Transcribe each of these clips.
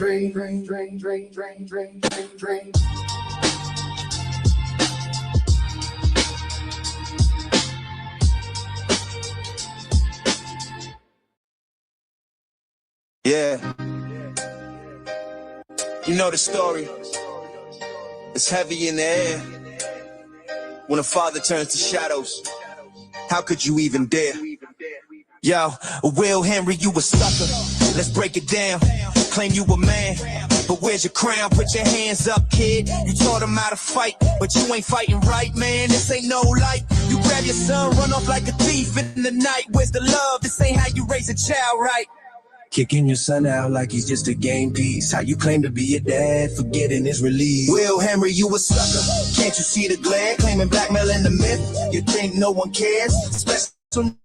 drain, drain, drain, drain, drain, drain, drain, drain. Yeah. You know the story. It's heavy in the air. When a father turns to shadows, how could you even dare? Yo, Will Henry, you a sucker. Let's break it down. Claim you a man, but where's your crown? Put your hands up, kid. You taught him how to fight, but you ain't fighting right, man. This ain't no light. You grab your son, run off like a thief in the night. Where's the love? This ain't how you raise a child, right? Kicking your son out like he's just a game piece. How you claim to be a dad, forgetting his release. Will Henry, you a sucker. Can't you see the glare? Claiming blackmailing the myth. You think no one cares? Special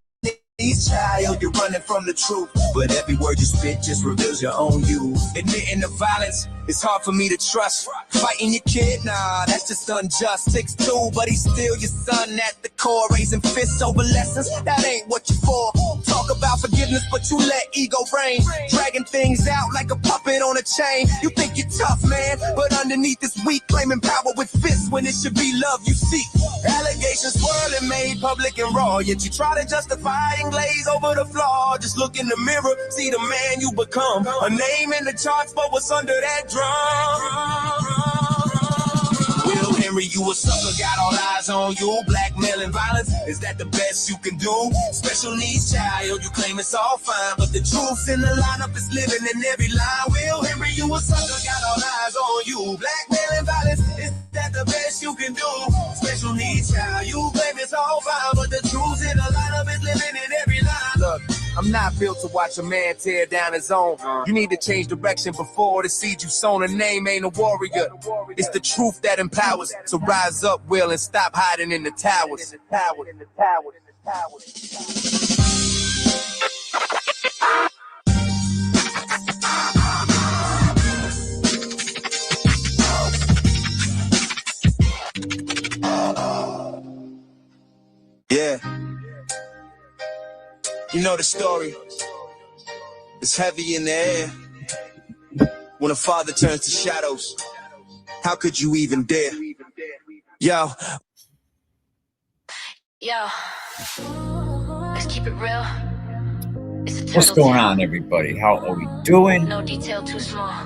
needs child, you're running from the truth. But every word you spit just reveals your own you. Admitting the violence, it's hard for me to trust. Fighting your kid, nah, that's just unjust. 6'2", but he's still your son at the core. Raising fists over lessons, that ain't what you're for. Talk about forgiveness, but you let ego reign. Dragging things out like a puppet on a chain. You think you're tough, man, but underneath is weak. Claiming power with fists when it should be love you seek. Allegations swirling, made public and raw. Yet you try to justify and glaze over the flaw. Just look in the mirror, see the man you become. A name in the charts, but what's under that drum? Will Henry, you a sucker, got all eyes on you. Blackmailing violence, is that the best you can do? Special needs child, you claim it's all fine, but the truth in the lineup is living in every line. Will Henry, you a sucker, got all eyes on you. Blackmailing violence, is that the best you can do? Special needs child, you claim it's all fine, but the truth in the lineup is living in every line. Look, I'm not built to watch a man tear down his own. You need to change direction before the seed you sown. A name ain't a warrior. It's the truth that empowers. So rise up, Will, and stop hiding in the towers. Yeah. You know the story. It's heavy in the air. When a father turns to shadows, how could you even dare? Yo. Let's keep it real. What's going on, everybody? How are we doing? No detail too small.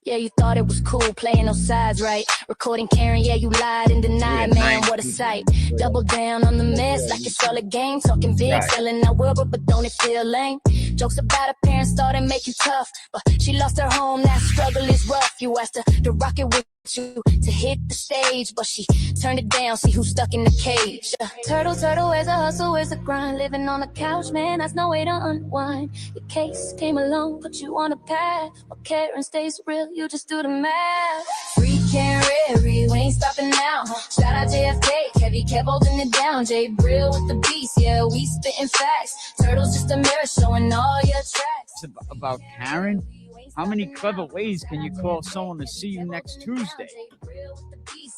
Yeah, you thought it was cool playing those sides, right? Recording Karen, yeah, you lied and denied, man, what a sight. Double down on the mess like it's all a game. Talking big, selling our world, but don't it feel lame? Jokes about her parents started making tough, but she lost her home, that struggle is rough. You asked her to rock it with you, to hit the stage, but she turned it down, see who's stuck in the cage. Turtle, where's the hustle, where's the grind? Living on the couch, man, that's no way to unwind. Your case came along, put you on a path. While Karen stays real, you just do the math. Free Karen, we ain't stopping now. Shout out JFK, Heavy kept holding it down. Jay Brill with the beats, yeah, we spitting facts. Turtle's just a mirror showing all your tracks. About Karen? How many clever ways can you call someone to see you next Tuesday?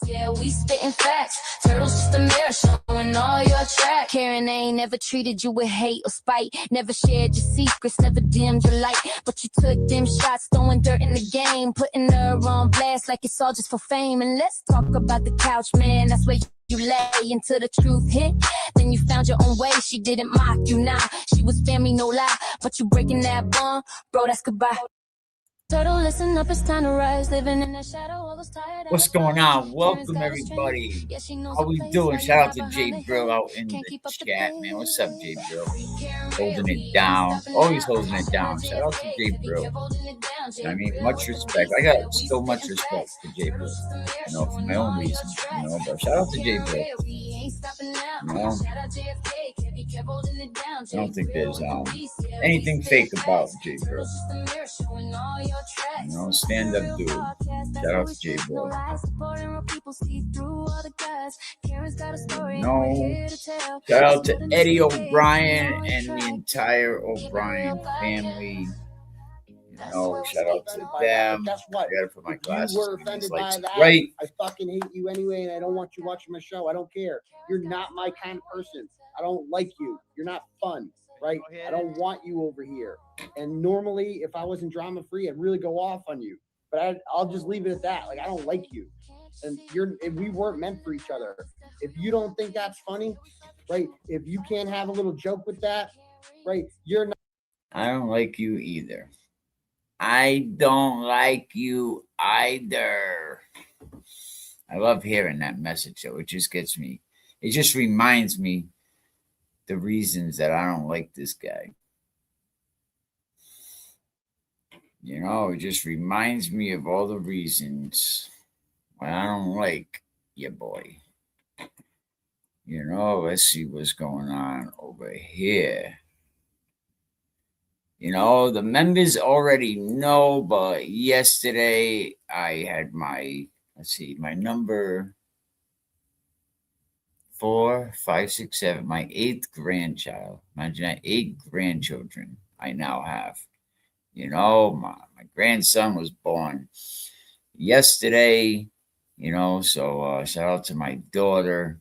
Yeah, we spitting facts. Turtle's just a mirror showing all your tracks. Karen ain't never treated you with hate or spite. Never shared your secrets, never dimmed your light. But you took them shots, throwing dirt in the game, putting her on blast like it's all just for fame. And let's talk about the couch, man. That's where you lay until the truth hit. Then you found your own way. She didn't mock you, nah. She was family, no lie. But you breaking that bond, bro, that's goodbye. Turtle, listen up, it's time to rise. Living in the shadow, all those tired. What's going on? Welcome, everybody. How we doing? Shout out to Jay Brill out in the chat, man. What's up, Jay Brill? Holding it down. Always holding it down. Shout out to Jay Brill. I mean, much respect. I got still much respect for Jay Brill. You know, for my own reasons. You know, but shout out to Jay Brill. You know, I don't think there's anything fake about Jay Brill. You know, stand up dude. Shout out to Jay Brill. No, shout out to Eddie Obrien and the entire O'Brien family. You know, shout out to them. Guess what? I got it for my glasses. You were offended by that. Right. I fucking hate you anyway, and I don't want you watching my show. I don't care. You're not my kind of person. I don't like you. You're not fun. right? I don't want you over here. And normally, if I wasn't drama free, I'd really go off on you. But I'll just leave it at that. Like, I don't like you, and we weren't meant for each other. If you don't think that's funny, right? If you can't have a little joke with that, right? You're not. I don't like you either. I don't like you either. I love hearing that message, though. It just gets me, it just reminds me the reasons that I don't like this guy. You know, it just reminds me of all the reasons why I don't like your boy. You know, let's see what's going on over here. You know, the members already know, but yesterday I had my, let's see, my number 4, 5, 6, 7, my 8th grandchild. Imagine that, 8 grandchildren I now have. You know, my grandson was born yesterday, you know, so shout out to my daughter.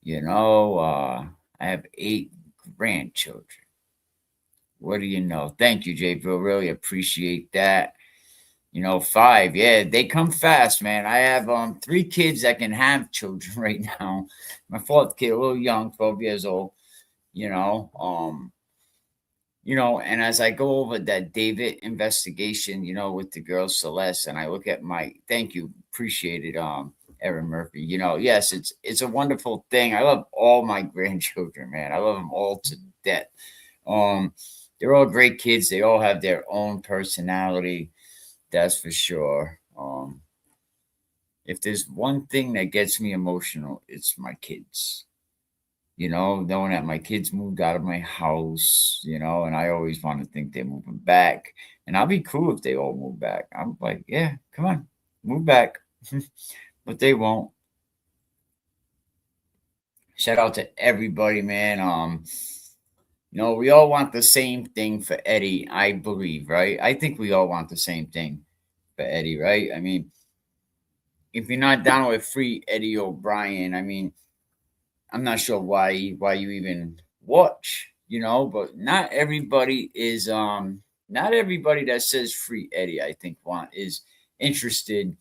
You know, I have 8 grandchildren. What do you know? Thank you, J. Bill. Really appreciate that. You know, 5, yeah, they come fast, man. I have 3 kids that can have children right now. My 4th kid, a little young, 12 years old. You know, and as I go over that David investigation, you know, with the girl Celeste, and I look at my, thank you, appreciate it, Erin Murphy. You know, yes, it's a wonderful thing. I love all my grandchildren, man. I love them all to death. They're all great kids. They all have their own personality. That's for sure. If there's one thing that gets me emotional, it's my kids. You know, knowing that my kids moved out of my house, you know, and I always want to think they're moving back. And I'll be cool if they all move back. I'm like, yeah, come on, move back. But they won't. Shout out to everybody, man. You know, we all want the same thing for Eddie, I believe, right? I think we all want the same thing for Eddie, right? I mean, if you're not down with free Eddie Obrien, I mean, I'm not sure why you even watch, you know, but not everybody that says free Eddie, I think, is interested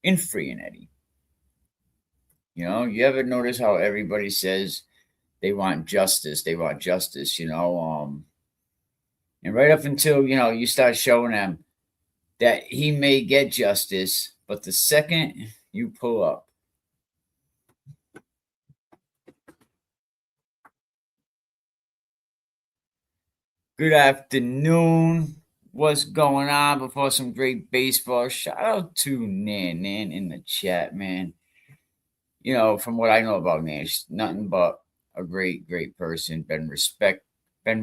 in freeing Eddie. You know, you ever notice how everybody says they want justice, you know, and right up until, you know, you start showing them that he may get justice, but the second you pull up, good afternoon. What's going on before some great baseball? Shout out to Nan in the chat, man. You know, from what I know about Nan, she's nothing but a great person. Been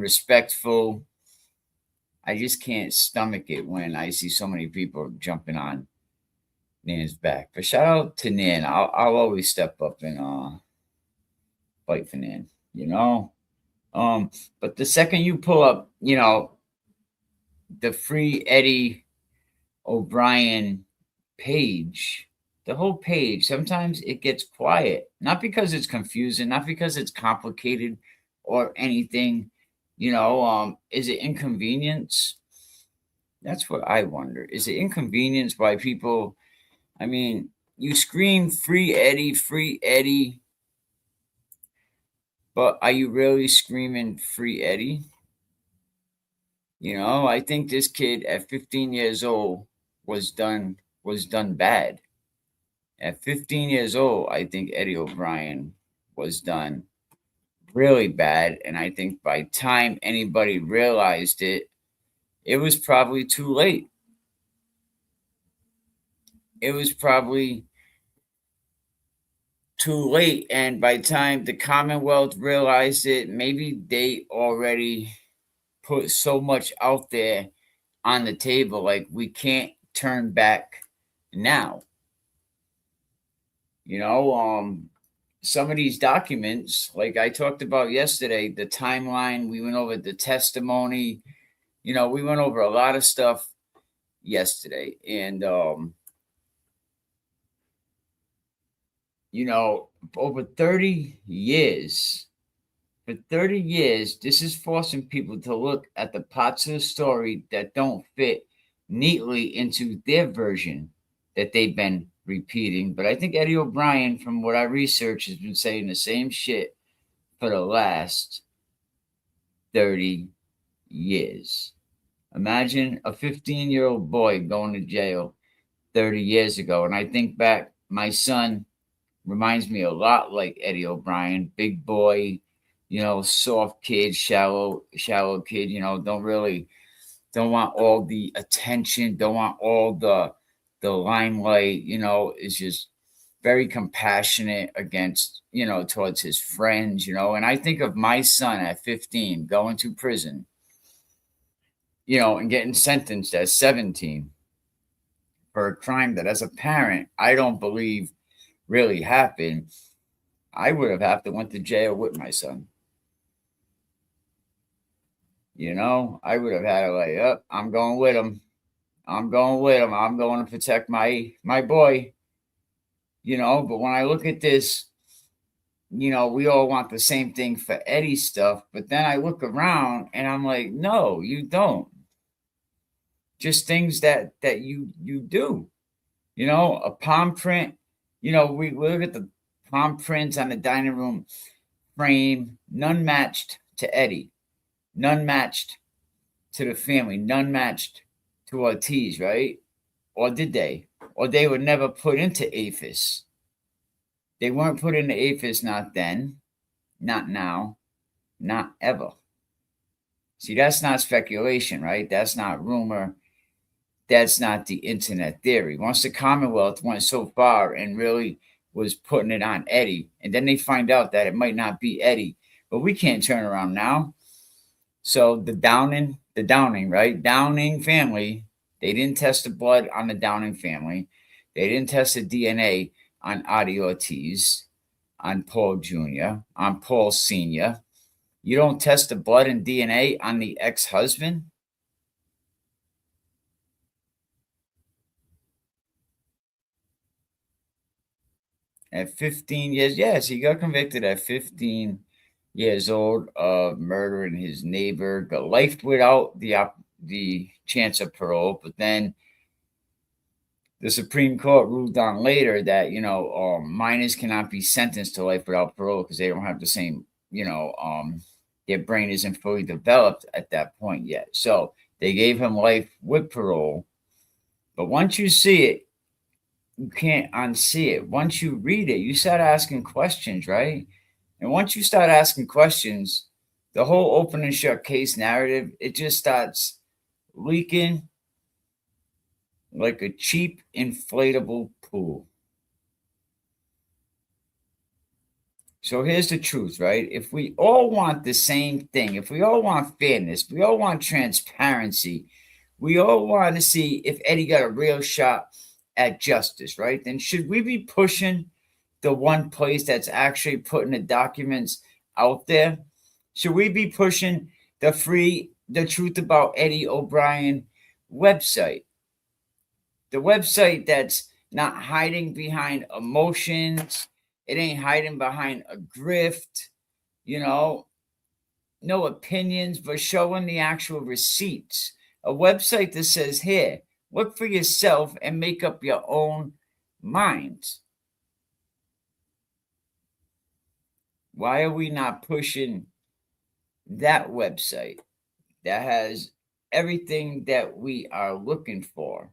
respectful. I just can't stomach it when I see so many people jumping on Nan's back. But shout out to Nan. I'll always step up and fight for Nan, you know. But the second you pull up, you know, the free Eddie Obrien page, the whole page, sometimes it gets quiet. Not because it's confusing, not because it's complicated or anything. You know, is it inconvenience? That's what I wonder. Is it inconvenience by people? I mean, you scream free Eddie, but are you really screaming free Eddie? You know, I think this kid at 15 years old was done bad. At 15 years old, I think Eddie Obrien was done really bad. And I think by time anybody realized it, it was probably too late. It was probably too late. And by the time the Commonwealth realized it, maybe they already put so much out there on the table, like we can't turn back now. You know, some of these documents, like I talked about yesterday, the timeline, we went over the testimony, you know, we went over a lot of stuff yesterday. And, you know, over 30 years, For 30 years, this is forcing people to look at the parts of the story that don't fit neatly into their version that they've been repeating. But I think Eddie Obrien, from what I researched, has been saying the same shit for the last 30 years. Imagine a 15-year-old boy going to jail 30 years ago. And I think back, my son reminds me a lot like Eddie Obrien, big boy, soft kid, shallow kid, don't want all the attention, don't want all the limelight, is just very compassionate against, towards his friends, and I think of my son at 15 going to prison, and getting sentenced at 17 for a crime that as a parent, I don't believe really happened. I would have to went to jail with my son. I would have had to I'm going with him. I'm going with him. I'm going to protect my boy. But when I look at this, we all want the same thing for Eddie stuff. But then I look around and I'm like, no, you don't. Just things that you do. A palm print. We look at the palm prints on the dining room frame, none matched to Eddie, none matched to the family, none matched to Ortiz, right? Or did they? Or they were never put into APHIS. They weren't put into APHIS, not then, not now, not ever. See, that's not speculation, right? That's not rumor. That's not the internet theory. Once the Commonwealth went so far and really was putting it on Eddie, and then they find out that it might not be Eddie, but we can't turn around now. So the Downing, right? Downing family, they didn't test the blood on the Downing family. They didn't test the DNA on Adi Ortiz, on Paul Jr., on Paul Sr. You don't test the blood and DNA on the ex-husband? At 15 years, yes, he got convicted at 15 years old of murdering his neighbor, got life without the chance of parole. But then the Supreme Court ruled on later that, minors cannot be sentenced to life without parole because they don't have the same, their brain isn't fully developed at that point yet. So they gave him life with parole. But once you see it, you can't unsee it. Once you read it, you start asking questions, right? And once you start asking questions, the whole open and shut case narrative, it just starts leaking like a cheap inflatable pool. So here's the truth, right? If we all want the same thing, if we all want fairness, we all want transparency, we all want to see if Eddie got a real shot at justice, right? Then should we be pushing the one place that's actually putting the documents out there? Should we be pushing the Truth About Eddie Obrien website? The website that's not hiding behind emotions. It ain't hiding behind a grift, no opinions, but showing the actual receipts. A website that says, here, look for yourself and make up your own mind. Why are we not pushing that website that has everything that we are looking for?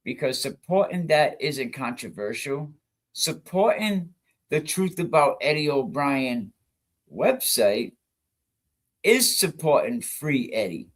Because supporting that isn't controversial. Supporting the Truth About Eddie Obrien website is supporting Free Eddie.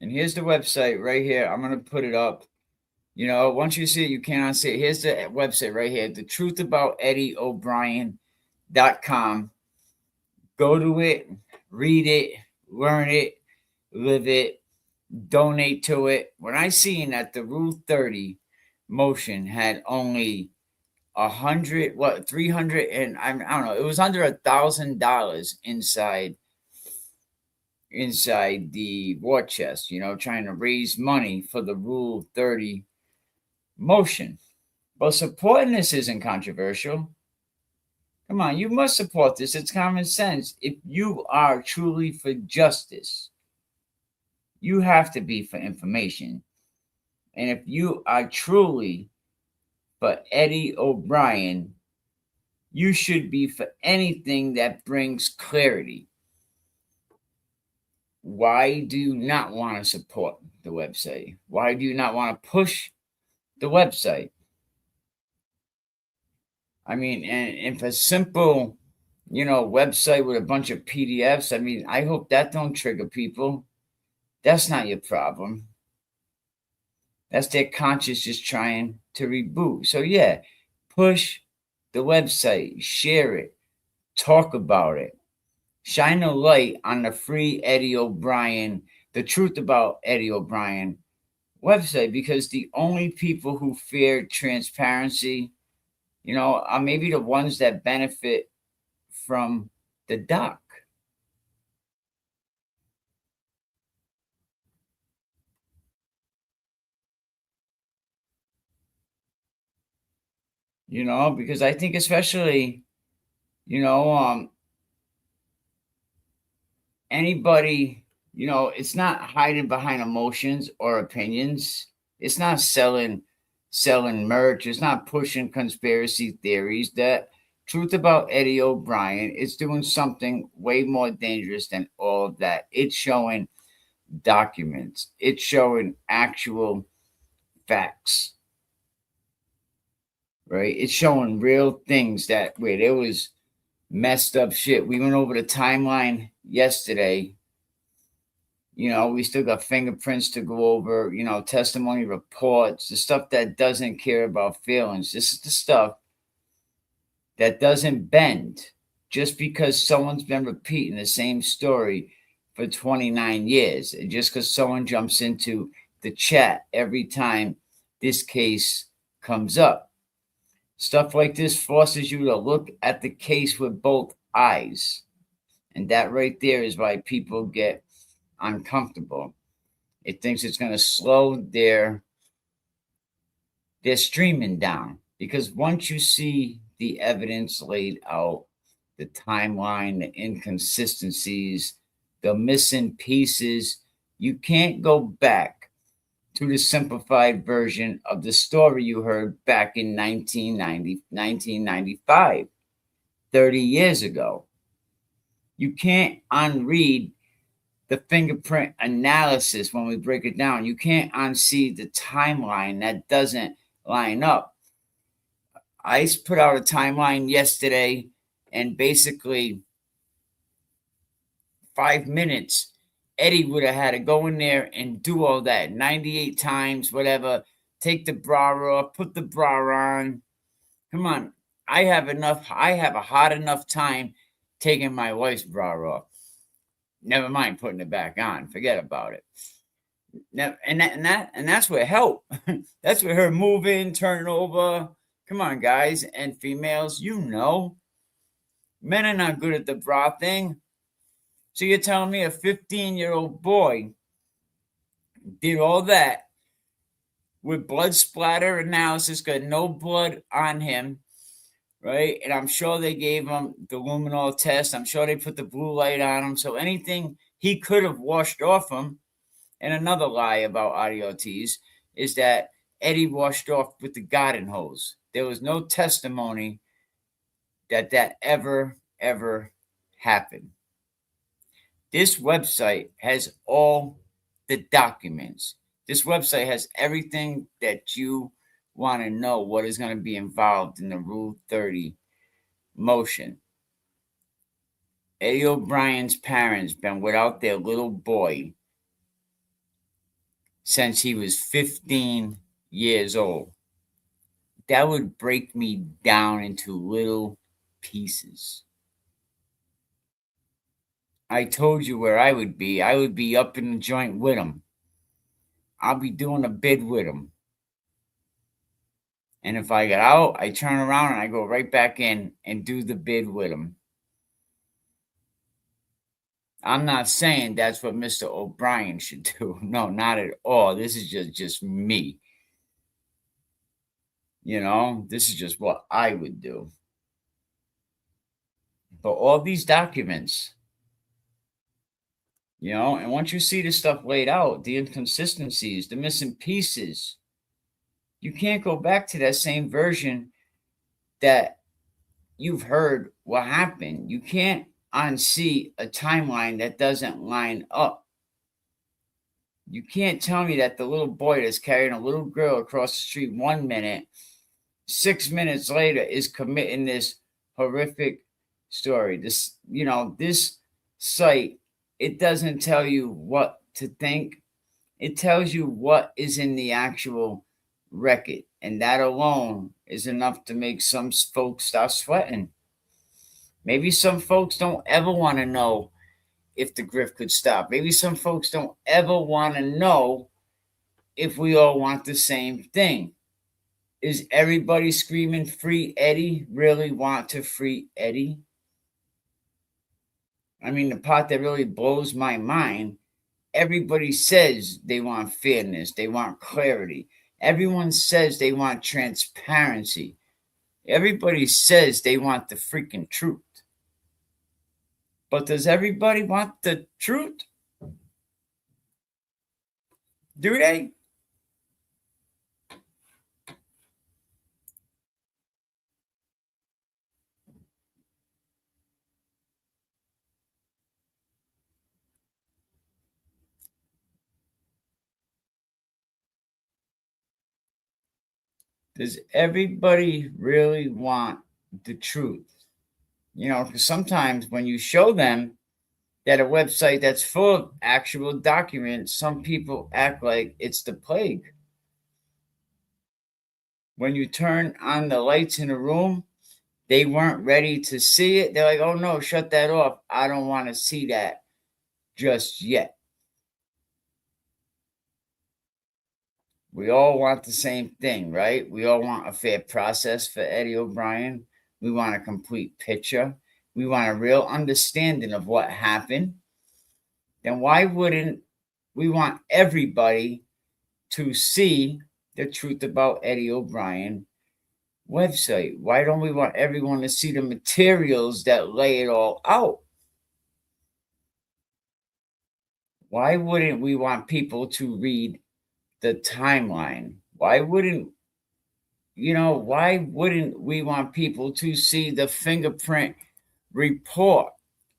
And here's the website right here. I'm going to put it up. Once you see it, you cannot see it. Here's the website right here. The Truth About Eddie Obrien.com. Go to it, read it, learn it. live it, donate to it. When I seen that the Rule 30 motion had only 300, and I don't know, it was under $1,000 inside the war chest, trying to raise money for the Rule 30 motion. Well, supporting this isn't controversial. Come on, you must support this. It's common sense. If you are truly for justice, you have to be for information. And if you are truly for Eddie Obrien, you should be for anything that brings clarity. Why do you not want to support the website? Why do you not want to push the website? I mean, and if a simple, website with a bunch of PDFs, I mean, I hope that don't trigger people. That's not your problem. That's their conscience just trying to reboot. So yeah, push the website, share it, talk about it, shine a light on the free Eddie Obrien, the truth about Eddie Obrien website, because the only people who fear transparency, are maybe the ones that benefit from the doc. Because I think especially, anybody, it's not hiding behind emotions or opinions. It's not selling merch. It's not pushing conspiracy theories. That truth about Eddie Obrien is doing something way more dangerous than all of that. It's showing documents. It's showing actual facts. Right? It's showing real things that where there was messed up shit. We went over the timeline yesterday. We still got fingerprints to go over, testimony reports, the stuff that doesn't care about feelings. This is the stuff that doesn't bend just because someone's been repeating the same story for 29 years. And just because someone jumps into the chat every time this case comes up. Stuff like this forces you to look at the case with both eyes. And that right there is why people get uncomfortable. It thinks it's going to slow their streaming down, because once you see the evidence laid out, the timeline, the inconsistencies, the missing pieces, you can't go back to the simplified version of the story you heard back in 1995, 30 years ago. You can't unread the fingerprint analysis when we break it down. You can't unsee the timeline that doesn't line up. ICE put out a timeline yesterday, and basically 5 minutes, Eddie would have had to go in there and do all that 98 times, whatever, take the bra off, put the bra on. Come on. I have a hard enough time taking my wife's bra off. Never mind putting it back on. Forget about it. Now, and that's where help. That's where her moving, turning over. Come on, guys and females. Men are not good at the bra thing. So you're telling me a 15-year-old boy did all that with blood splatter analysis, got no blood on him, right? And I'm sure they gave him the luminol test. I'm sure they put the blue light on him. So anything he could have washed off him. And another lie about AudioTs is that Eddie washed off with the garden hose. There was no testimony that ever happened. This website has all the documents. This website has everything that you want to know what is going to be involved in the Rule 30 motion. Eddie Obrien's parents been without their little boy since he was 15 years old. That would break me down into little pieces. I told you where I would be. I would be up in the joint with him. I'll be doing a bid with him. And if I get out, I turn around and I go right back in and do the bid with him. I'm not saying that's what Mr. O'Brien should do. No, not at all. This is just me. You know, this is just what I would do. But all these documents, you know, and once you see the stuff laid out, the inconsistencies, the missing pieces, you can't go back to that same version that you've heard what happened. You can't unsee a timeline that doesn't line up. You can't tell me that the little boy that's carrying a little girl across the street 1 minute, 6 minutes later is committing this horrific story. This, you know, this site, it doesn't tell you what to think. It tells you what is in the actual record. And that alone is enough to make some folks start sweating. Maybe some folks don't ever want to know if the grift could stop. Maybe some folks don't ever want to know if we all want the same thing. Is everybody screaming free Eddie really want to free Eddie? I mean, the part that really blows my mind, everybody says they want fairness, they want clarity. Everyone says they want transparency. Everybody says they want the freaking truth. But does everybody want the truth? Do they? Does everybody really want the truth? You know, because sometimes when you show them that a website that's full of actual documents, some people act like it's the plague. When you turn on the lights in a room, they weren't ready to see it. They're like, oh no, shut that off. I don't want to see that just yet. We all want the same thing, right? We all want a fair process for Eddie Obrien. We want a complete picture. We want a real understanding of what happened. Then why wouldn't we want everybody to see the truth about Eddie Obrien website? Why don't we want everyone to see the materials that lay it all out? Why wouldn't we want people to read the timeline? Why wouldn't we want people to see the fingerprint report,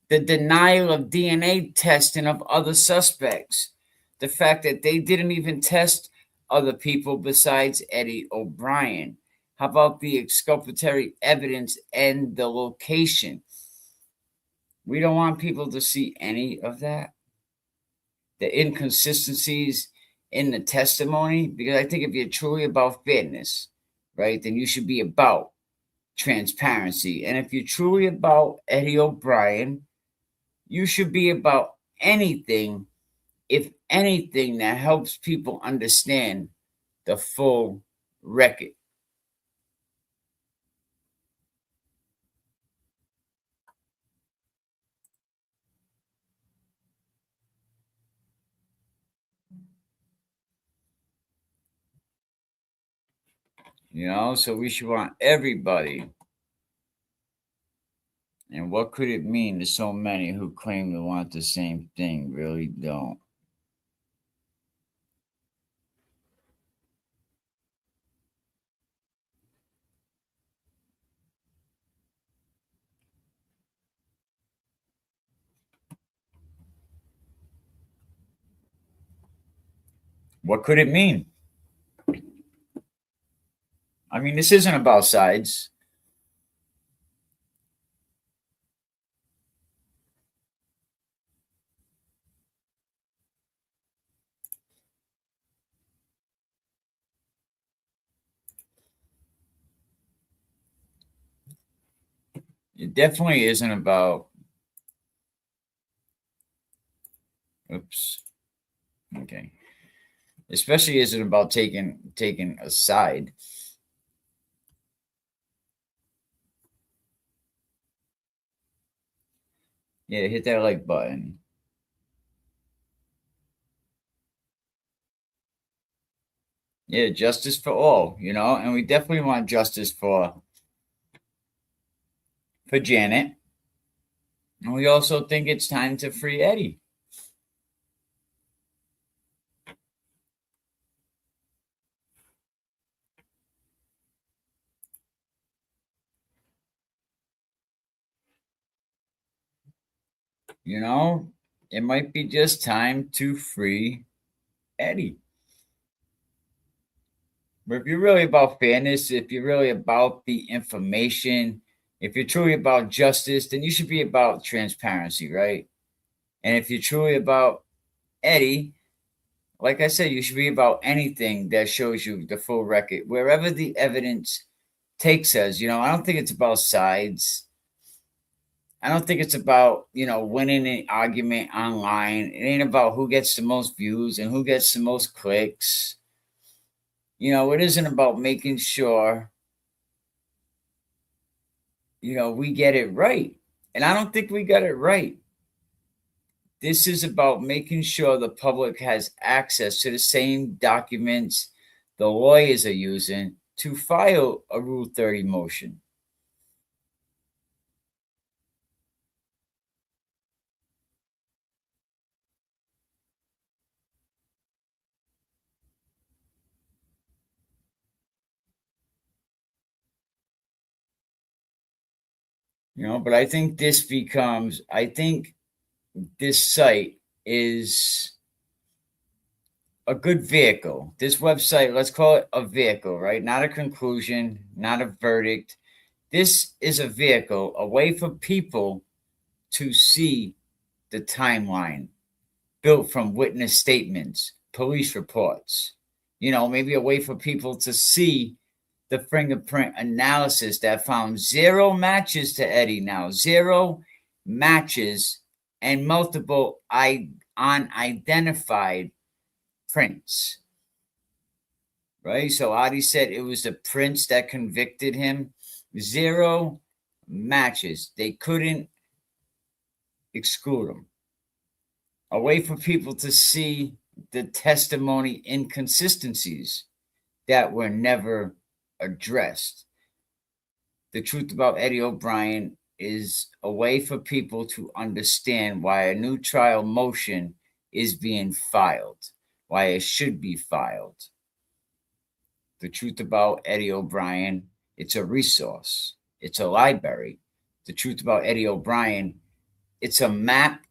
the denial of DNA testing of other suspects, the fact that they didn't even test other people besides Eddie Obrien? How about the exculpatory evidence and the location? We don't want people to see any of that. The inconsistencies in the testimony, because I think if you're truly about fairness, right, then you should be about transparency. And if you're truly about Eddie Obrien, you should be about anything, if anything, that helps people understand the full record. You know, so we should want everybody. And what could it mean to so many who claim to want the same thing really don't? What could it mean? I mean, this isn't about sides. It definitely isn't about Oops. Okay. Especially isn't about taking a side. Yeah, hit that like button. Yeah, justice for all, and we definitely want justice for Janet. And we also think it's time to free Eddie. It might be just time to free Eddie. But if you're really about fairness, if you're really about the information, if you're truly about justice, then you should be about transparency, right? And if you're truly about Eddie, like I said, you should be about anything that shows you the full record, wherever the evidence takes us. I don't think it's about sides. I don't think it's about, winning an argument online. It ain't about who gets the most views and who gets the most clicks. It isn't about making sure, we get it right. And I don't think we got it right. This is about making sure the public has access to the same documents the lawyers are using to file a Rule 30 motion. But I think this site is a good vehicle. This website, let's call it a vehicle, right? Not a conclusion, not a verdict. This is a vehicle, a way for people to see the timeline built from witness statements, police reports, maybe a way for people to see the fingerprint analysis that found 0 matches to Eddie now, 0 matches and multiple unidentified prints. Right? So Adi said it was the prints that convicted him. 0 matches. They couldn't exclude him. A way for people to see the testimony inconsistencies that were never addressed. The truth about Eddie Obrien is a way for people to understand why a new trial motion is being filed, why it should be filed. The truth about Eddie Obrien, it's a resource, it's a library. The truth about Eddie Obrien, it's a map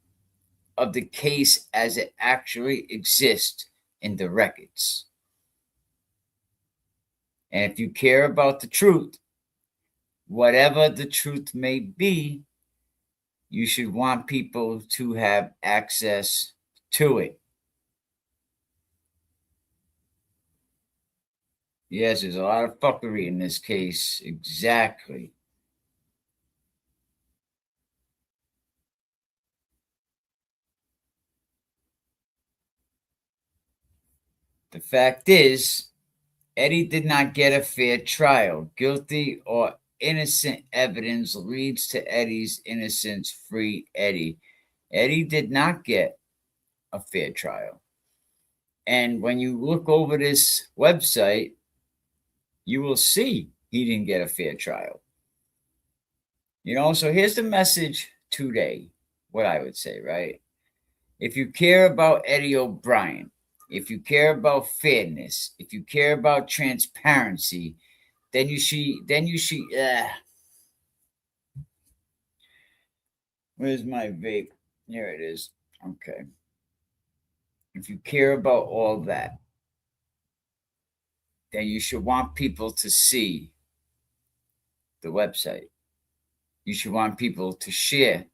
of the case as it actually exists in the records. And if you care about the truth, whatever the truth may be, you should want people to have access to it. Yes, there's a lot of fuckery in this case. Exactly. The fact is, Eddie did not get a fair trial. Guilty or innocent evidence leads to Eddie's innocence. Free Eddie. Eddie did not get a fair trial. And when you look over this website, you will see he didn't get a fair trial. So here's the message today, what I would say, right? If you care about Eddie Obrien, if you care about fairness, if you care about transparency, then you should, where's my vape? Here it is. Okay. If you care about all that, then you should want people to see the website. You should want people to share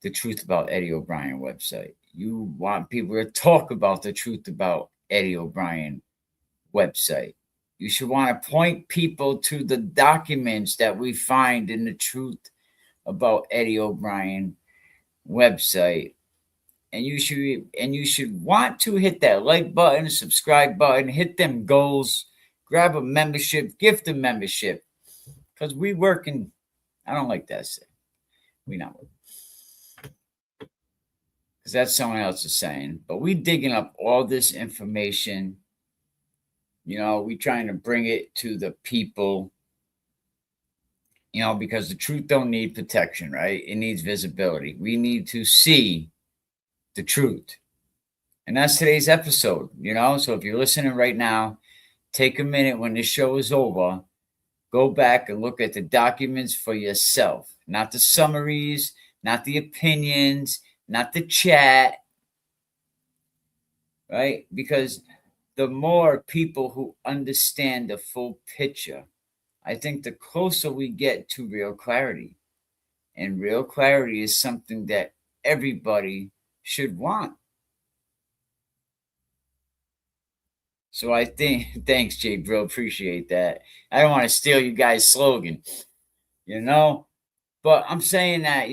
the truth about Eddie Obrien website. You want people to talk about the truth about Eddie Obrien website. You should want to point people to the documents that we find in the truth about Eddie Obrien website. and you should want to hit that like button, subscribe button, hit them goals, grab a membership, gift a membership, because we working. I don't like that saying. We not working. Because that's someone else's saying. But we digging up all this information. We trying to bring it to the people. Because the truth don't need protection, right? It needs visibility. We need to see the truth. And that's today's episode, So if you're listening right now, take a minute when this show is over. Go back and look at the documents for yourself. Not the summaries, not the opinions, not the chat, right? Because the more people who understand the full picture, I think the closer we get to real clarity. And real clarity is something that everybody should want. So I think, thanks, Jay Bro, appreciate that. I don't want to steal you guys' slogan, but I'm saying that,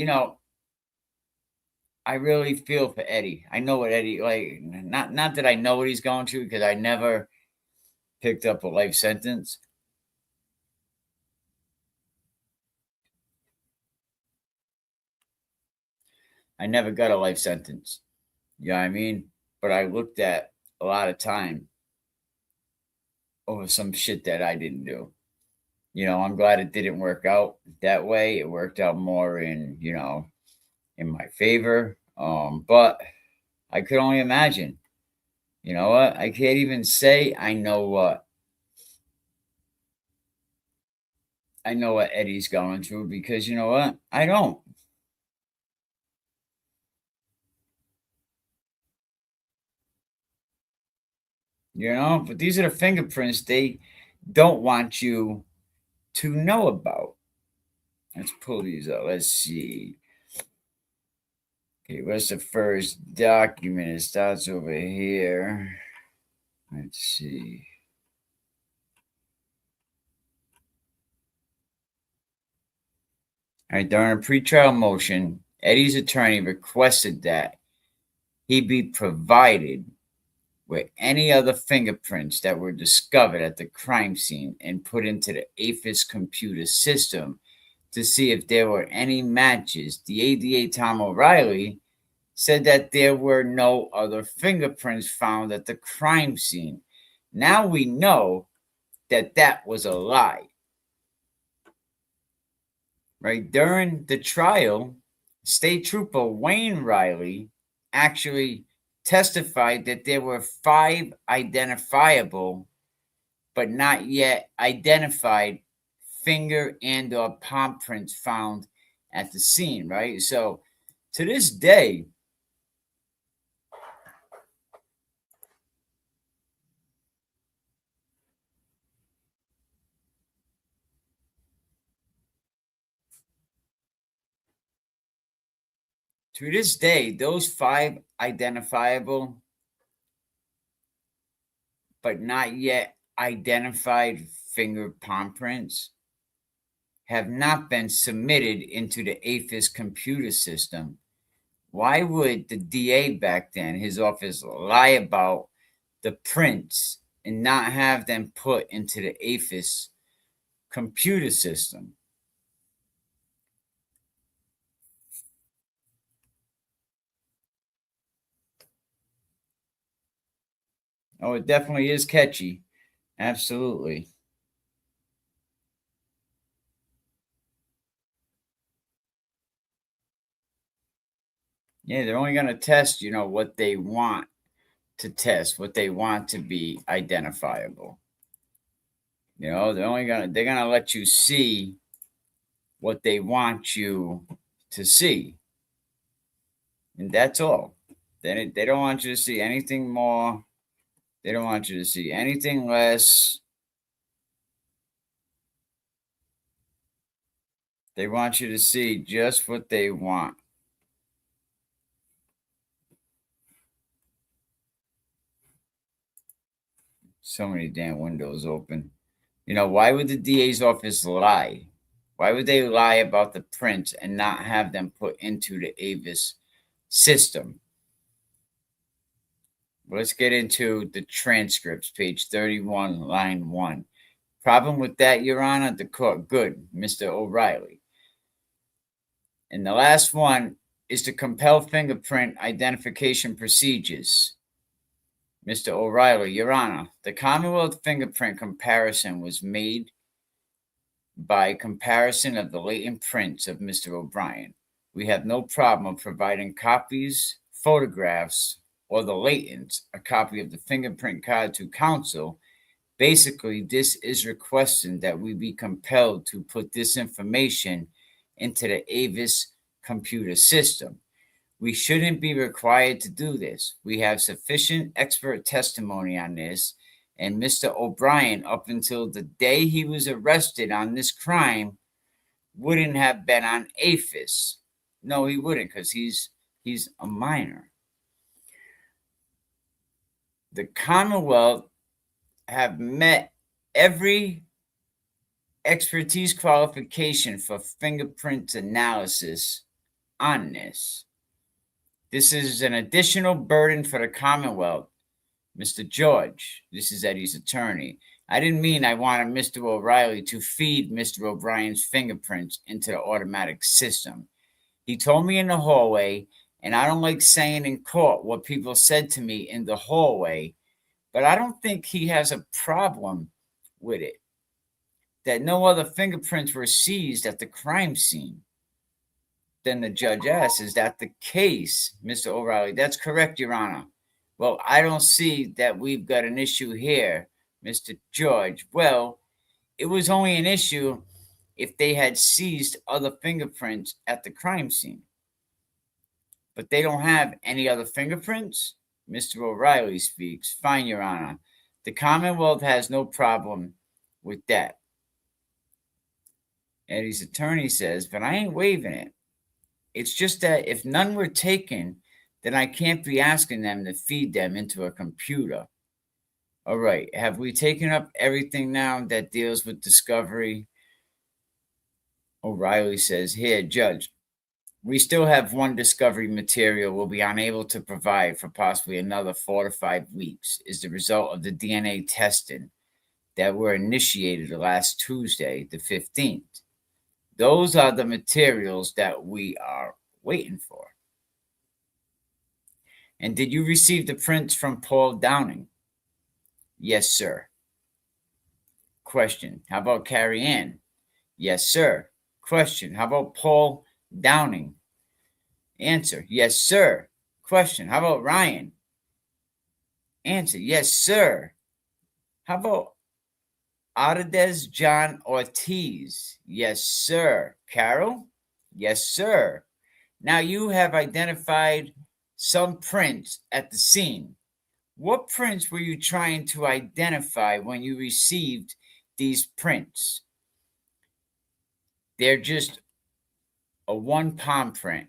I really feel for Eddie. I know what Eddie, not that I know what he's going through, because I never picked up a life sentence. I never got a life sentence. You know what I mean? But I looked at a lot of time over some shit that I didn't do. I'm glad it didn't work out that way. It worked out more in my favor. But I could only imagine. You know what? I can't even say I know what Eddie's going through, because you know what? I don't. But these are the fingerprints they don't want you to know about. Let's pull these up. Let's see. Okay, what's the first document? It starts over here. Let's see. All right, during a pretrial motion, Eddie's attorney requested that he be provided with any other fingerprints that were discovered at the crime scene and put into the AFIS computer system to see if there were any matches. The ADA, Tom O'Reilly, said that there were no other fingerprints found at the crime scene. Now we know that that was a lie. Right? During the trial, State Trooper Wayne Riley actually testified that there were 5 identifiable but not yet identified finger and or palm prints found at the scene, right? So to this day, those 5 identifiable but not yet identified finger palm prints have not been submitted into the AFIS computer system. Why would the DA back then, his office, lie about the prints and not have them put into the AFIS computer system? Oh, it definitely is catchy. Absolutely. Yeah, they're only going to test, what they want to test, what they want to be identifiable. They're going to let you see what they want you to see. And that's all. They don't want you to see anything more. They don't want you to see anything less. They want you to see just what they want. So many damn windows open. Why would the DA's office lie? Why would they lie about the prints and not have them put into the AFIS system? Let's get into the transcripts, page 31, line 1. Problem with that, Your Honor? The court. Good, Mr. O'Reilly. And the last one is to compel fingerprint identification procedures. Mr. O'Reilly, Your Honor, the Commonwealth fingerprint comparison was made by comparison of the latent prints of Mr. O'Brien. We have no problem of providing copies, photographs, or the latent, a copy of the fingerprint card to counsel. Basically, this is requesting that we be compelled to put this information into the Avis computer system. We shouldn't be required to do this. We have sufficient expert testimony on this, and Mr. O'Brien, up until the day he was arrested on this crime, wouldn't have been on AFIS. No, he wouldn't, because he's a minor. The Commonwealth have met every expertise qualification for fingerprint analysis on this. This is an additional burden for the Commonwealth. Mr. George, this is Eddie's attorney. I didn't mean I wanted Mr. O'Reilly to feed Mr. O'Brien's fingerprints into the automatic system. He told me in the hallway, and I don't like saying in court what people said to me in the hallway, but I don't think he has a problem with it, that no other fingerprints were seized at the crime scene. Then the judge asks, is that the case, Mr. O'Reilly? That's correct, Your Honor. Well, I don't see that we've got an issue here, Mr. George. Well, it was only an issue if they had seized other fingerprints at the crime scene. But they don't have any other fingerprints? Mr. O'Reilly speaks. Fine, Your Honor. The Commonwealth has no problem with that. Eddie's attorney says, but I ain't waiving it. It's just that if none were taken, then I can't be asking them to feed them into a computer. All right, have we taken up everything now that deals with discovery? O'Reilly says, here, Judge, we still have one discovery material we'll be unable to provide for possibly another 4 to 5 weeks. Is the result of the DNA testing that were initiated last Tuesday, the 15th. Those are the materials that we are waiting for. And did you receive the prints from Paul Downing? Yes, sir. Question, how about Carrie Ann? Yes, sir. Question, how about Paul Downing? Answer, yes, sir. Question, how about Ryan? Answer, yes, sir. How about Ardez John Ortiz? Yes, sir. Carol? Yes, sir. Now you have identified some prints at the scene. What prints were you trying to identify when you received these prints? They're just a one palm print.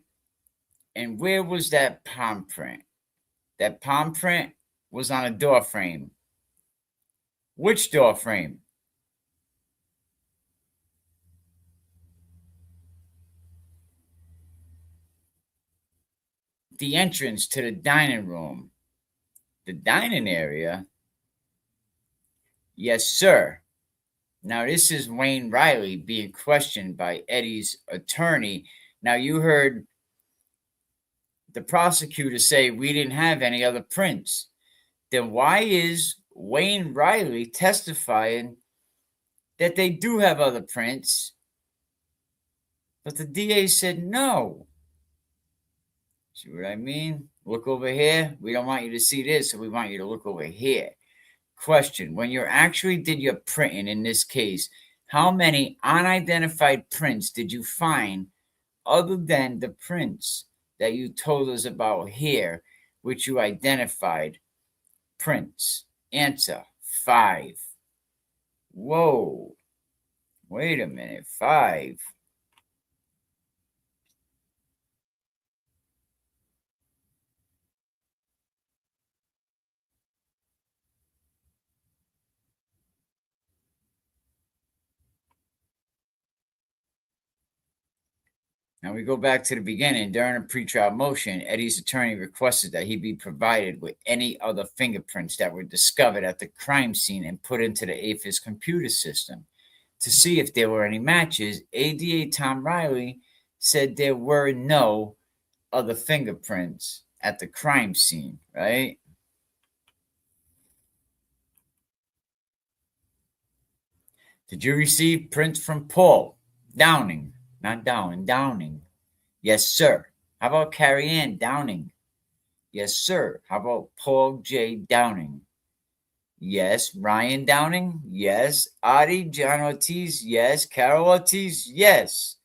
And where was that palm print? That palm print was on a door frame. Which door frame? The entrance to the dining room. The dining area? Yes, sir. Now, this is Wayne Riley being questioned by Eddie's attorney. Now, you heard the prosecutor say we didn't have any other prints. Then why is Wayne Riley testifying that they do have other prints, but the DA said no? See what I mean? Look over here. We don't want you to see this, so we want you to look over here. Question, when you actually did your printing in this case, how many unidentified prints did you find other than the prints that you told us about here, which you identified prints? Answer, 5. Whoa. Wait a minute, 5. Now we go back to the beginning. During a pretrial motion, Eddie's attorney requested that he be provided with any other fingerprints that were discovered at the crime scene and put into the AFIS computer system to see if there were any matches. ADA Tom Riley said there were no other fingerprints at the crime scene, right? Did you receive prints from Paul Downing? Not Downing, Downing. Yes, sir. How about Carrie Ann Downing? Yes, sir. How about Paul J. Downing? Yes. Ryan Downing? Yes. Adi John Ortiz? Yes. Carol Ortiz? Yes.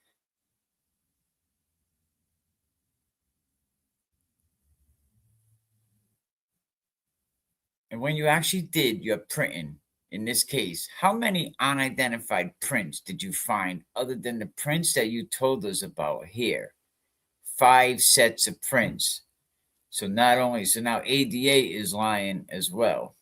And when you actually did your printing, in this case, how many unidentified prints did you find other than the prints that you told us about here? 5 sets of prints. So now ADA is lying as well.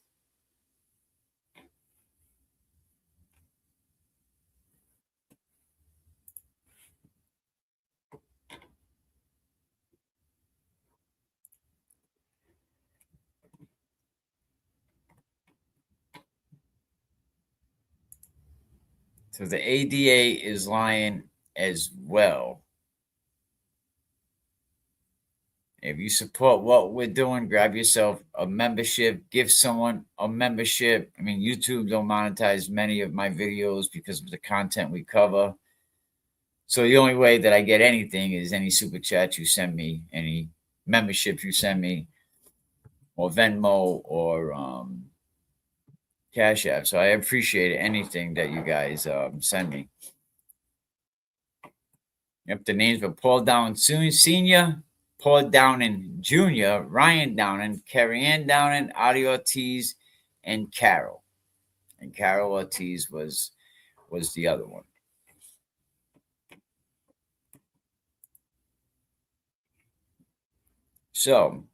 So the ADA is lying as well. If you support what we're doing, grab yourself a membership, give someone a membership. I mean, YouTube don't monetize many of my videos because of the content we cover. So the only way that I get anything is any super chat you send me, any membership you send me, or Venmo or Cash App. So I appreciate anything that you guys send me. Yep, the names were Paul Downing Sr., Paul Downing Jr., Ryan Downing, Carrie Ann Downing, Adi Ortiz, and Carol. And Carol Ortiz was the other one. So,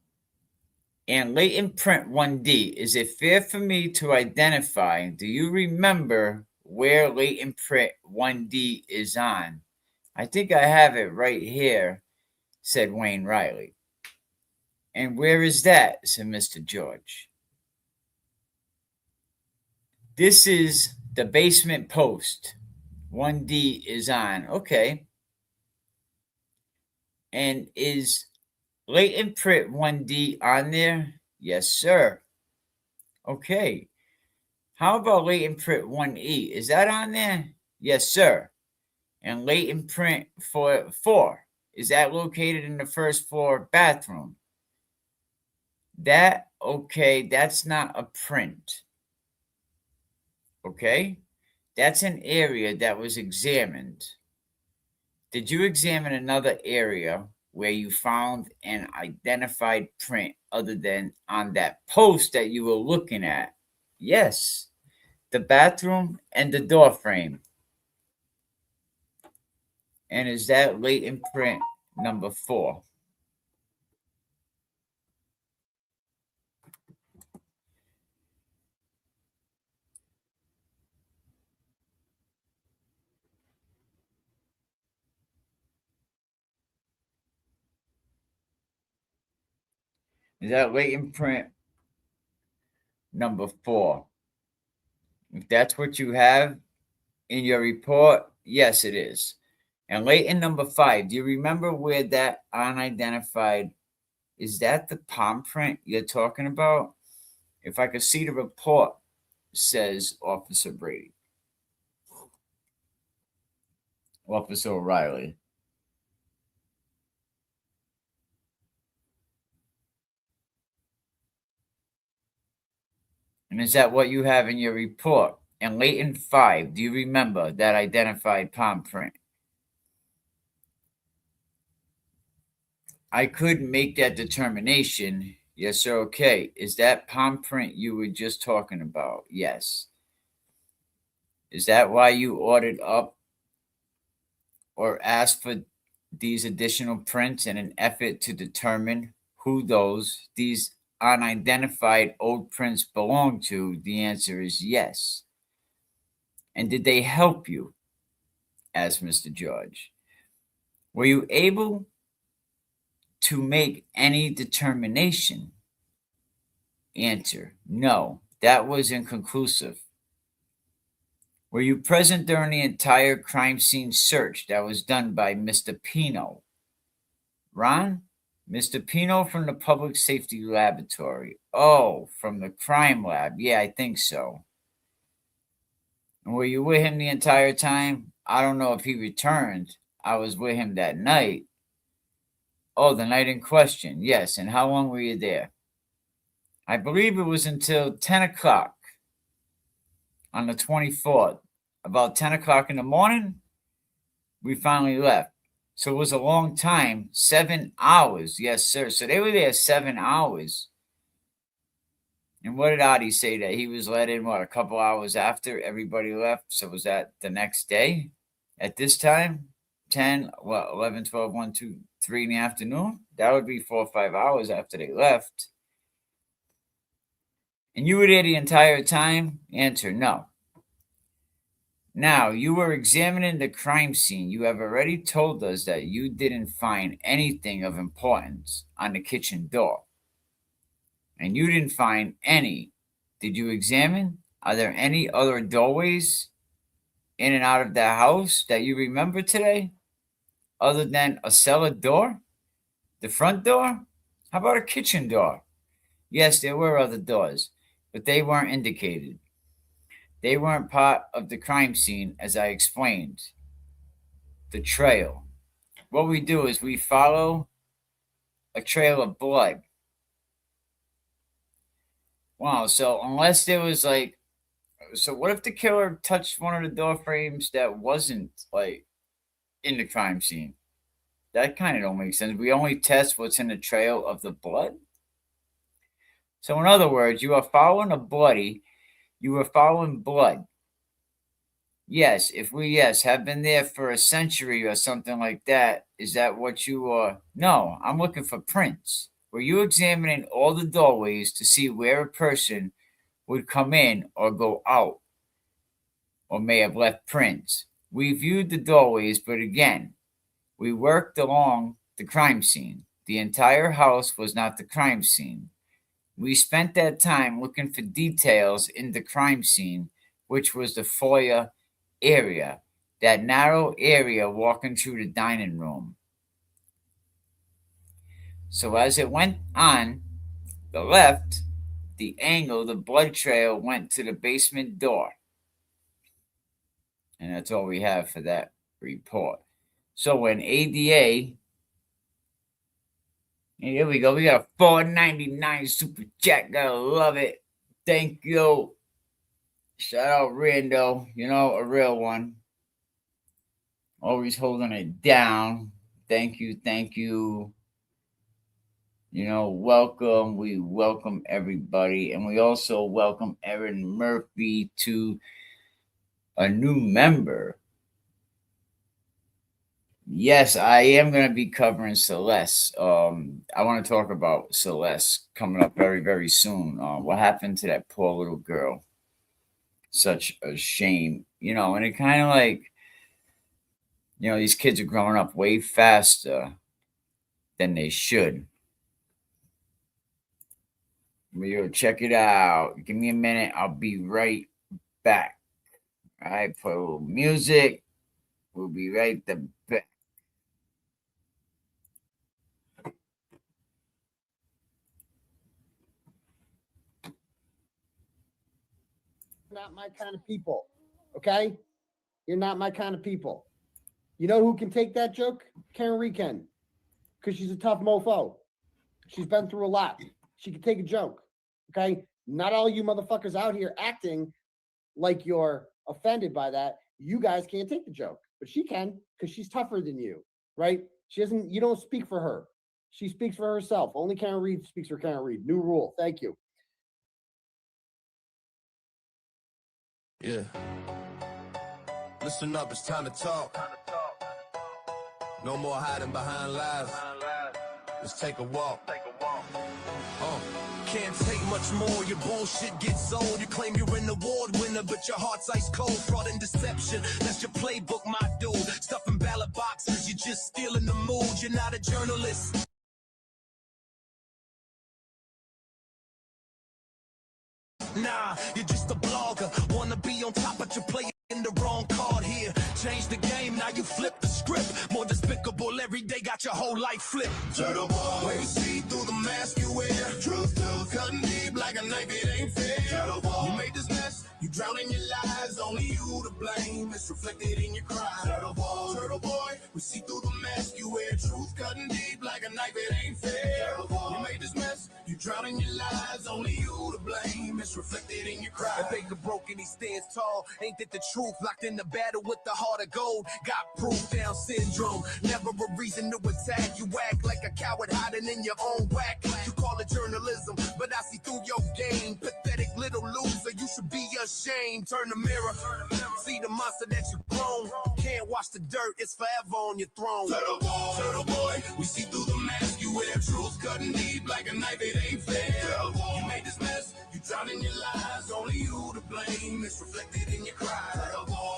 and latent print 1D, is it fair for me to identify, do you remember where latent print 1D is on? I think I have it right here, said Wayne Riley. And where is that? Said Mr. George. This is the basement post. 1D is on. Okay. And is latent print 1D on there? Yes, sir. Okay. How about latent print 1E? Is that on there? Yes, sir. And latent print 4, is that located in the first floor bathroom? That's not a print. Okay? That's an area that was examined. Did you examine another area where you found an identified print other than on that post that you were looking at? Yes. The bathroom and the door frame. And is that latent print number 4? Is that latent print number 4? If that's what you have in your report, yes, it is. And latent number 5, do you remember where that unidentified, is that the palm print you're talking about? If I could see the report, says Officer Brady. Officer O'Reilly. And is that what you have in your report? And latent 5, do you remember that identified palm print? I couldn't make that determination. Yes, sir. Okay. Is that palm print you were just talking about? Yes. Is that why you ordered up or asked for these additional prints in an effort to determine who these unidentified old prints belong to? The answer is yes. And did they help you? Asked Mr. George. Were you able to make any determination? Answer, no, that was inconclusive. Were you present during the entire crime scene search that was done by Mr. Pino? Ron? Mr. Pino from the Public Safety Laboratory. Oh, from the crime lab. Yeah, I think so. And were you with him the entire time? I don't know if he returned. I was with him that night. Oh, the night in question. Yes. And how long were you there? I believe it was until 10 o'clock on the 24th. About 10 o'clock in the morning, we finally left. So it was a long time, 7 hours. Yes, sir. So they were there 7 hours. And what did Adi say that he was let in, a couple hours after everybody left? So was that the next day at this time? 10, 11, 12, 1, 2, 3 in the afternoon? That would be 4 or 5 hours after they left. And you were there the entire time? Answer, no. Now, you were examining the crime scene. You have already told us that you didn't find anything of importance on the kitchen door. And you didn't find any. Did you examine? Are there any other doorways in and out of that house that you remember today? Other than a cellar door? The front door? How about a kitchen door? Yes, there were other doors, but they weren't indicated. They weren't part of the crime scene, as I explained. The trail. What we do is we follow a trail of blood. Wow, so unless there was so what if the killer touched one of the door frames that wasn't in the crime scene? That kind of don't make sense. We only test what's in the trail of the blood. So in other words, you were following blood. Yes, if we have been there for a century or something like that, is that what you are? No, I'm looking for prints. Were you examining all the doorways to see where a person would come in or go out or may have left prints? We viewed the doorways, but again, we worked along the crime scene. The entire house was not the crime scene. We spent that time looking for details in the crime scene, which was the foyer area, that narrow area walking through the dining room. So as it went on the left, the angle, the blood trail went to the basement door. And that's all we have for that report. So when ADA, here we go, we got a $4.99 super chat, gotta love it. Thank you. Shout out Rando, a real one. Always holding it down. Thank you. Welcome. We welcome everybody. And we also welcome Erin Murphy to a new member. Yes, I am going to be covering Celeste. I want to talk about Celeste coming up very, very soon. What happened to that poor little girl? Such a shame, and it kind of these kids are growing up way faster than they should. We'll check it out. Give me a minute. I'll be right back. All right, put a little music. We'll be right back. Not my kind of people, okay? You're not my kind of people. You know who can take that joke? Karen Reed can, because she's a tough mofo. She's been through a lot. She can take a joke, okay? Not all you motherfuckers out here acting like you're offended by that. You guys can't take the joke, but she can, because she's tougher than you, right? You don't speak for her. She speaks for herself. Only Karen Reed speaks for Karen Reed. New rule. Thank you. Yeah. Listen up, it's time to talk. No more hiding behind lies. Let's take a walk. can't take much more. Your bullshit gets old. You claim you're an award winner, but your heart's ice cold. Fraud and deception, that's your playbook, my dude. Stuffing ballot boxes, you're just stealing the mood. You're not a journalist. Nah, you're just a blogger. Wanna be on top, but you're playing the wrong card here. Change the game, now you flip the script. More despicable every day, got your whole life flipped. Turtle boy, we see through the mask you wear. Truth tells, cutting deep like a knife, it ain't fair. Turtle boy, you made this mess, you drown in your lies. Only you to blame, it's reflected in your cries. Turtle boy, we see through the mask you wear. Truth cutting deep like a knife, it ain't fair. Turtle boy, you made this mess, you drown in your lies. Only you to blame, it's reflected in your cries. That Baker broke and he stands tall. Ain't that the truth? Locked in the battle with the heart of gold. Got proof, Down syndrome. Never a reason to attack. You act like a coward hiding in your own whack. You call it journalism, but I see through your game. Pathetic little loser, you should be ashamed. Turn the mirror, see the monster that you grown. Can't wash the dirt, it's forever on your throne. Turtle boy, we see through the mask you wear. Truth cutting deep like a knife, it ain't fair. Turtle boy, you made this mess, you drown in your lies. Only you to blame, it's reflected in your cries.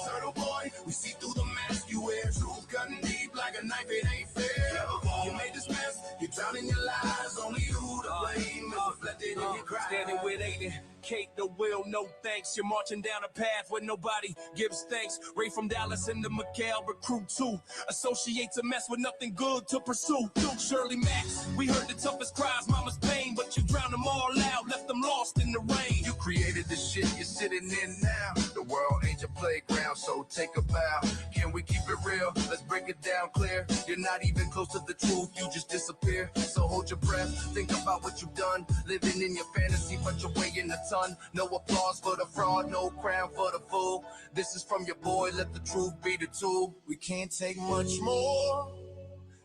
Turtle boy, we see through the mask you wear. Truth cutting deep like a knife, it ain't fair. Turtle boy, you made this mess, you drown in your lies. Only you to blame, it's reflected in your cries. Standing with Aiden, Kate the will, no thanks. You're marching down a path where nobody gives thanks. Ray from Dallas and the McHale recruit too. Associate to mess with nothing good to pursue. Shirley Max, we heard the toughest cries, mama's pain, but you drowned them all out, left them lost in the rain. You created the shit you're sitting in now. The world ain't your playground, so take a bow. Can we keep it real? Let's break it down clear. You're not even close to the truth, you just disappear. So hold your breath, think about what you've done. Living in your fantasy, but you're weighing a ton. No applause for the fraud, no crown for the fool. This is from your boy, let the truth be the tool. We can't take much more,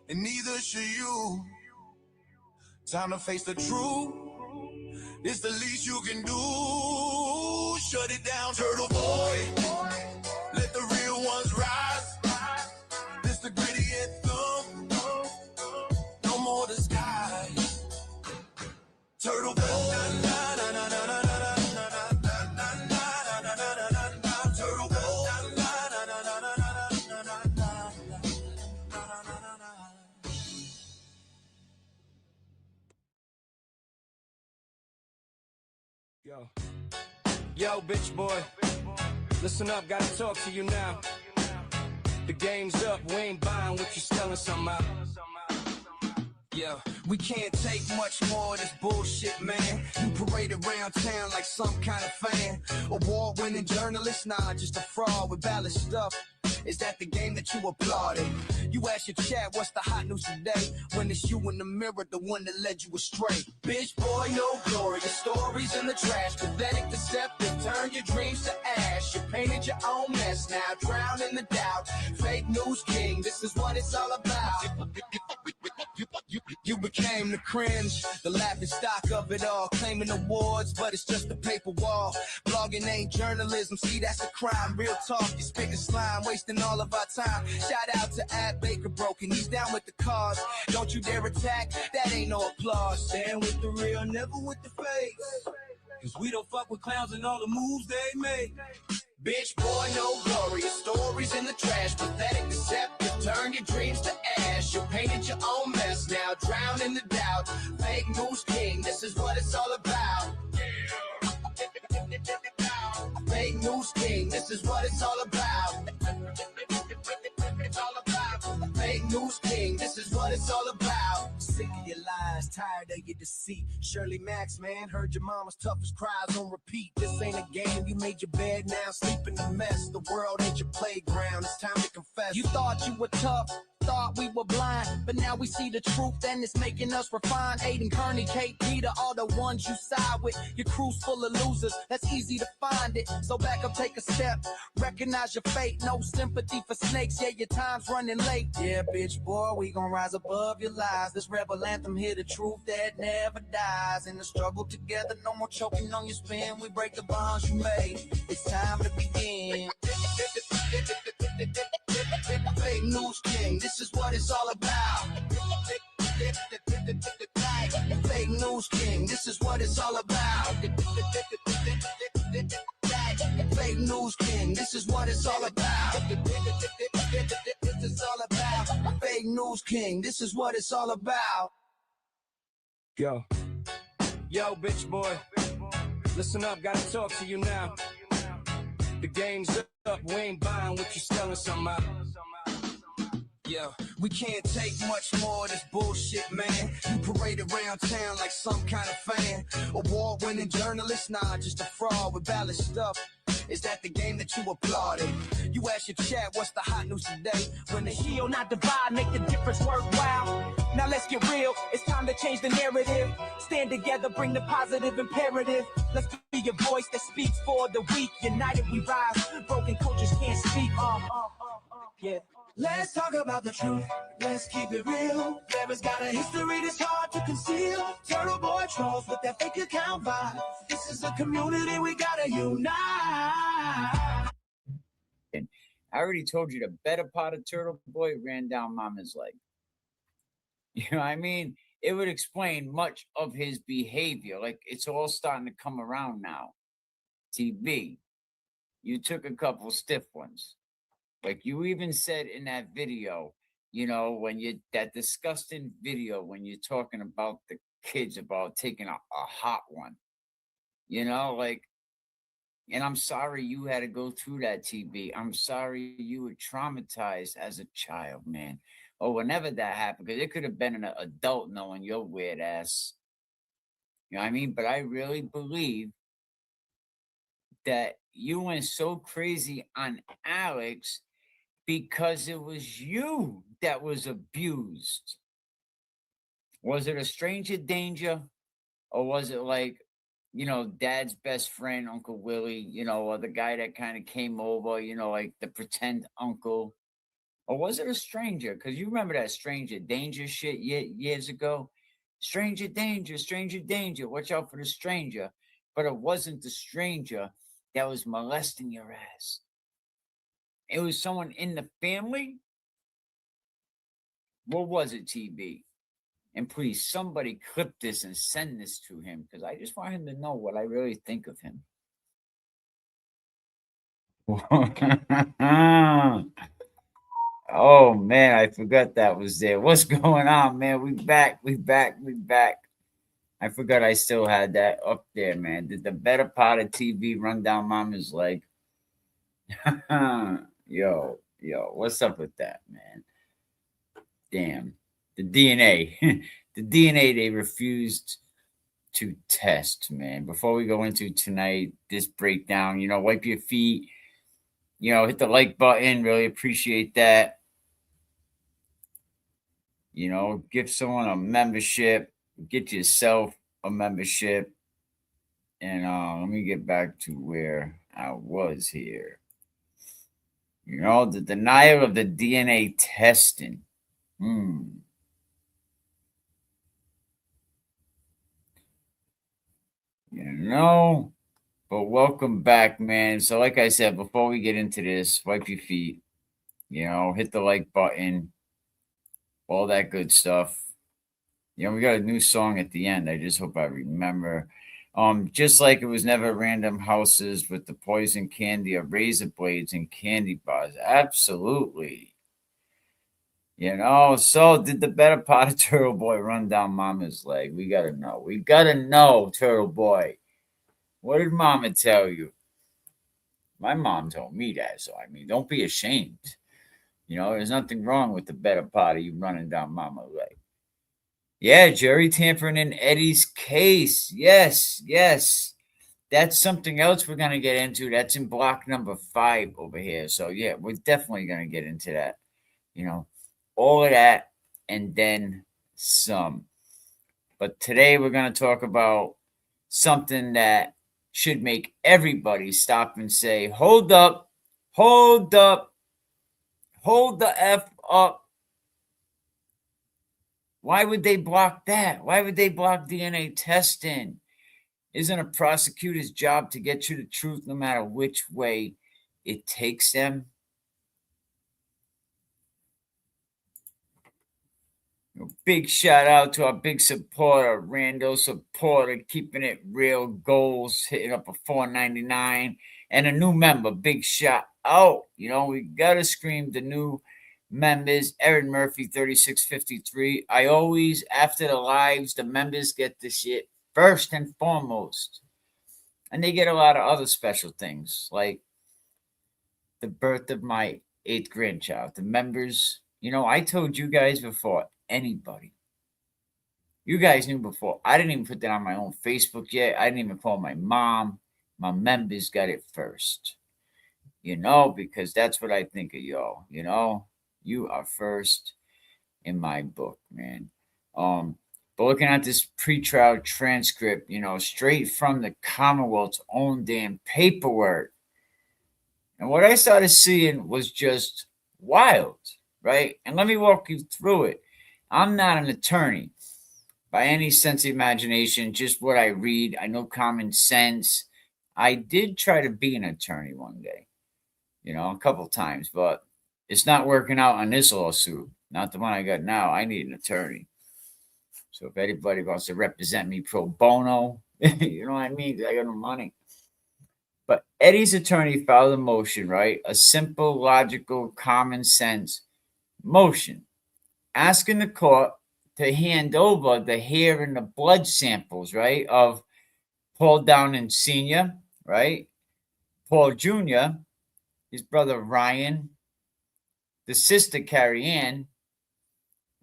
and neither should you. Time to face the truth, it's the least you can do. Shut it down, turtle boy, let the real ones rise. This the gritty anthem, no more disguise. Turtle boy, Yo, bitch boy, listen up, gotta talk to you now. The game's up, we ain't buying what you're selling somehow. Yeah, we can't take much more of this bullshit, man. You parade around town like some kind of fan. Award-winning journalist, nah, just a fraud with valid stuff. Is that the game that you applauded? You ask your chat, what's the hot news today? When it's you in the mirror, the one that led you astray. Bitch boy, no glory, your stories in the trash. Pathetic, deceptive, turn your dreams to ash. You painted your own mess now, drown in the doubt. Fake news king, this is what it's all about. You became the cringe, the laughing stock of it all. Claiming awards, but it's just a paper wall. Blogging ain't journalism, see that's a crime. Real talk, you spitting slime, wasting all of our time. Shout out to Ad Baker Broken, he's down with the cause. Don't you dare attack, that ain't no applause. Stand with the real, never with the fakes. Cause we don't fuck with clowns and all the moves they make. Bitch boy, no glory, your stories in the trash. Pathetic, deceptive, turn your dreams to ash. You painted your own mess now, drown in the doubt. Fake news king, this is what it's all about. Fake news king, this is what it's all about. It's all about. Fake news king, this is what it's all about. Sick of your lies, tired of your deceit. Shirley Max, man, heard your mama's toughest cries on repeat. This ain't a game, you made your bed, now sleep in the mess. The world ain't your playground, it's time to confess. You thought you were tough, thought we were blind, but now we see the truth and it's making us refine. Aiden, Kearney, Kate, Peter, all the ones you side with. Your crew's full of losers, that's easy to find it. So back up, take a step, recognize your fate. No sympathy for snakes, yeah, your time's running late. Yeah, bitch boy, we gon' rise above your lies. This rebel anthem here, the truth that never dies. In the struggle together, no more choking on your spin. We break the bonds you made, it's time to begin. Fake news king, this is what it's all about. Fake news news king, this is what it's all about. Fake news king, this is what it's all about. This is all about. Fake news king, this is what it's all about. Yo, bitch boy, listen up, gotta talk to you now. The game's up, we ain't buying what you selling somehow. Yo, we can't take much more of this bullshit, man. You parade around town like some kind of fan. Award-winning journalist, nah, just a fraud with valid stuff. Is that the game that you applauded? You ask your chat, what's the hot news today? When the shield not divide, make the difference worthwhile. Now let's get real, it's time to change the narrative. Stand together, bring the positive imperative. Let's be a voice that speaks for the weak. United we rise, broken cultures can't speak. Yeah. Let's talk about the truth. Let's keep it real. Never's got a history that's hard to conceal. Turtle boy trolls with that fake account vibe. This is a community we gotta unite. I already told you the better part of Turtle Boy ran down Mama's leg. You know what I mean? It would explain much of his behavior. Like, it's all starting to come around now. TB, you took a couple stiff ones. Like you even said in that video, you know, when you that disgusting video when you're talking about the kids about taking a hot one, you know, like, and I'm sorry you had to go through that, TB. I'm sorry you were traumatized as a child, man. Or whenever that happened, because it could have been an adult knowing your weird ass. You know what I mean? But I really believe that you went so crazy on Alex because it was you that was abused. Was it a stranger danger? Or was it like, you know, dad's best friend, Uncle Willie, you know, or the guy that kind of came over, you know, like the pretend uncle? Or was it a stranger? Because you remember that stranger danger shit years ago? Stranger danger, watch out for the stranger. But it wasn't the stranger that was molesting your ass. It was someone in the family? What was it, TB? And please, somebody clip this and send this to him because I just want him to know what I really think of him. Oh, man, I forgot that was there. What's going on, man? We back. I forgot I still had that up there, man. Did the better part of TV run down Mama's leg? Yo, what's up with that, man? Damn. The DNA. The DNA they refused to test, man. Before we go into tonight, this breakdown, you know, wipe your feet, you know, hit the like button. Really appreciate that. You know, give someone a membership, get yourself a membership. And let me get back to where I was here. You know, the denial of the DNA testing. You know, but welcome back, man. So, like I said, before we get into this, wipe your feet, you know, hit the like button, all that good stuff. You know, we got a new song at the end. I just hope I remember. Just like it was never random houses with the poison candy or razor blades and candy bars. Absolutely. You know, so did the better part of Turtle Boy run down Mama's leg? We gotta know. We gotta know, Turtle Boy. What did Mama tell you? My mom told me that, so I mean, don't be ashamed. You know, there's nothing wrong with the better part of you running down Mama's leg. Yeah, Jerry tampering in Eddie's case. Yes. That's something else we're going to get into. That's in block number 5 over here. So, yeah, we're definitely going to get into that. You know, all of that and then some. But today we're going to talk about something that should make everybody stop and say, hold the F up. Why would they block that? Why would they block DNA testing? Isn't a prosecutor's job to get you the truth no matter which way it takes them? Big shout out to our big supporter, Randall supporter, keeping it real goals, hitting up a $4.99, and a new member. Big shout out. We gotta scream the new members. Erin Murphy, 3653. I always, after the lives, the members get the shit first and foremost. And they get a lot of other special things, like the birth of my 8th grandchild. The members, I told you guys before anybody. You guys knew before. I didn't even put that on my own Facebook yet. I didn't even call my mom. My members got it first. Because that's what I think of y'all. You are first in my book, man. But looking at this pretrial transcript, straight from the Commonwealth's own damn paperwork. And what I started seeing was just wild, right? And let me walk you through it. I'm not an attorney by any sense of imagination, just what I read. I know common sense. I did try to be an attorney one day, a couple times, but it's not working out on this lawsuit. Not the one I got now. I need an attorney. So if anybody wants to represent me pro bono, you know what I mean? I got no money. But Eddie's attorney filed a motion, right? A simple, logical, common sense motion, asking the court to hand over the hair and the blood samples, right, of Paul Downing Sr., right, Paul Jr., his brother Ryan, the sister Carrie Ann,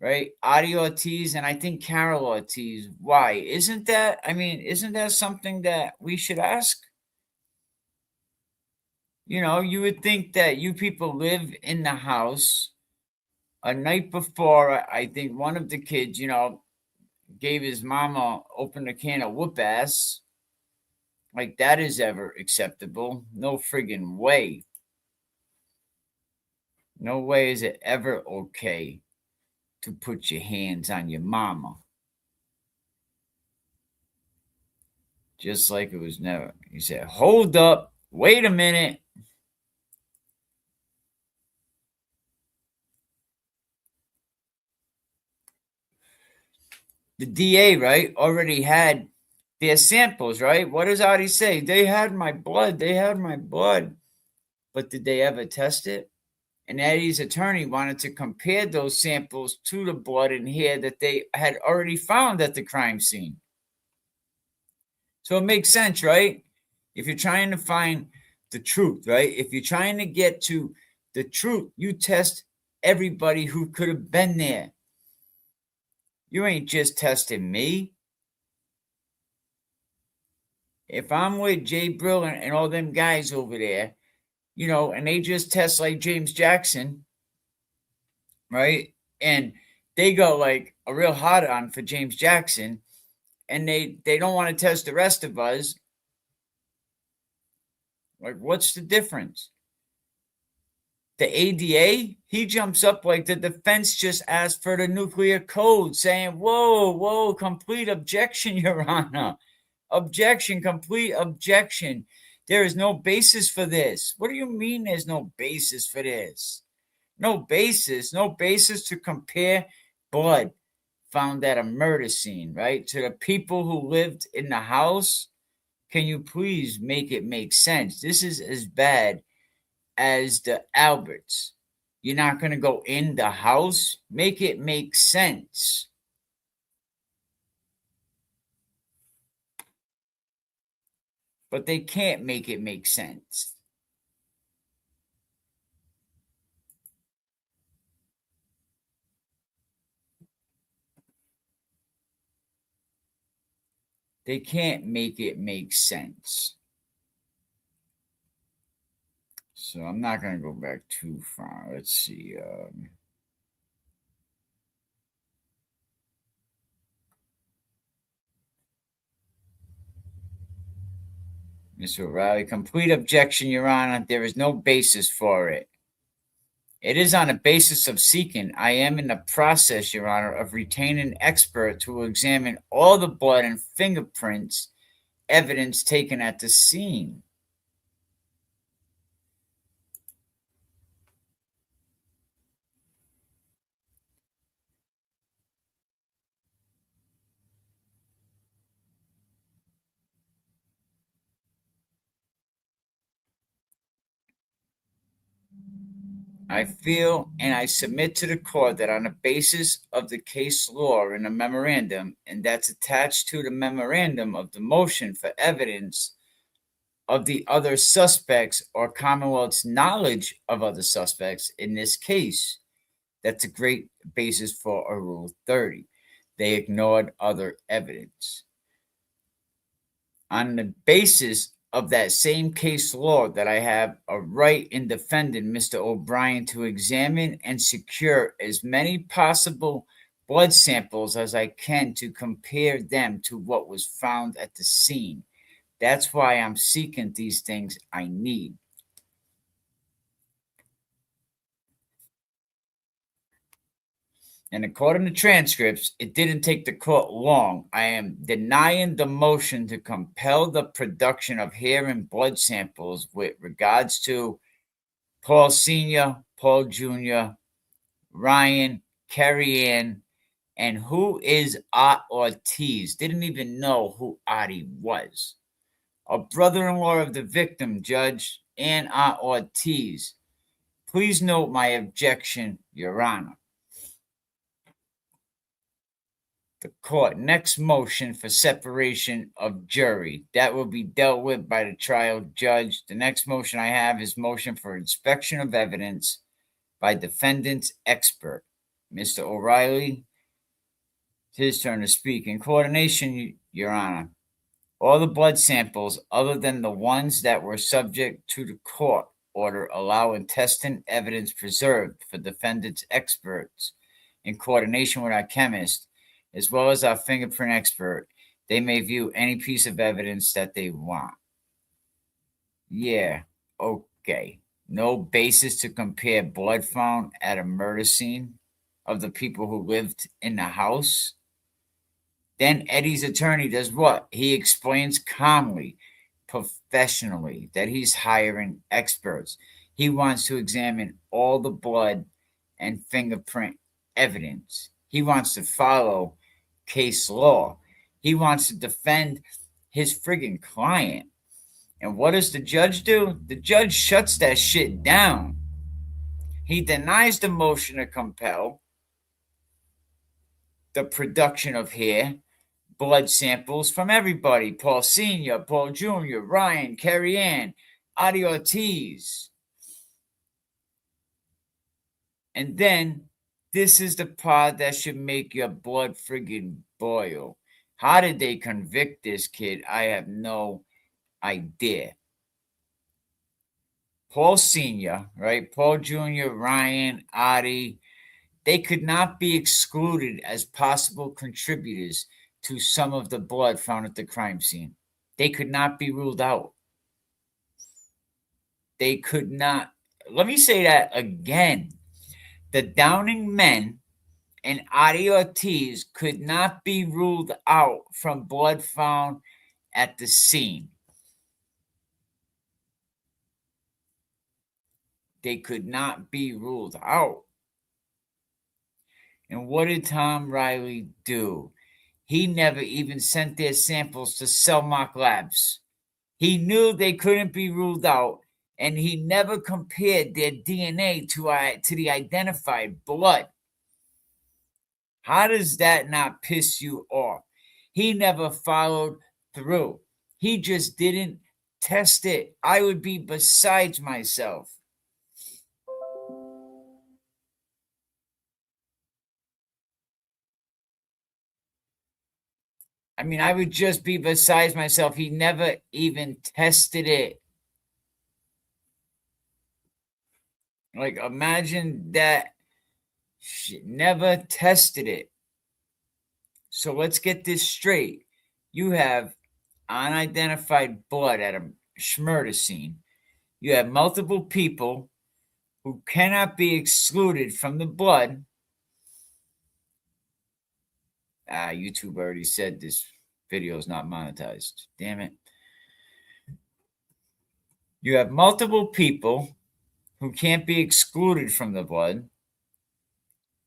right, Adi Ortiz, and I think Carol Ortiz. Why? Isn't that something that we should ask? You would think that you people live in the house. A night before, I think one of the kids, gave his mama, opened a can of whoop ass. Like that is ever acceptable. No friggin' way. No way is it ever okay to put your hands on your mama. Just like it was never. He said, hold up, wait a minute. The DA, right, already had their samples, right? What does Adi say? They had my blood. They had my blood. But did they ever test it? And Eddie's attorney wanted to compare those samples to the blood and hair that they had already found at the crime scene. So it makes sense, right? If you're trying to find the truth, right? If you're trying to get to the truth, you test everybody who could have been there. You ain't just testing me. If I'm with Jay Brill and all them guys over there, and they just test like James Jackson, right? And they go like a real hard on for James Jackson, and they don't want to test the rest of us. Like, what's the difference? The ADA, he jumps up like the defense just asked for the nuclear code, saying, whoa, complete objection, Your Honor. Objection, complete objection. There is no basis for this. What do you mean there's no basis for this? No basis to compare blood found at a murder scene, right, to the people who lived in the house. Can you please make it make sense? This is as bad as the Alberts. You're not going to go in the house? Make it make sense. But they can't make it make sense. They can't make it make sense. So I'm not going to go back too far. Let's see. Mr. O'Reilly, complete objection, Your Honor. There is no basis for it. It is on a basis of seeking. I am in the process, Your Honor, of retaining experts who will examine all the blood and fingerprints evidence taken at the scene. I feel and I submit to the court that on the basis of the case law in the memorandum, and that's attached to the memorandum of the motion for evidence of the other suspects or Commonwealth's knowledge of other suspects in this case, that's a great basis for a Rule 30. They ignored other evidence. On the basis of that same case law, that I have a right in defendant Mr. O'Brien to examine and secure as many possible blood samples as I can to compare them to what was found at the scene. That's why I'm seeking these things I need. And according to transcripts, it didn't take the court long. I am denying the motion to compel the production of hair and blood samples with regards to Paul Sr., Paul Jr., Ryan, Carrie Ann, and who is Art Ortiz. Didn't even know who Artie was. A brother-in-law of the victim, Judge Ann Art Ortiz. Please note my objection, Your Honor. The court next motion for separation of jury. That will be dealt with by the trial judge. The next motion I have is motion for inspection of evidence by defendant's expert. Mr. O'Reilly, it's his turn to speak. In coordination, Your Honor, all the blood samples other than the ones that were subject to the court order allow intestine evidence preserved for defendant's experts in coordination with our chemist, as well as our fingerprint expert. They may view any piece of evidence that they want. Yeah, okay. No basis to compare blood found at a murder scene of the people who lived in the house. Then Eddie's attorney does what? He explains calmly, professionally, that he's hiring experts. He wants to examine all the blood and fingerprint evidence. He wants to follow case law. He wants to defend his friggin' client. And what does the judge do? The judge shuts that shit down. He denies the motion to compel the production of hair, blood samples from everybody. Paul Sr., Paul Jr., Ryan, Carrie Ann, Adi Ortiz. And then this is the part that should make your blood friggin' boil. How did they convict this kid? I have no idea. Paul Sr., right? Paul Jr., Ryan, Adi, they could not be excluded as possible contributors to some of the blood found at the crime scene. They could not be ruled out. They could not. Let me say that again. The Downing men and Adi Ortiz could not be ruled out from blood found at the scene. They could not be ruled out. And what did Tom Riley do? He never even sent their samples to Cellmark Labs. He knew they couldn't be ruled out, and he never compared their DNA to the identified blood. How does that not piss you off? He never followed through. He just didn't test it. I would be besides myself. I mean, I would just be besides myself. He never even tested it. Like, imagine that. Shit, never tested it. So let's get this straight. You have unidentified blood at a murder scene. You have multiple people who cannot be excluded from the blood. YouTube already said this video is not monetized. Damn it. You have multiple people who can't be excluded from the blood.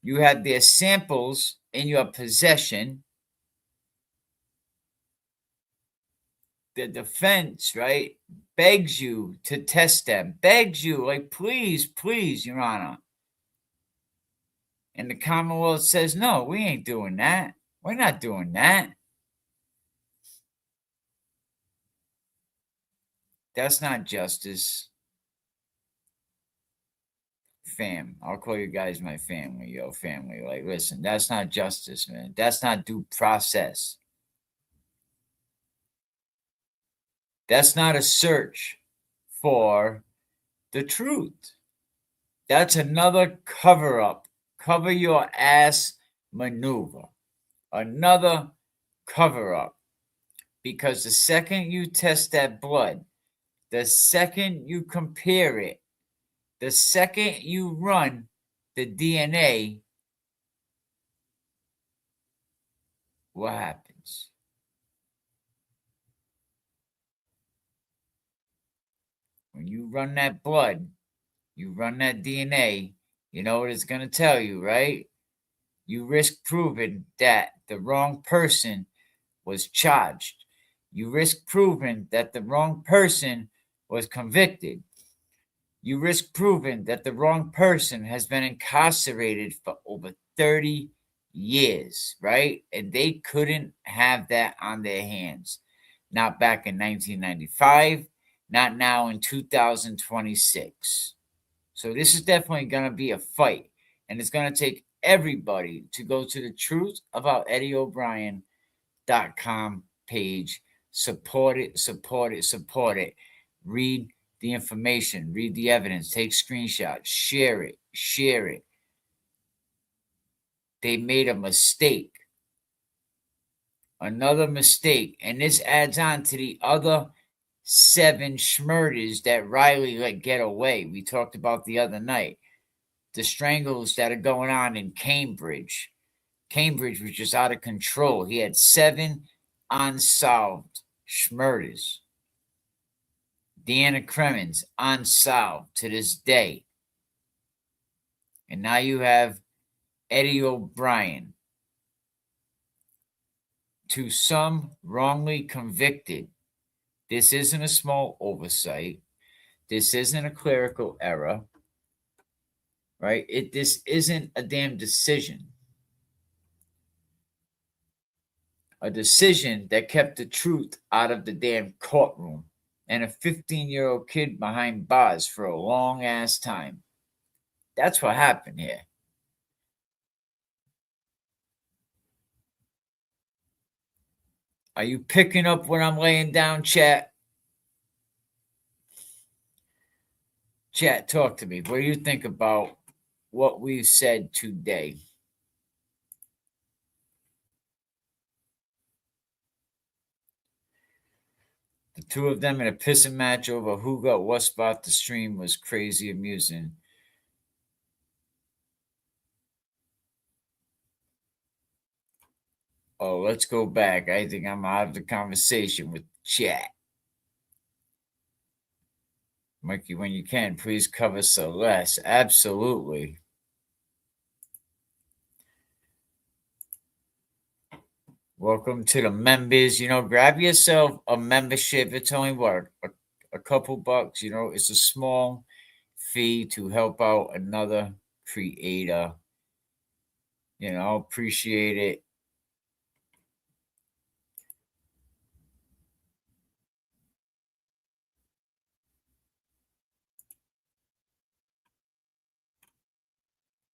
You have their samples in your possession. the defense, right, begs you to test them, begs you, like, please, please, Your Honor. And the Commonwealth says, no, we ain't doing that. We're not doing that. That's not justice. Fam, I'll call you guys my family, yo, family. Like, listen, that's not justice, man. That's not due process. That's not a search for the truth. That's another cover up, cover your ass maneuver. Another cover up. Because the second you test that blood, the second you compare it, the second you run the DNA, what happens? When you run that blood, you run that DNA, you know what it's going to tell you, right? You risk proving that the wrong person was charged. You risk proving that the wrong person was convicted. You risk proving that the wrong person has been incarcerated for over 30 years, right? And they couldn't have that on their hands. Not back in 1995, not now in 2026. So this is definitely going to be a fight. And it's going to take everybody to go to the Truth About Eddie O'Brien.com page. Support it, support it, support it. Read the information, read the evidence, take screenshots, share it, share it. They made a mistake. Another mistake. And this adds on to the other 7 schmurders that Riley let get away. We talked about the other night. The strangles that are going on in Cambridge. Cambridge was just out of control. He had 7 unsolved schmurders. Deanna Cremens, unsolved to this day. And now you have Eddie Obrien, to some wrongly convicted. This isn't a small oversight. This isn't a clerical error, right? This isn't a damn decision. A decision that kept the truth out of the damn courtroom. And a 15-year-old kid behind bars for a long ass time. That's what happened here. Are you picking up what I'm laying down, chat? Chat, talk to me. What do you think about what we've said today? The 2 of them in a pissing match over who got what spot the stream was crazy amusing. Oh, let's go back. I think I'm out of the conversation with chat. Mikey, when you can, please cover Celeste. Absolutely. Welcome to the members. Grab yourself a membership. It's only a couple bucks. It's a small fee to help out another creator. Appreciate it.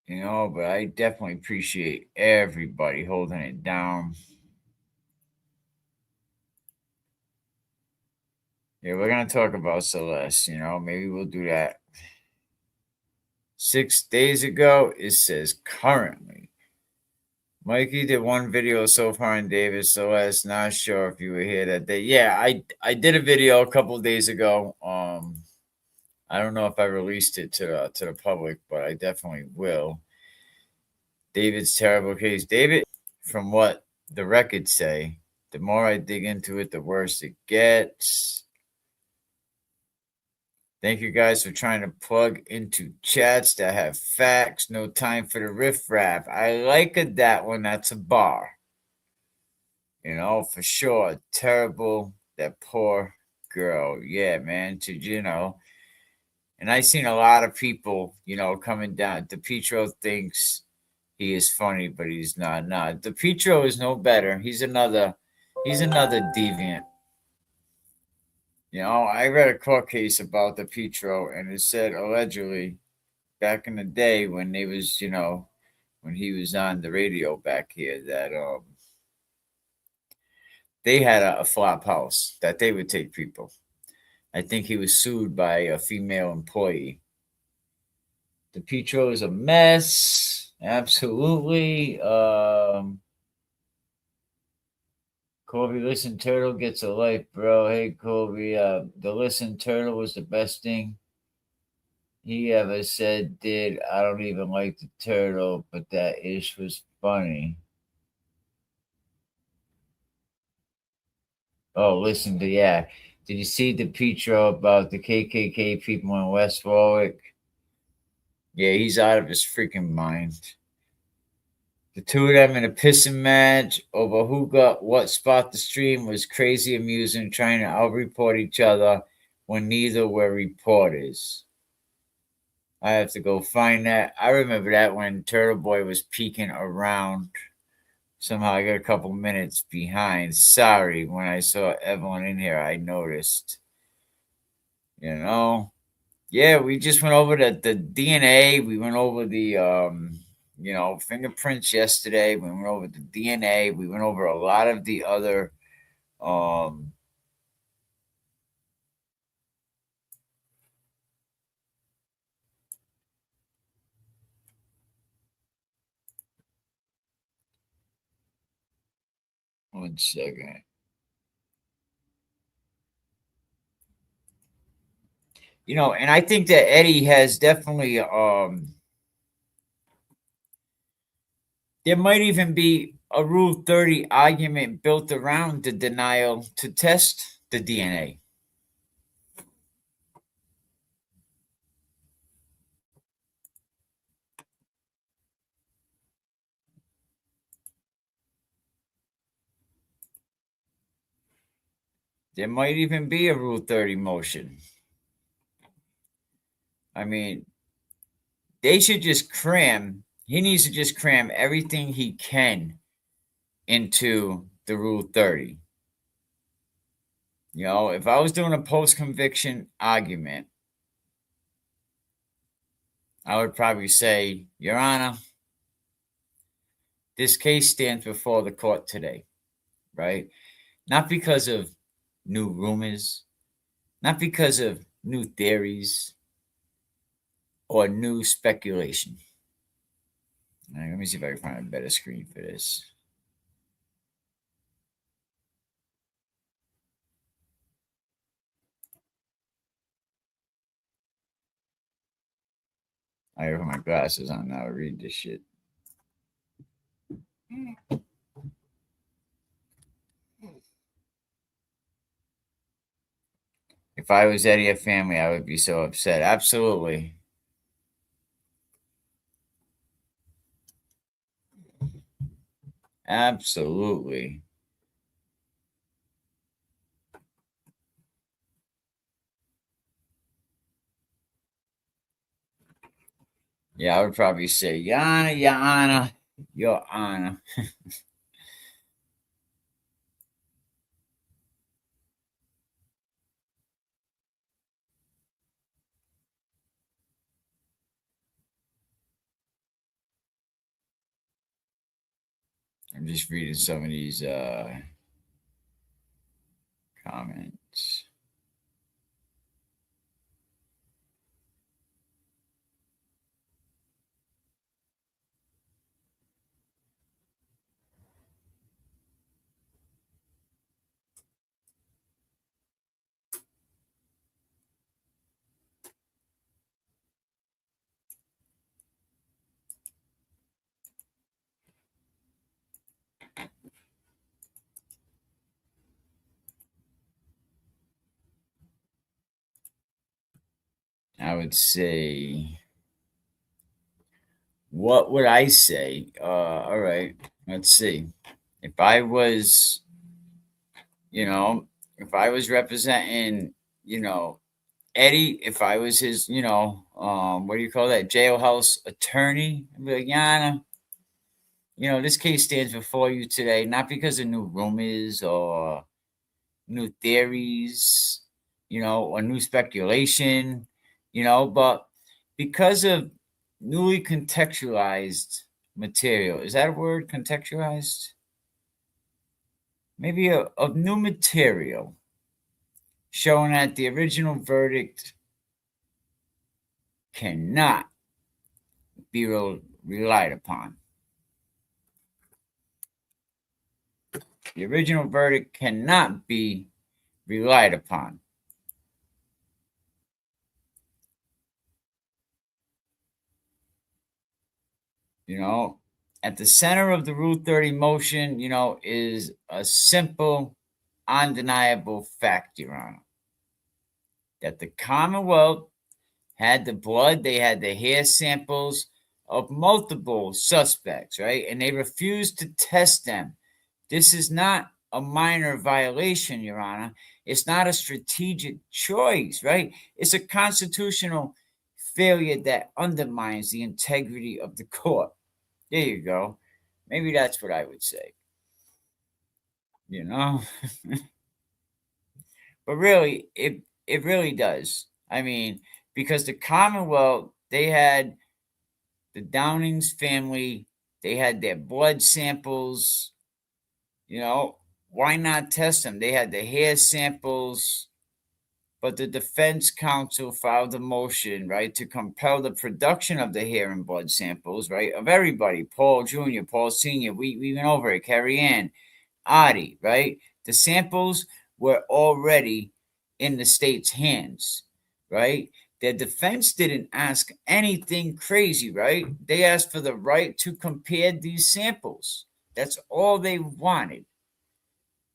But I definitely appreciate everybody holding it down. Yeah, we're going to talk about Celeste. Maybe we'll do that. 6 days ago, it says currently. Mikey did one video so far in David Celeste. Not sure if you were here that day. Yeah, I did a video a couple of days ago. I don't know if I released it to the public, but I definitely will. David's terrible case. David, from what the records say, the more I dig into it, the worse it gets. Thank you guys for trying to plug into chats that have facts. No time for the riffraff. I like that one. That's a bar. For sure. Terrible That poor girl. Yeah, man. And I seen a lot of people, coming down. DePietro thinks he is funny, but he's not. Nah, DePietro is no better. He's another deviant. I read a court case about DePietro, and it said allegedly back in the day when they was, when he was on the radio back here, that they had a flop house that they would take people. I think he was sued by a female employee. DePietro is a mess. Absolutely. Kobe, listen, Turtle gets a life, bro. Hey, Kobe, the listen, Turtle was the best thing he ever said, did. I don't even like the Turtle, but that ish was funny. Oh, listen to, yeah. Did you see the Petro about the KKK people in West Warwick? Yeah, he's out of his freaking mind. The two of them in a pissing match over who got what spot the stream was crazy amusing, trying to out-report each other when neither were reporters. I have to go find that. I remember that when Turtle Boy was peeking around. Somehow I got a couple minutes behind. Sorry, when I saw Evelyn in here, I noticed. Yeah, we just went over the DNA. We went over the fingerprints yesterday. We went over the DNA. We went over a lot of the other um one second. And I think that Eddie has definitely there might even be a Rule 30 argument built around the denial to test the DNA. There might even be a Rule 30 motion. I mean, they should just he needs to just cram everything he can into the Rule 30. If I was doing a post conviction argument, I would probably say, Your Honor, this case stands before the court today, right? Not because of new rumors, not because of new theories or new speculation. All right, let me see if I can find a better screen for this. I have my glasses on now to read this shit. If I was Eddie a family, I would be so upset. Absolutely. Absolutely. Yeah, I would probably say, Your Honor, Your Honor, Your Honor. I'm just reading some of these comments. I would say, what would I say? All right, let's see. If I was, you know, if I was representing, Eddie, if I was his, what do you call that, jailhouse attorney, I'd be like, Yana, this case stands before you today, not because of new rumors or new theories, or new speculation, but because of newly contextualized material. Is that a word, contextualized? Maybe of new material showing that the original verdict cannot be relied upon. The original verdict cannot be relied upon. At the center of the Rule 30 motion, is a simple, undeniable fact, Your Honor, that the Commonwealth had the blood, they had the hair samples of multiple suspects, right? And they refused to test them. This is not a minor violation, Your Honor. It's not a strategic choice, right? It's a constitutional failure that undermines the integrity of the court. There you go. Maybe that's what I would say. But really, it really does. I mean, because the Commonwealth, they had the Downing's family, they had their blood samples. Why not test them? They had the hair samples, but the defense counsel filed a motion, right, to compel the production of the hair and blood samples, right, of everybody. Paul Jr., Paul Sr., we went over it, Carrie Ann, Adi, right? The samples were already in the state's hands, right? Their defense didn't ask anything crazy, right? They asked for the right to compare these samples. That's all they wanted.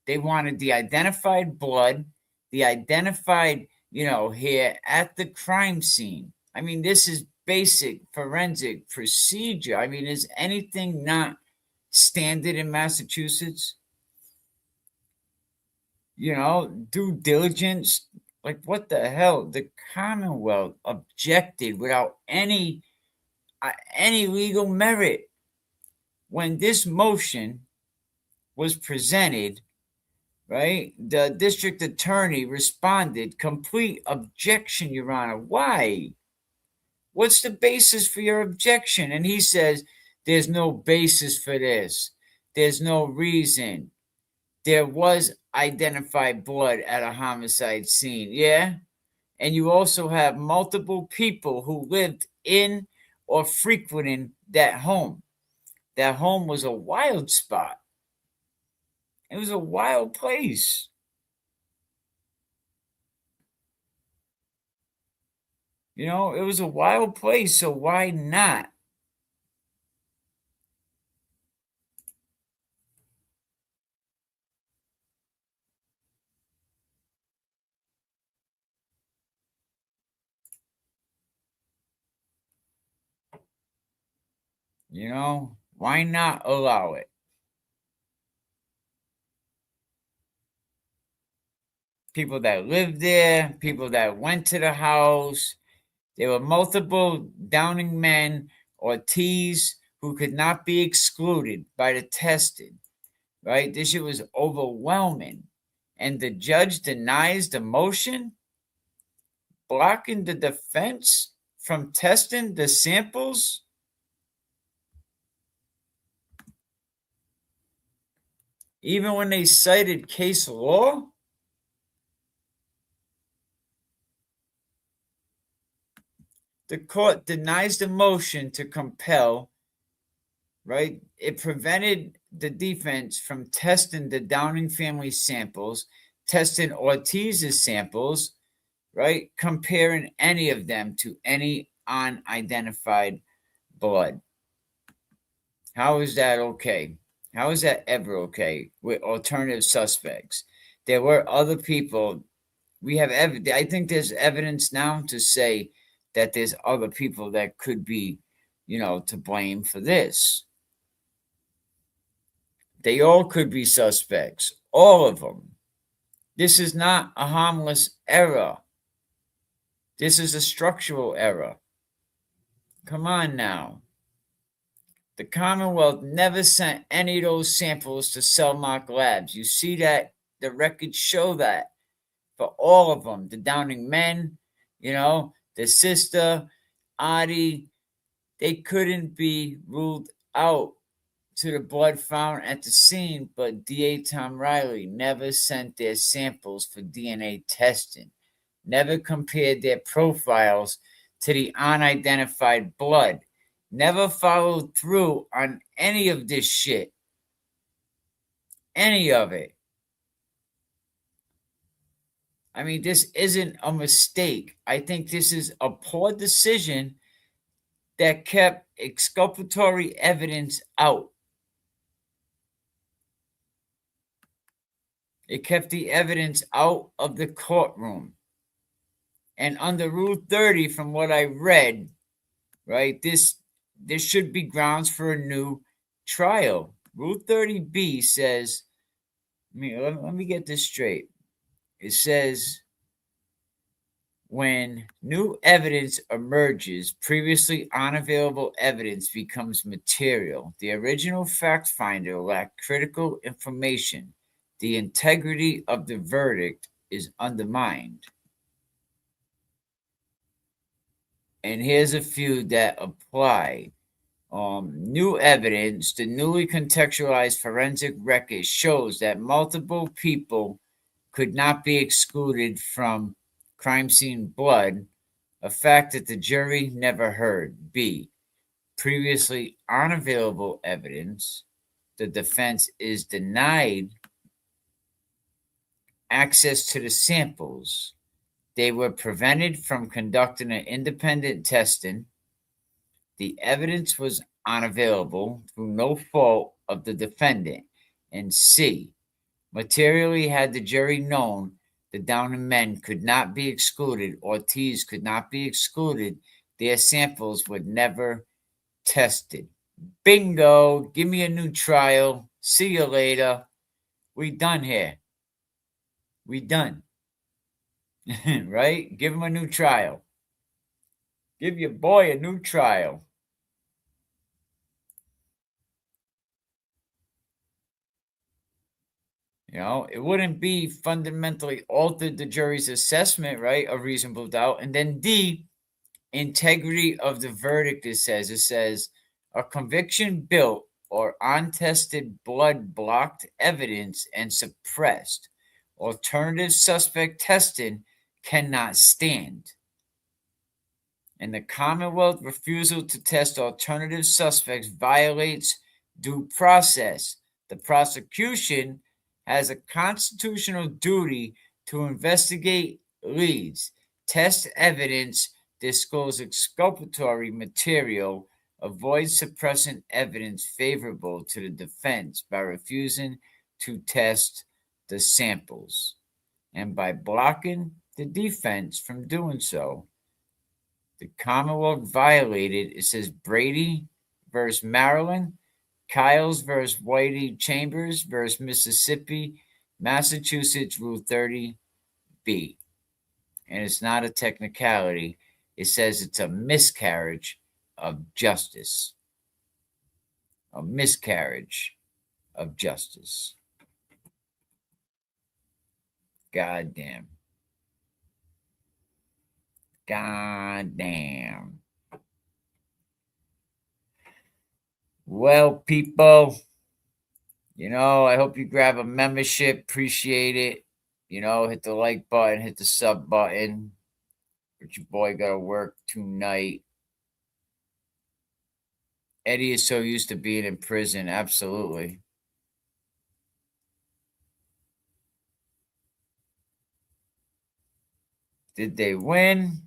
They wanted the identified blood, the identified, hair at the crime scene. I mean, this is basic forensic procedure. I mean, is anything not standard in Massachusetts? Due diligence. Like, what the hell? The Commonwealth objected without any legal merit. When this motion was presented, right, the district attorney responded, complete objection, Your Honor. Why? What's the basis for your objection? And he says, there's no basis for this. There's no reason. There was identified blood at a homicide scene, yeah? And you also have multiple people who lived in or frequenting that home. That home was a wild spot. It was a wild place. It was a wild place, so why not? Why not allow it? People that lived there, people that went to the house. There were multiple Downing men or T's who could not be excluded by the tested, right? This shit was overwhelming. And the judge denies the motion, blocking the defense from testing the samples. Even when they cited case law. The court denies the motion to compel, right? It prevented the defense from testing the Downing family samples, testing Ortiz's samples, right? Comparing any of them to any unidentified blood. How is that okay? How is that ever okay with alternative suspects? There were other people. We have I think there's evidence now to say that there's other people that could be, to blame for this. They all could be suspects, all of them. This is not a harmless error. This is a structural error. Come on now. The Commonwealth never sent any of those samples to Cellmark Labs. You see that? The records show that for all of them. The Downing men, the sister, Addie, they couldn't be ruled out to the blood found at the scene, but DA Tom Riley never sent their samples for DNA testing, never compared their profiles to the unidentified blood, never followed through on any of this shit. Any of it. I mean, this isn't a mistake. I think this is a poor decision that kept exculpatory evidence out. It kept the evidence out of the courtroom. And under Rule 30, from what I read, right, there should be grounds for a new trial. Rule 30B says, let me get this straight. It says, when new evidence emerges, previously unavailable evidence becomes material. The original fact finder lacked critical information. The integrity of the verdict is undermined. And here's a few that apply. New evidence, the newly contextualized forensic record shows that multiple people could not be excluded from crime scene blood, a fact that the jury never heard. B, previously unavailable evidence, the defense is denied access to the samples. They were prevented from conducting an independent testing. The evidence was unavailable through no fault of the defendant. And C, materially, had the jury known the Downing men could not be excluded, Ortiz could not be excluded, their samples were never tested. Bingo! Give me a new trial. See you later. We done here. We done. Right? Give him a new trial. Give your boy a new trial. It wouldn't be fundamentally altered the jury's assessment, right, of reasonable doubt. And then D, integrity of the verdict, it says, a conviction built or untested blood blocked evidence and suppressed. Alternative suspect testing cannot stand. And the Commonwealth refusal to test alternative suspects violates due process. The prosecution has a constitutional duty to investigate leads, test evidence, disclose exculpatory material, avoid suppressing evidence favorable to the defense by refusing to test the samples and by blocking the defense from doing so. The Commonwealth violated, it says, Brady versus Maryland, Kyles versus Whitey Chambers versus Mississippi, Massachusetts, Rule 30B. And it's not a technicality. It says it's a miscarriage of justice. A miscarriage of justice. Goddamn. Goddamn. Well, people, I hope you grab a membership. Appreciate it. Hit the like button, hit the sub button. But your boy got to work tonight. Eddie is so used to being in prison. Absolutely. Did they win?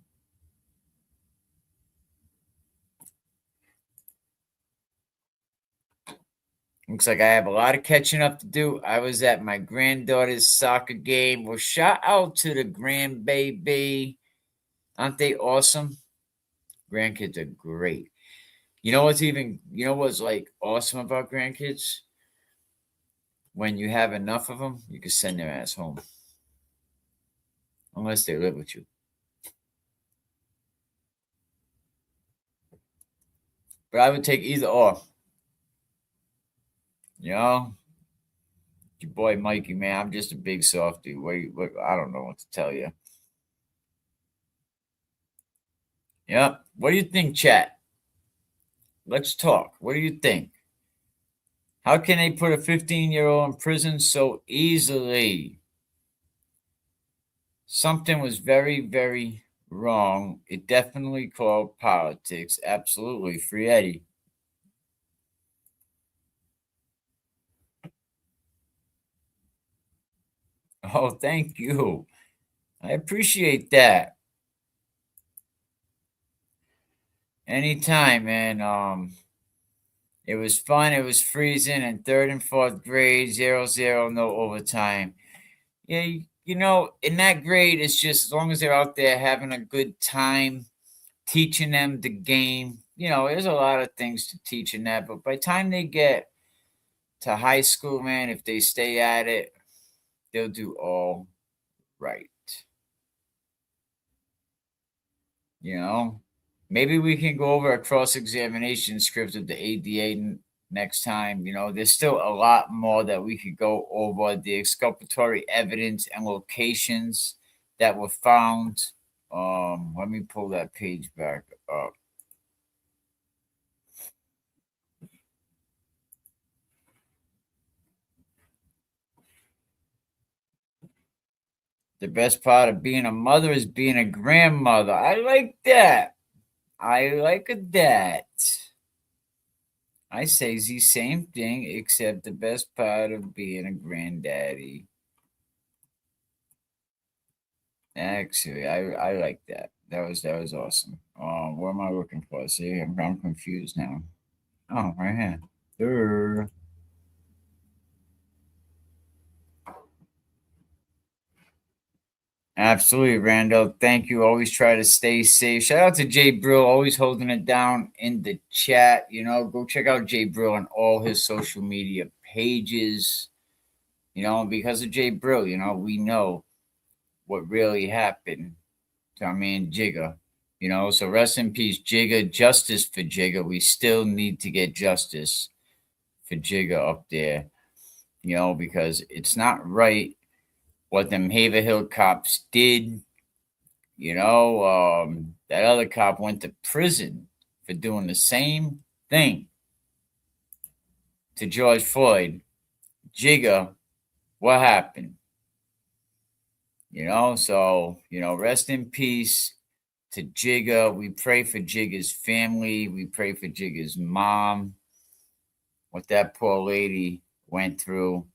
Looks like I have a lot of catching up to do. I was at my granddaughter's soccer game. Well, shout out to the grandbaby. Aren't they awesome? Grandkids are great. What's like awesome about grandkids? When you have enough of them, you can send their ass home. unless they live with you. But I would take either or. You know, your boy Mikey, man. I'm just a big softy. I don't know what to tell you. Yep. What do you think, chat? Let's talk. What do you think? How can they put a 15-year-old in prison so easily? Something was very, very wrong. It definitely called politics. Absolutely. Free Eddie. Oh, thank you. I appreciate that. Anytime, man. It was fun. It was freezing in third and fourth grade, 0-0, no overtime. Yeah, in that grade, it's just as long as they're out there having a good time, teaching them the game. There's a lot of things to teach in that, but by the time they get to high school, man, if they stay at it, they'll do all right. Maybe we can go over a cross-examination script of the ADA next time. There's still a lot more that we could go over, the exculpatory evidence and locations that were found. Let me pull that page back up. The best part of being a mother is being a grandmother. I like that. I like that. I say the same thing, except the best part of being a granddaddy. Actually, I like that. That was awesome. What am I looking for? See, I'm confused now. Oh, right here. Durr. Absolutely, Randall. Thank you. Always try to stay safe. Shout out to Jay Brill, always holding it down in the chat. Go check out Jay Brill on all his social media pages. Because of Jay Brill, we know what really happened to our man Jigga. So rest in peace, Jigga. Justice for Jigga. We still need to get justice for Jigga up there. Because it's not right what them Haverhill cops did. That other cop went to prison for doing the same thing to George Floyd. Jigga, what happened? So, rest in peace to Jigga. We pray for Jigga's family. We pray for Jigga's mom. What that poor lady went through.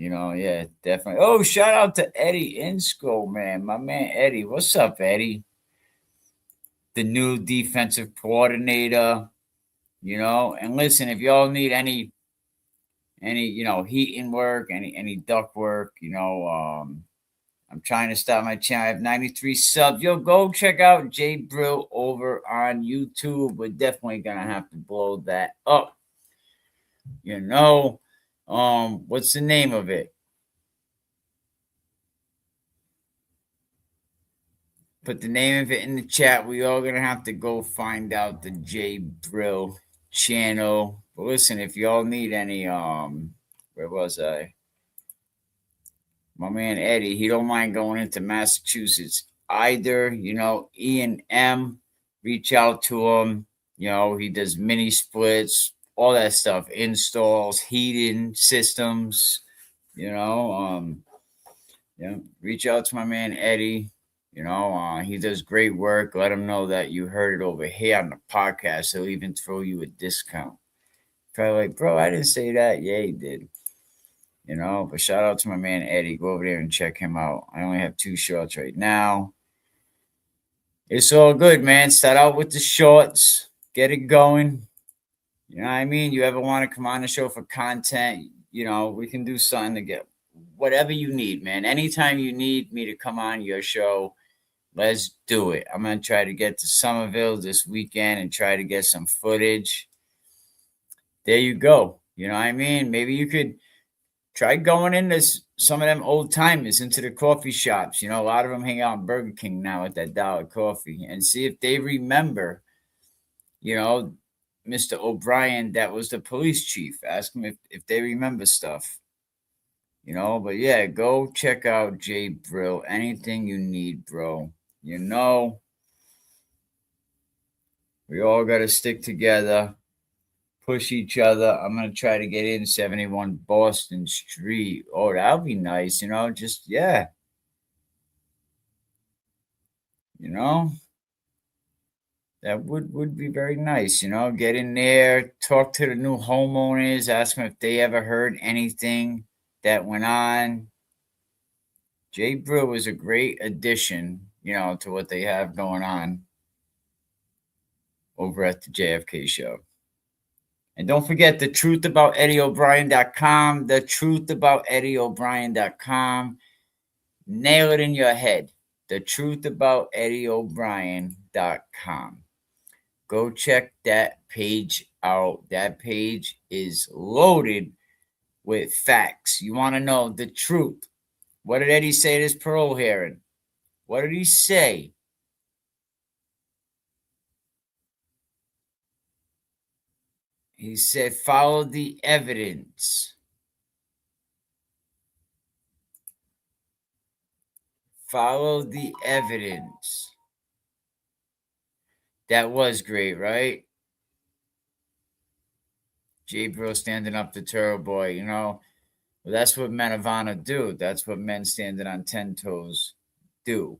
Yeah, definitely. Oh, shout out to Eddie Insco, man. My man Eddie. What's up, Eddie? The new defensive coordinator. And listen, if y'all need any heating work, any duct work, I'm trying to start my channel. I have 93 subs. Yo, go check out Jay Brill over on YouTube. We're definitely gonna have to blow that up. What's the name of it? Put the name of it in the chat. We all gonna have to go find out the Jay Brill channel. But listen, if y'all need any, where was I? My man Eddie, he don't mind going into Massachusetts either. Ian M, reach out to him. He does mini splits, all that stuff, installs, heating systems. Reach out to my man Eddie. He does great work. Let him know that you heard it over here on the podcast. He'll even throw you a discount. Probably like, bro, I didn't say that. Yeah, he did. But shout out to my man Eddie. Go over there and check him out. I only have 2 shorts right now. It's all good, man. Start out with the shorts. Get it going. You know what I mean? You ever want to come on the show for content? We can do something to get whatever you need, man. Anytime you need me to come on your show, let's do it. I'm going to try to get to Somerville this weekend and try to get some footage. There you go. You know what I mean? Maybe you could Try going into some of them old timers into the coffee shops. A lot of them hang out in Burger King now at that dollar coffee and see if they remember, you know, Mr. O'Brien, that was the police chief. Ask him if they remember stuff. But yeah, go check out Jay Brill. Anything you need, bro. We all got to stick together, push each other. I'm going to try to get in 71 Boston Street. Oh, that'll be nice. Just, yeah. You know, that would be very nice. Get in there, talk to the new homeowners, ask them if they ever heard anything that went on. Jay Brew was a great addition, to what they have going on over at the JFK show. And don't forget the truth about EddieO'Brien.com. The truth about EddieO'Brien.com. Nail it in your head. The truth about EddieO'Brien.com. Go check that page out. That page is loaded with facts. You want to know the truth. What did Eddie say to this parole hearing? What did he say? He said, follow the evidence. Follow the evidence. That was great, right? Jay Bro standing up to Turbo Boy, Well, that's what men of honor do. That's what men standing on 10 toes do.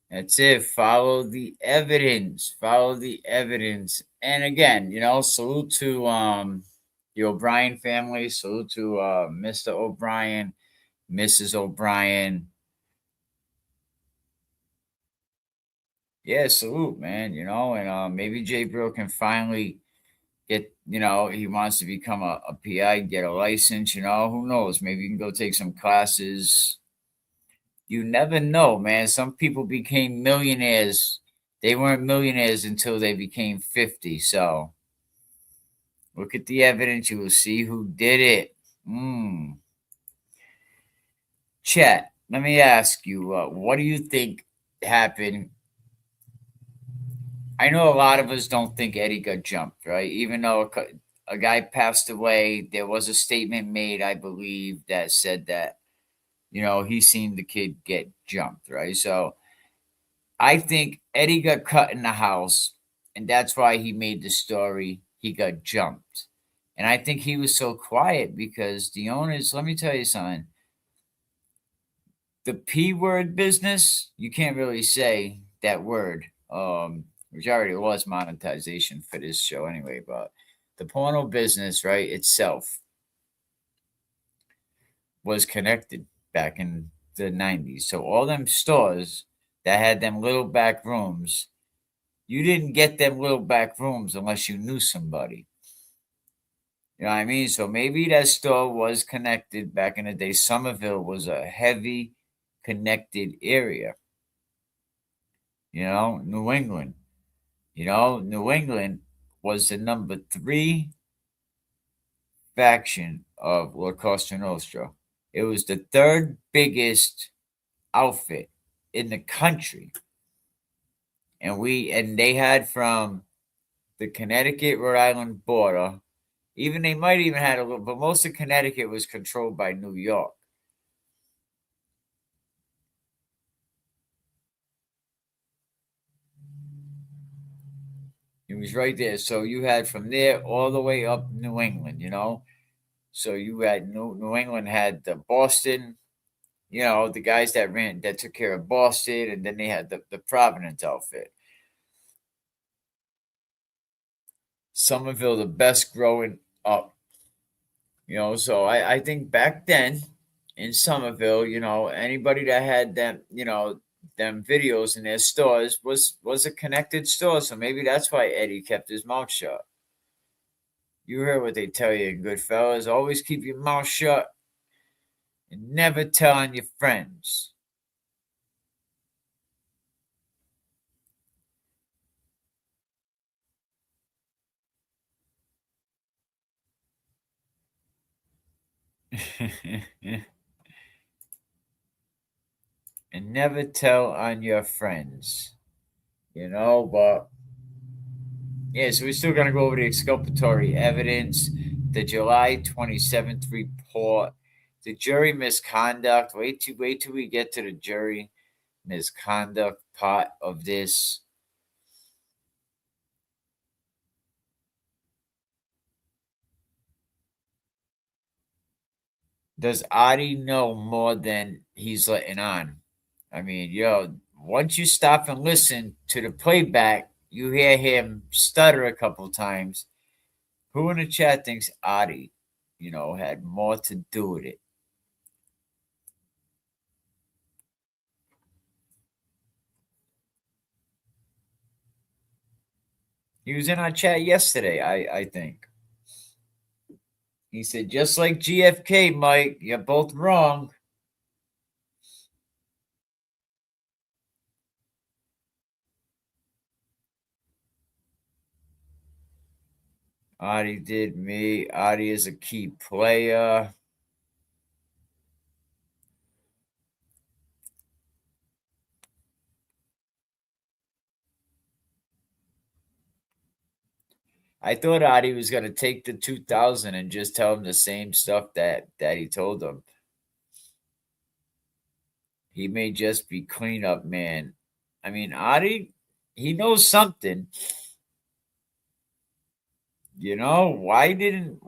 That's it. Follow the evidence. Follow the evidence. And again, salute to the O'Brien family. Salute to Mr. O'Brien, Mrs. O'Brien. Yeah, salute, man. And maybe Jay Brill can finally get, he wants to become a PI, get a license, who knows? Maybe you can go take some classes. You never know, man. Some people became millionaires. They weren't millionaires until they became 50. So look at the evidence. You will see who did it. Chat, let me ask you, what do you think happened? I know a lot of us don't think Eddie got jumped, right? Even though a guy passed away, there was a statement made, I believe, that said that, he seen the kid get jumped, right? So I think Eddie got cut in the house, and that's why he made the story he got jumped. And I think he was so quiet because the owners, let me tell you something. The P word business, you can't really say that word. Which already was monetization for this show anyway, but the porno business, right, itself was connected back in the 90s. So all them stores that had them little back rooms, you didn't get them little back rooms unless you knew somebody. You know what I mean? So maybe that store was connected back in the day. Somerville was a heavy connected area. New England. New England was the number 3 faction of La Costa Nostra. It was the 3rd biggest outfit in the country. And they had from the Connecticut Rhode Island border, they might even had a little, but most of Connecticut was controlled by New York. It was right there. So you had from there all the way up New England, So you had New England had the Boston, the guys that took care of Boston, and then they had the Providence outfit. Somerville, the best growing up. So I think back then in Somerville, anybody that had them, them videos in their stores was a connected store. So maybe that's why Eddie kept his mouth shut. You heard what they tell you, Goodfellas. Always keep your mouth shut and never tell on your friends. And never tell on your friends, but yeah, so we're still going to go over the exculpatory evidence, the July 27th report, the jury misconduct. Wait till we get to the jury misconduct part of this. Does Adi know more than he's letting on? I mean, once you stop and listen to the playback, you hear him stutter a couple times. Who in the chat thinks Adi, had more to do with it? He was in our chat yesterday, I think. He said, just like GFK, Mike, you're both wrong. Adi did me. Adi is a key player. I thought Adi was going to take the 2000 and just tell him the same stuff that he told him. He may just be cleanup man. I mean, Adi, he knows something. Why didn't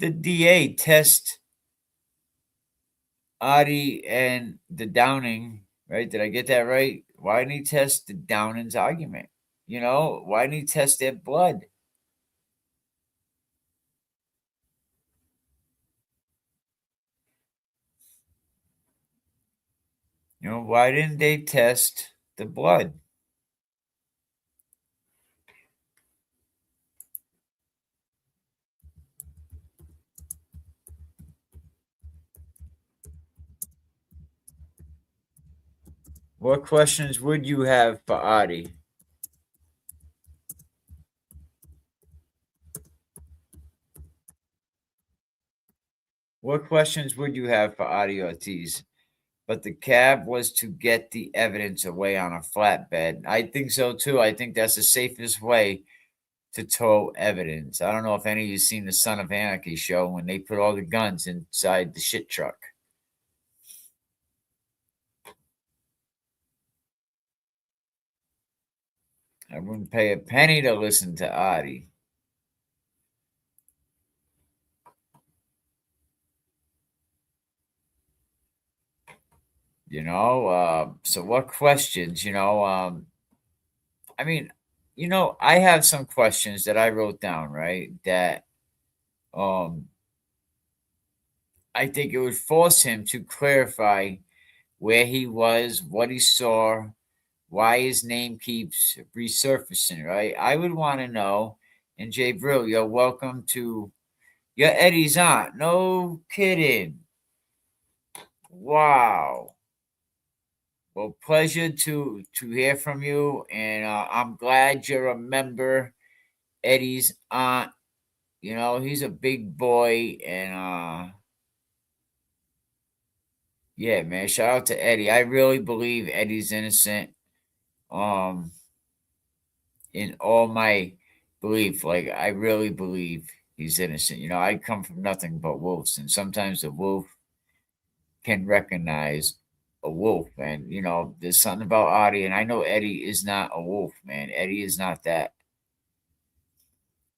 the DA test Adi and the Downing, right? Did I get that right? Why didn't he test the Downing's argument? Why didn't he test their blood? Why didn't they test the blood? What questions would you have for Adi? What questions would you have for Adi Ortiz? But the cab was to get the evidence away on a flatbed. I think so too. I think that's the safest way to tow evidence. I don't know if any of you seen the Son of Anarchy show when they put all the guns inside the shit truck. I wouldn't pay a penny to listen to Adi. So what questions, I mean, I have some questions that I wrote down, right? That I think it would force him to clarify where he was, what he saw, why his name keeps resurfacing, right? I would want to know. And Jay Brill, you're welcome to your Eddie's aunt. No kidding. Wow. Well, pleasure to hear from you, and I'm glad you're a member. Eddie's aunt, he's a big boy, and yeah, man, shout out to Eddie. I really believe Eddie's innocent. Um, in all my belief, like I really believe he's innocent. I come from nothing but wolves, and sometimes a wolf can recognize a wolf. And there's something about Adi, and I know Eddie is not a wolf, man. Eddie is not that.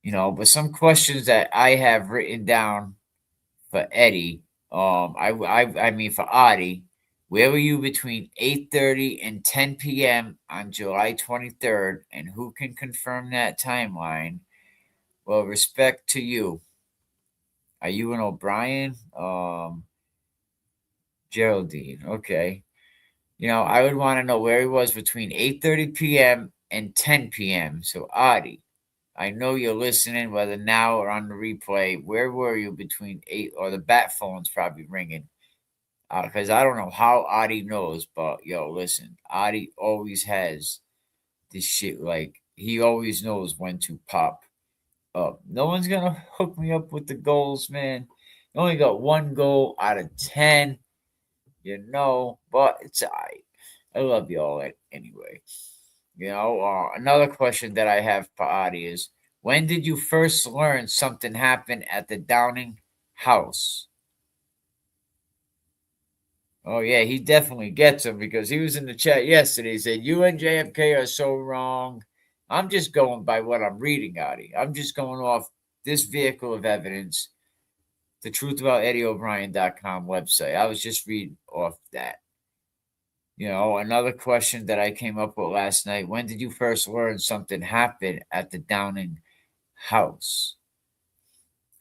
But some questions that I have written down for Eddie, I mean for Adi, where were you between 8:30 and 10 p.m. on July 23rd, and who can confirm that timeline? Well, respect to you. Are you an O'Brien? Geraldine. Okay. I would want to know where he was between 8:30 p.m. and 10 p.m. So, Adi, I know you're listening, whether now or on the replay. Where were you between 8 or the bat phone's probably ringing? Because I don't know how Adi knows, but listen, Adi always has this shit. Like, he always knows when to pop up. No one's going to hook me up with the goals, man. You only got 1 goal out of 10, but it's all right. I love you all anyway. Another question that I have for Adi is, when did you first learn something happened at the Downing house? Oh, yeah, he definitely gets them because he was in the chat yesterday. He said, you and JFK are so wrong. I'm just going by what I'm reading, Adi. I'm just going off this vehicle of evidence, the truthabouteddieobrien.com website. I was just reading off that. Another question that I came up with last night, when did you first learn something happened at the Downing house?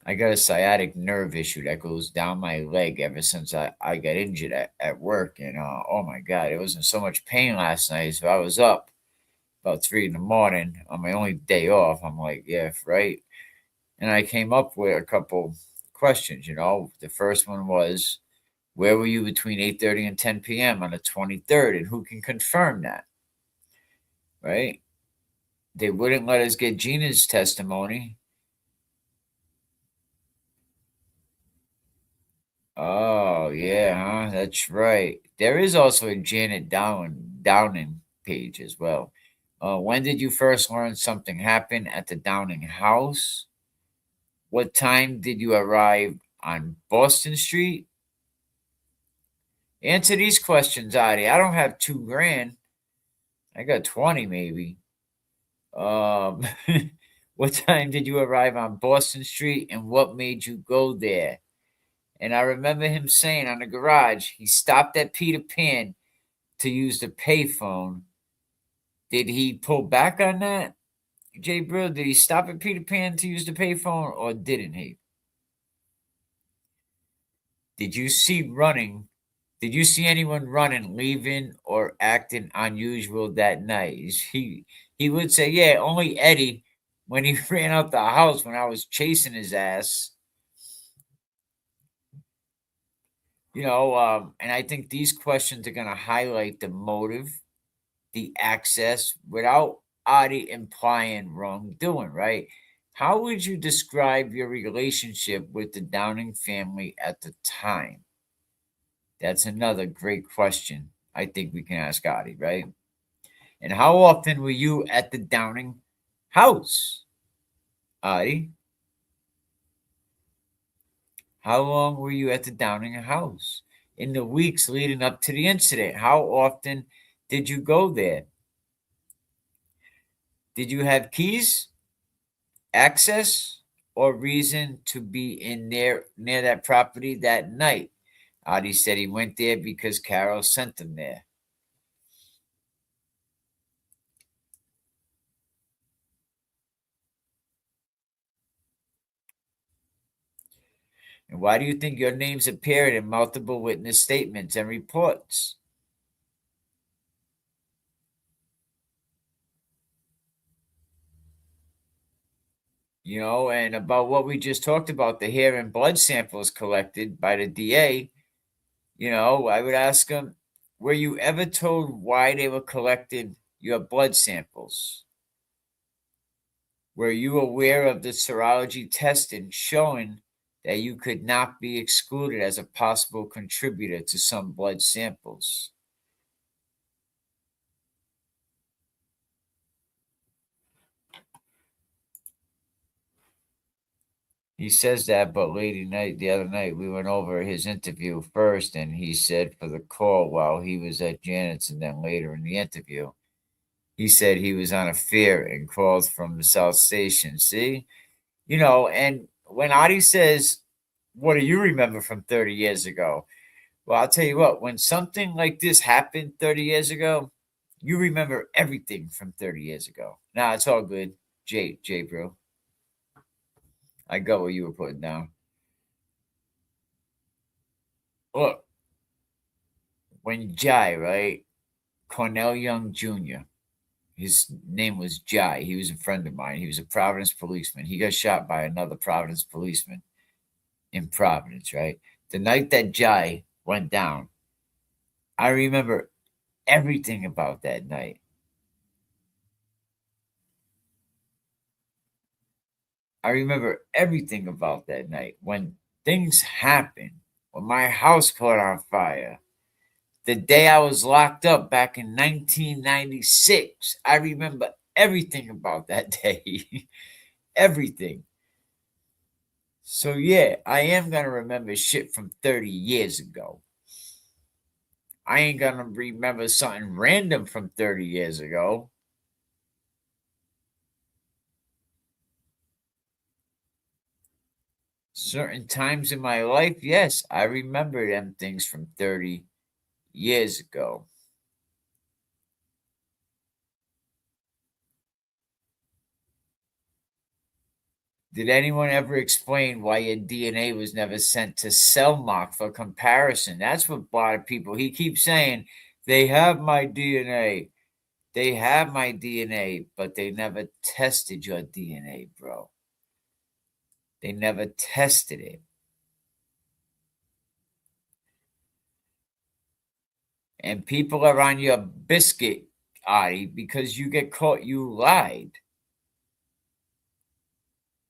I got a sciatic nerve issue that goes down my leg ever since I got injured at work. And oh my God, it was in so much pain last night. So I was up about 3 in the morning on my only day off. I'm like, yeah, right. And I came up with a couple questions. The first one was, where were you between 8:30 and 10 p.m. on the 23rd? And who can confirm that? Right? They wouldn't let us get Gina's testimony. Oh, yeah, huh? That's right. There is also a Janet Downing page as well. When did you first learn something happened at the Downing house? What time did you arrive on Boston Street? Answer these questions, Adi. I don't have $2,000. I got 20 maybe. What time did you arrive on Boston Street and what made you go there? And I remember him saying on the garage, he stopped at Peter Pan to use the payphone. Did he pull back on that? Jay Brill, did he stop at Peter Pan to use the payphone or didn't he? Did you see anyone running, leaving, or acting unusual that night? He would say, yeah, only Eddie when he ran out the house when I was chasing his ass. And I think these questions are going to highlight the motive, the access, without Adi implying wrongdoing, right? How would you describe your relationship with the Downing family at the time? That's another great question I think we can ask Adi, right? And how often were you at the Downing house, Adi? How long were you at the Downing house? In the weeks leading up to the incident, how often did you go there? Did you have keys, access, or reason to be in there near that property that night? Adi said he went there because Carol sent him there. And why do you think your names appeared in multiple witness statements and reports? And about what we just talked about, the hair and blood samples collected by the DA, I would ask him, were you ever told why they were collecting your blood samples? Were you aware of the serology testing showing that you could not be excluded as a possible contributor to some blood samples? He says that, but the other night, we went over his interview first, and he said for the call while he was at Janet's, and then later in the interview, he said he was on a fair and called from the South Station. See? And when Adi says, what do you remember from 30 years ago? Well, I'll tell you what, when something like this happened 30 years ago, you remember everything from 30 years ago. Nah, it's all good. J, bro. I got what you were putting down. Look, when Jai, right? Cornell Young Jr., his name was Jai. He was a friend of mine. He was a Providence policeman. He got shot by another Providence policeman in Providence, right? The night that Jai went down, I remember everything about that night. I remember everything about that night when things happen. When my house caught on fire, the day I was locked up back in 1996, I remember everything about that day. Everything. So, yeah, I am going to remember shit from 30 years ago. I ain't going to remember something random from 30 years ago. Certain times in my life, yes, I remember them things from 30 years ago. Did anyone ever explain why your DNA was never sent to Cellmark for comparison? That's what a lot of people, he keeps saying, they have my DNA. They have my DNA, but they never tested your DNA, bro. They never tested it. And people are on your biscuit, Adi, because you get caught. You lied.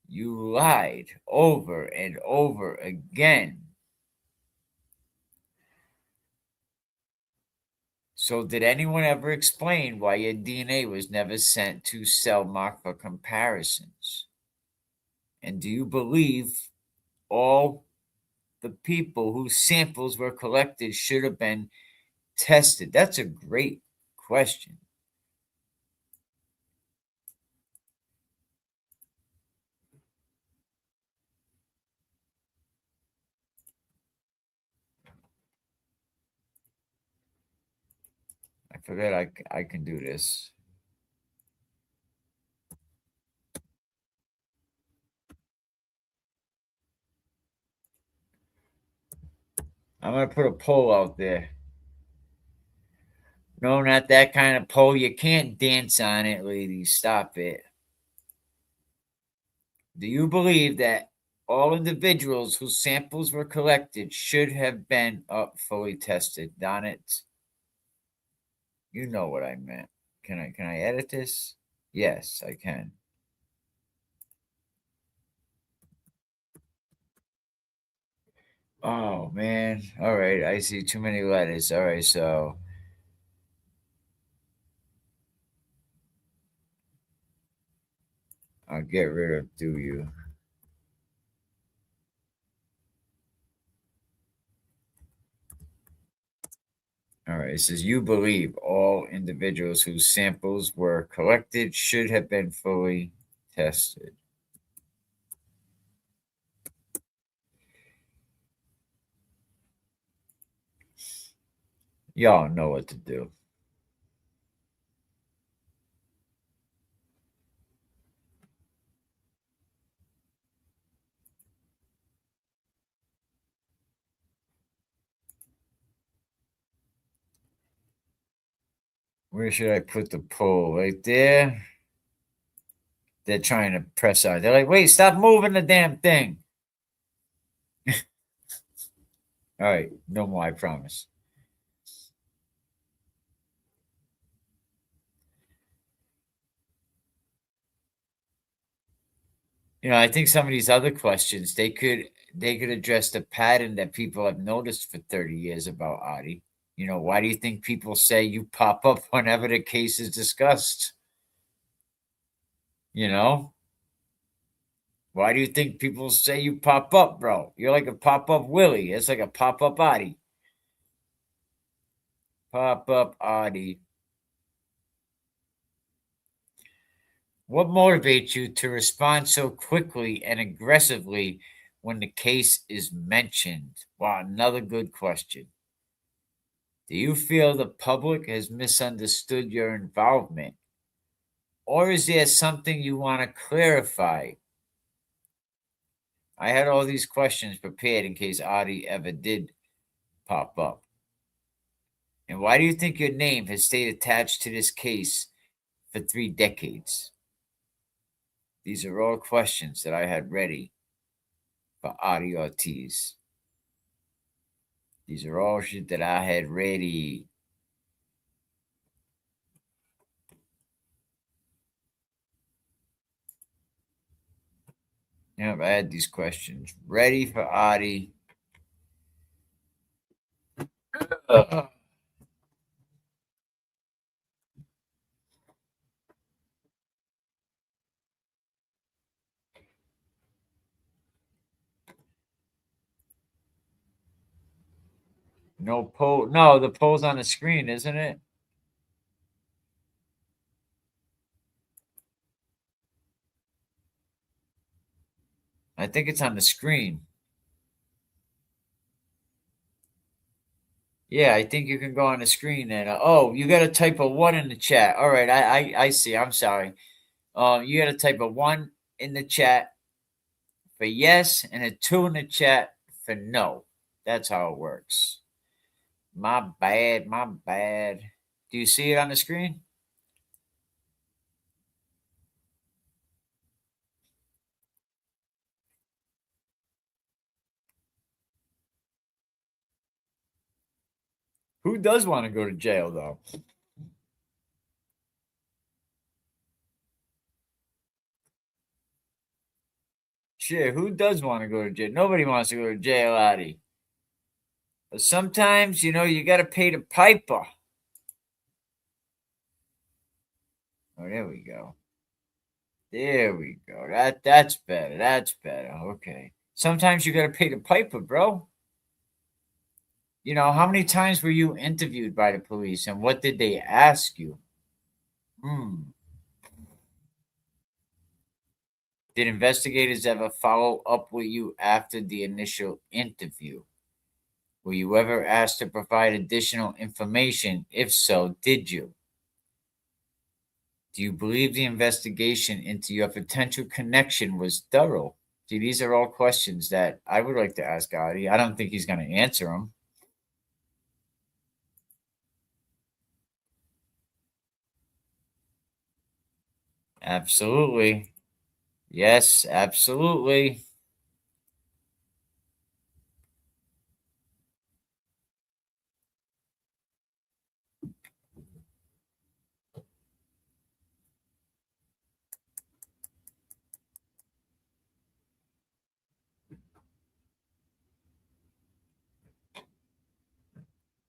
You lied over and over again. So, did anyone ever explain why your DNA was never sent to Cellmark for comparisons? And do you believe all the people whose samples were collected should have been tested? That's a great question. I forget I can do this. I'm going to put a poll out there. No, not that kind of poll. You can't dance on it, ladies. Stop it. Do you believe that all individuals whose samples were collected should have been fully tested? Don it. You know what I meant. Can I edit this? Yes, I can. Oh man. All right. I see too many letters. All right, so I'll get rid of do you. All right. It says you believe all individuals whose samples were collected should have been fully tested. Y'all know what to do. Where should I put the poll? Right there? They're trying to press on. They're like, wait, stop moving the damn thing. All right. No more, I promise. I think some of these other questions they could address the pattern that people have noticed for 30 years about Adi. Why do you think people say you pop up whenever the case is discussed? You know? Why do you think people say you pop up, bro? You're like a pop up Willie. It's like a pop up Adi. Pop up Adi. What motivates you to respond so quickly and aggressively when the case is mentioned? Wow, another good question. Do you feel the public has misunderstood your involvement? Or is there something you want to clarify? I had all these questions prepared in case Adi ever did pop up. And why do you think your name has stayed attached to this case for 3 decades? These are all questions that I had ready for Adi Ortiz. These are all shit that I had ready. Yeah, up. I had these questions ready for Adi. No poll. No, the poll's on the screen, isn't it? I think it's on the screen. Yeah, I think you can go on the screen and oh, you got to type a one in the chat. All right, I see. I'm sorry. You got to type a one in the chat for yes and a two in the chat for no. That's how it works. My bad. My bad. Do you see it on the screen? Who does want to go to jail though? Shit, who does want to go to jail? Nobody wants to go to jail, Adi. But sometimes, you got to pay the piper. Oh, there we go. There we go. That's better. That's better. Okay. Sometimes you got to pay the piper, bro. How many times were you interviewed by the police and what did they ask you? Did investigators ever follow up with you after the initial interview? Were you ever asked to provide additional information? If so, did you? Do you believe the investigation into your potential connection was thorough? See, these are all questions that I would like to ask Adi. I don't think he's going to answer them. Absolutely. Yes, absolutely.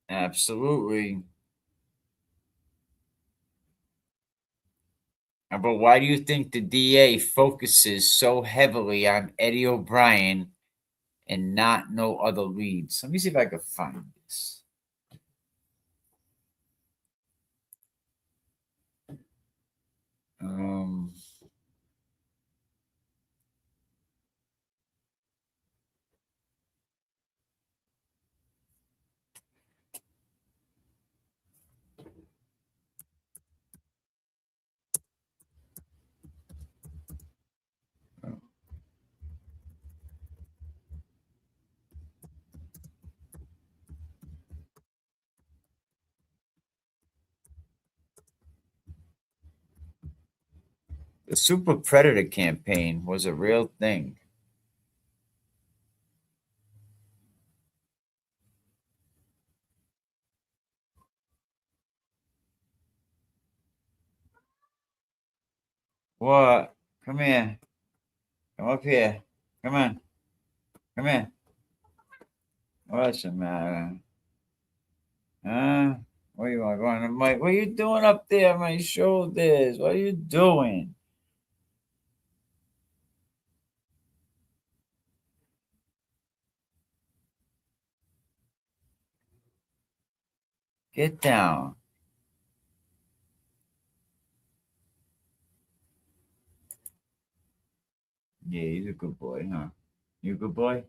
Absolutely. But why do you think the DA focuses so heavily on Eddie Obrien and not no other leads? Let me see if I can find this. Um, the Super Predator campaign was a real thing. What? Come here. Come up here. Come on. Come here. What's the matter? Huh? Where you want going? Mike, what are you doing up there on my shoulders? What are you doing? Get down. Yeah, he's a good boy, huh? You a good boy?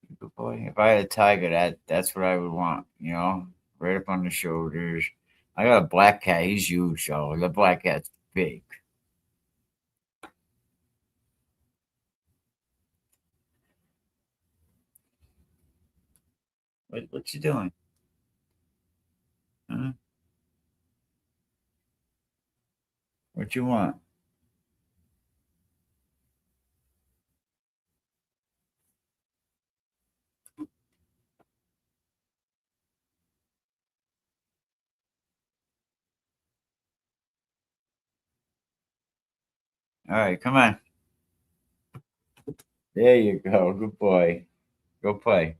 You a good boy? If I had a tiger, that's what I would want, right up on the shoulders. I got a black cat. He's huge, so the black cat's big. What you doing? Huh? What you want? All right, come on. There you go. Good boy. Go play.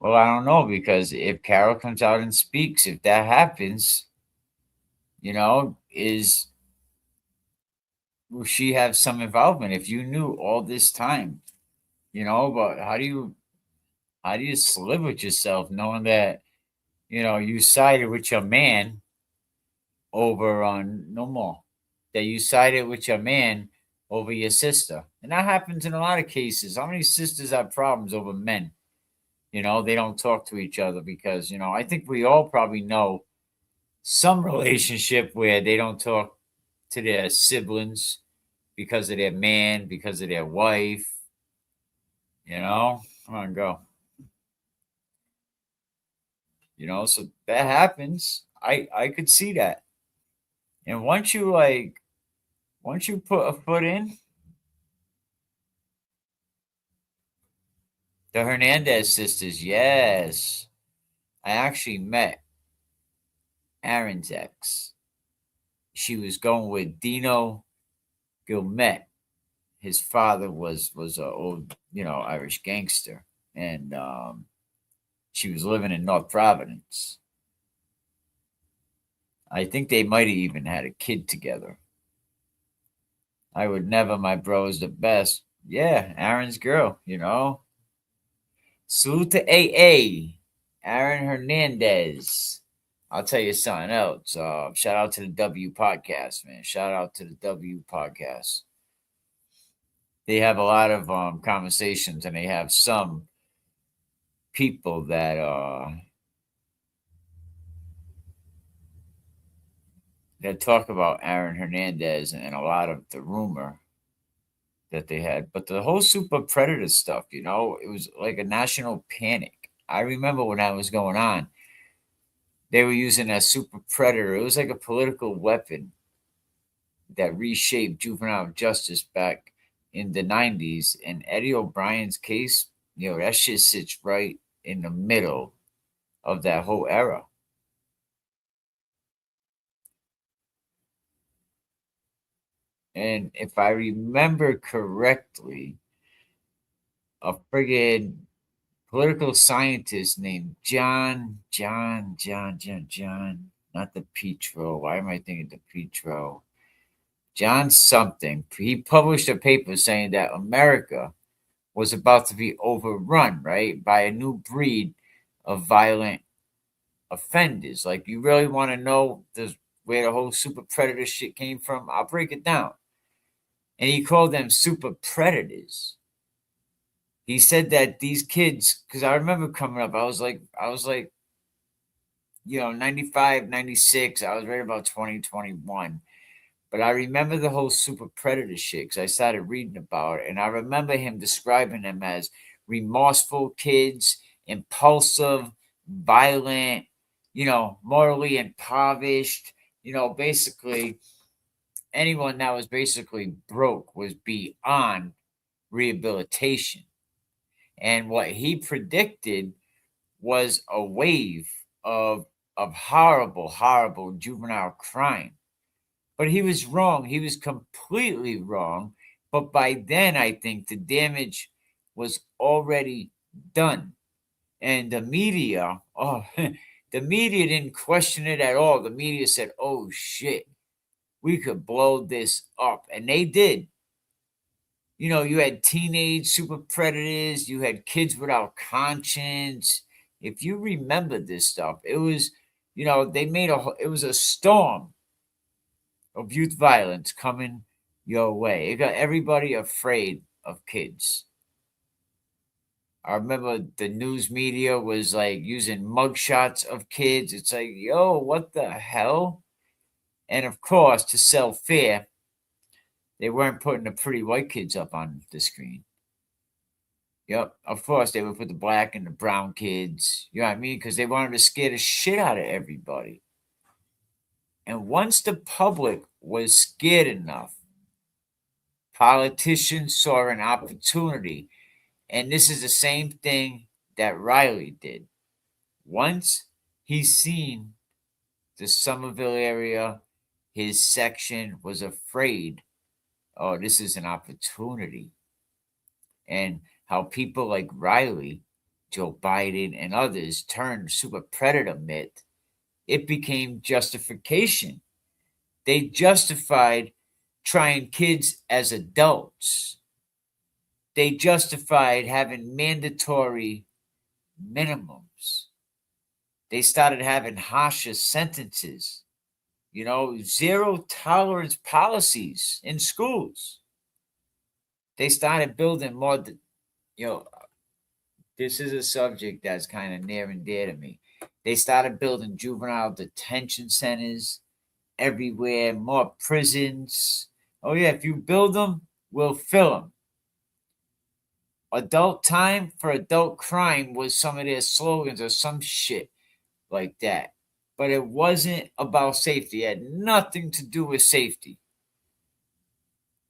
Well, I don't know because if Carol comes out and speaks, if that happens, will she have some involvement? If you knew all this time, but how do you live with yourself knowing that you sided with your man over on no more, that you sided with your man over your sister, and that happens in a lot of cases. How many sisters have problems over men? They don't talk to each other because I think we all probably know some relationship where they don't talk to their siblings because of their man, because of their wife. Come on, go. So that happens. I could see that. And once you put a foot in, the Hernandez sisters, yes. I actually met Aaron's ex. She was going with Dino Gilmet. His father was a old, Irish gangster, and she was living in North Providence. I think they might have even had a kid together. I would never, my bro is the best. Yeah, Aaron's girl. Salute to AA, Aaron Hernandez. I'll tell you something else. Shout out to the W podcast, man. Shout out to the W podcast. They have a lot of conversations, and they have some people that talk about Aaron Hernandez and a lot of the rumor that they had. But the whole super predator stuff, it was like a national panic. I remember when that was going on, they were using that super predator. It was like a political weapon that reshaped juvenile justice back in the 90s. And Eddie Obrien's case, that shit sits right in the middle of that whole era. And if I remember correctly, a friggin' political scientist named John, not the Petro. Why am I thinking the Petro? John something. He published a paper saying that America was about to be overrun, right, by a new breed of violent offenders. Like, you really want to know where the whole super predator shit came from? I'll break it down. And he called them super predators. He said that these kids, because I remember coming up, I was like, 95, 96. I was right about 2021. But I remember the whole super predator shit because I started reading about it. And I remember him describing them as remorseful kids, impulsive, violent, morally impoverished. Basically, anyone that was basically broke was beyond rehabilitation. And what he predicted was a wave of horrible, horrible juvenile crime. But he was wrong. He was completely wrong. But by then, I think the damage was already done. And the media, the media didn't question it at all. The media said, oh shit, we could blow this up. And they did. You had teenage super predators, you had kids without conscience. If you remember this stuff, it was, it was a storm of youth violence coming your way. It got everybody afraid of kids. I remember the news media was like using mugshots of kids. It's like, yo, what the hell? And of course, to sell fear, they weren't putting the pretty white kids up on the screen. Yep, of course, they would put the black and the brown kids. You know what I mean? Because they wanted to scare the shit out of everybody. And once the public was scared enough, politicians saw an opportunity. And this is the same thing that Riley did. Once he's seen the Somerville area, his section was afraid, oh, this is an opportunity. And how people like Riley, Joe Biden, and others turned super predator myth, it became justification. They justified trying kids as adults. They justified having mandatory minimums. They started having harsher sentences, zero tolerance policies in schools. They started building more, this is a subject that's kind of near and dear to me. They started building juvenile detention centers everywhere, more prisons. Oh, yeah, if you build them, we'll fill them. Adult time for adult crime was some of their slogans or some shit like that. But it wasn't about safety. It had nothing to do with safety.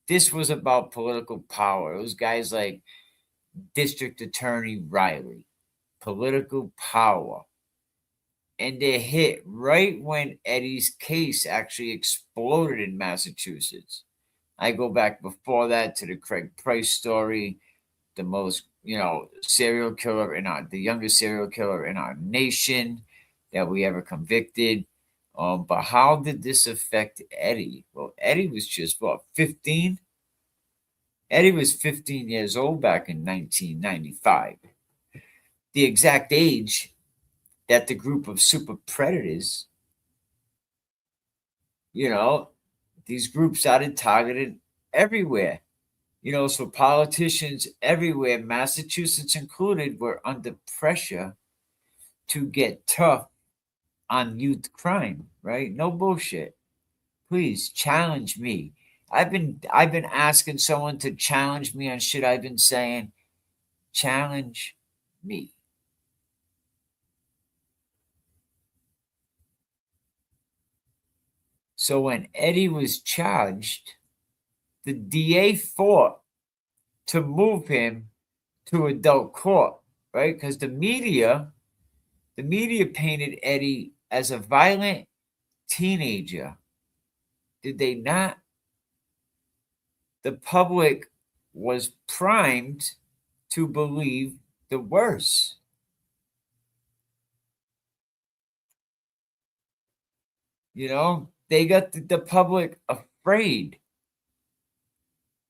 This was about political power. It was guys like District Attorney Riley. Political power. And they hit right when Eddie's case actually exploded in Massachusetts. I go back before that to the Craig Price story, the most, serial killer the youngest serial killer in our nation that we ever convicted. But how did this affect Eddie? Well, Eddie was just, 15? Eddie was 15 years old back in 1995. The exact age that the group of super predators, these groups started targeted everywhere. So politicians everywhere, Massachusetts included, were under pressure to get tough on youth crime, right? No bullshit. Please challenge me. I've been asking someone to challenge me on shit I've been saying. Challenge me. So when Eddie was charged, the DA fought to move him to adult court, right? Because the media painted Eddie as a violent teenager. Did they not? The public was primed to believe the worst. They got the public afraid.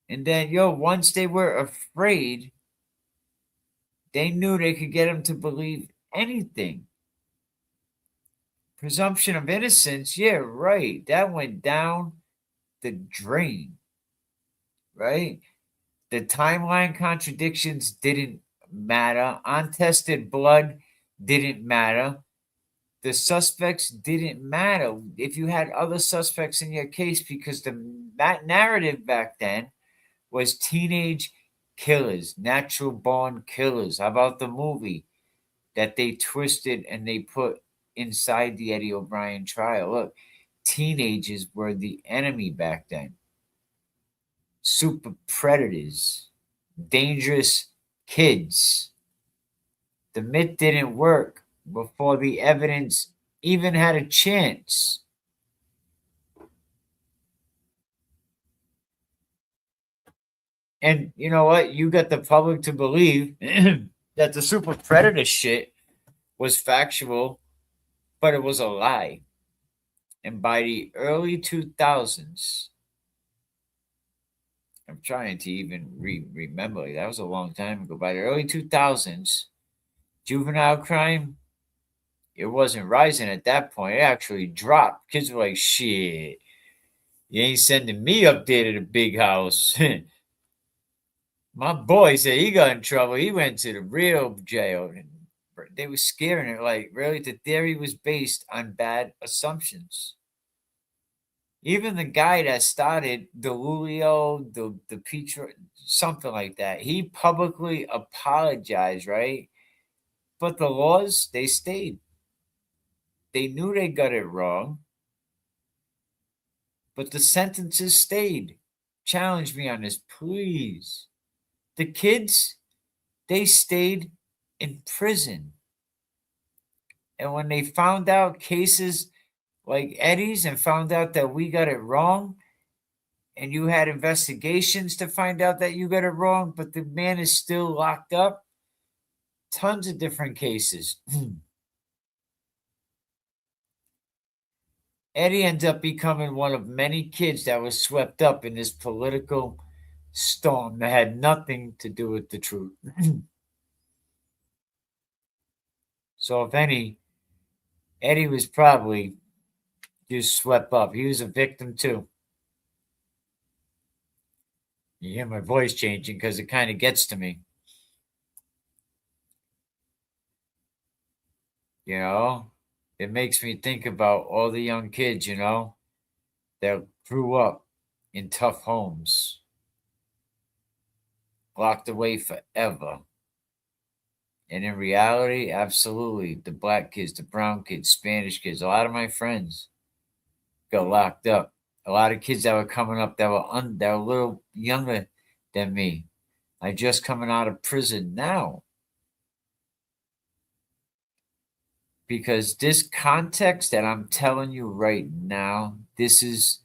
And then, once they were afraid, they knew they could get him to believe anything. Presumption of innocence, yeah, right. That went down the drain, right? The timeline contradictions didn't matter. Untested blood didn't matter. The suspects didn't matter if you had other suspects in your case, because that narrative back then was teenage killers, natural born killers. How about the movie that they twisted and they put inside the Eddie Obrien trial? Look, teenagers were the enemy back then. Super predators, dangerous kids. The myth didn't work before the evidence even had a chance. And you know what? You got the public to believe that the super predator shit was factual, but it was a lie. And by the early 2000s, I'm trying to even remember, that was a long time ago. By the early 2000s, juvenile crime, it wasn't rising at that point. It actually dropped. Kids were like, shit, you ain't sending me up there to the big house. My boy said he got in trouble. He went to the real jail. And they were scaring it. Like, really, the theory was based on bad assumptions. Even the guy that started the Julio, the Petro, something like that, he publicly apologized, right? But the laws, they stayed. They knew they got it wrong, but the sentences stayed. Challenge me on this, please. The kids, they stayed in prison. And when they found out cases like Eddie's and found out that we got it wrong, and you had investigations to find out that you got it wrong, but the man is still locked up, tons of different cases. Eddie ends up becoming one of many kids that was swept up in this political storm that had nothing to do with the truth. So, if any, Eddie was probably just swept up. He was a victim too. You hear my voice changing because it kind of gets to me. You know, it makes me think about all the young kids, that grew up in tough homes, locked away forever. And in reality, absolutely, the black kids, the brown kids, Spanish kids, a lot of my friends got locked up. A lot of kids that were coming up that were a little younger than me. I just coming out of prison now. Because this context that I'm telling you right now, this is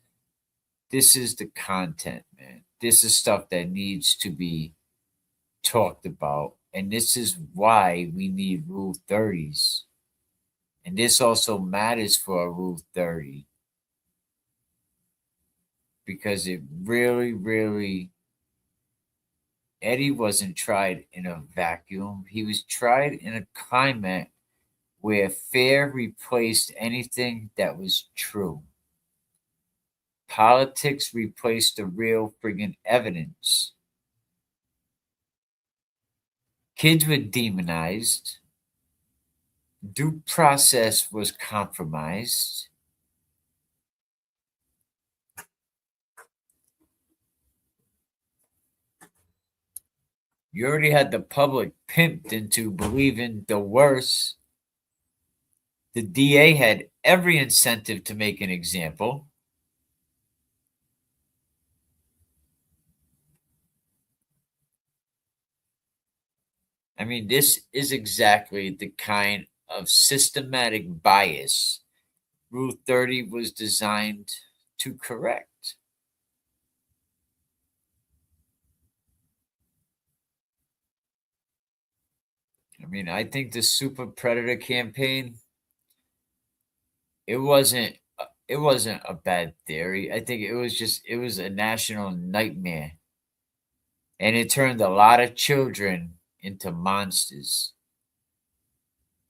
the content, man. This is stuff that needs to be talked about. And this is why we need Rule 30s. And this also matters for a Rule 30. Because it really, really, Eddie wasn't tried in a vacuum. He was tried in a climate where fear replaced anything that was true. Politics replaced the real friggin' evidence. Kids were demonized. Due process was compromised. You already had the public pimped into believing the worst. The DA had every incentive to make an example. I mean, this is exactly the kind of systematic bias Rule 30 was designed to correct. I mean, I think the super predator campaign, it wasn't a bad theory. I think it was a national nightmare. And it turned a lot of children into monsters.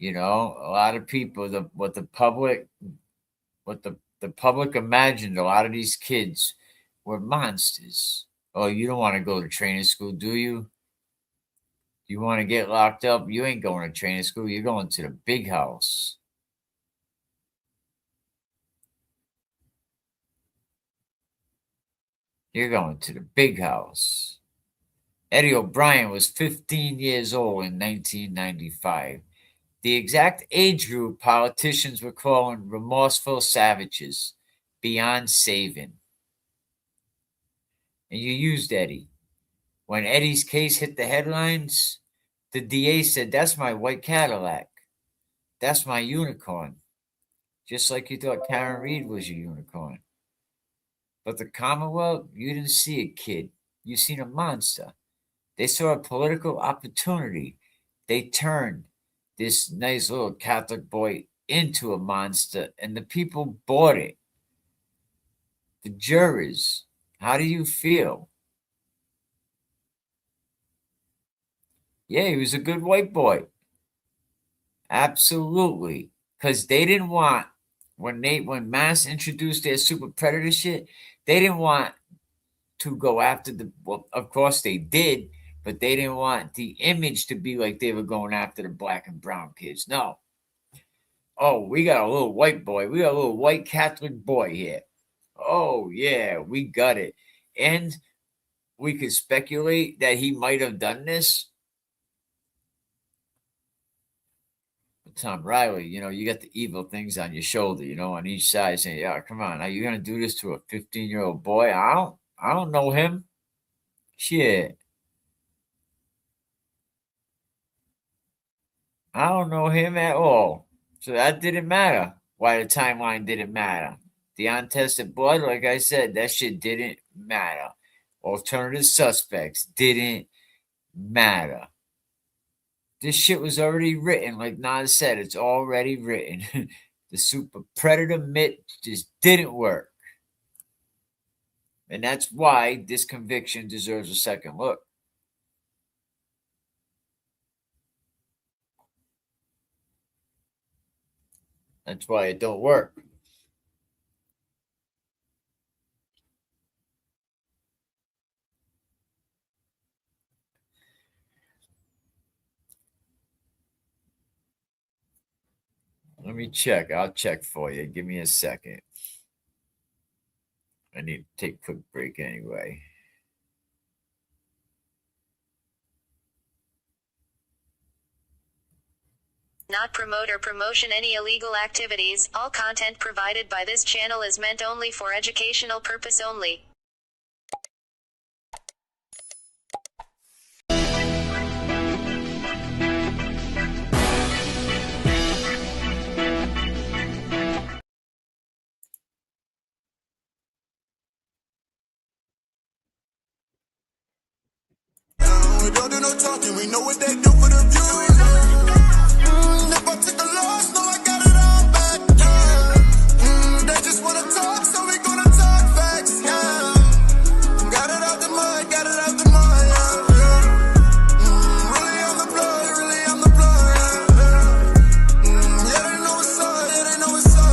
A lot of people, what the public imagined, a lot of these kids were monsters. Oh, you don't want to go to training school, do you? You want to get locked up? You ain't going to training school. You're going to the big house. You're going to the big house. Eddie Obrien was 15 years old in 1995. The exact age group politicians were calling remorseful savages, beyond saving. And you used Eddie. When Eddie's case hit the headlines, the DA said, "That's my white Cadillac. That's my unicorn." Just like you thought Karen Reed was your unicorn. But the Commonwealth, you didn't see a kid. You seen a monster. They saw a political opportunity. They turned this nice little Catholic boy into a monster, and the people bought it. The jurors, how do you feel? Yeah, he was a good white boy. Absolutely. Because they didn't want, when Mass introduced their super predator shit, they didn't want to go after well, of course they did, but they didn't want the image to be like they were going after the black and brown kids. No. Oh, we got a little white boy. We got a little white Catholic boy here. Oh, yeah, we got it. And we could speculate that he might have done this. Tom Riley, you got the evil things on your shoulder, on each side saying, "Yeah, come on, are you going to do this to a 15-year-old boy? I don't know him. Shit." I don't know him at all. So that didn't matter. Why the timeline didn't matter. The untested blood, like I said, that shit didn't matter. Alternative suspects didn't matter. This shit was already written, like Nas said, it's already written. The super predator myth just didn't work. And that's why this conviction deserves a second look. That's why it don't work. Let me check. I'll check for you. Give me a second. I need to take a quick break anyway. Not promote or promotion any illegal activities. All content provided by this channel is meant only for educational purpose only. We don't do no talking, we know what they do for the views. If I took a loss, no, I got it all back. They just wanna talk, so we gonna talk facts. Got it out the mud, got it out the mud. Really on the blood, really on the blood. Yeah, they know it's up, yeah, they know it's up.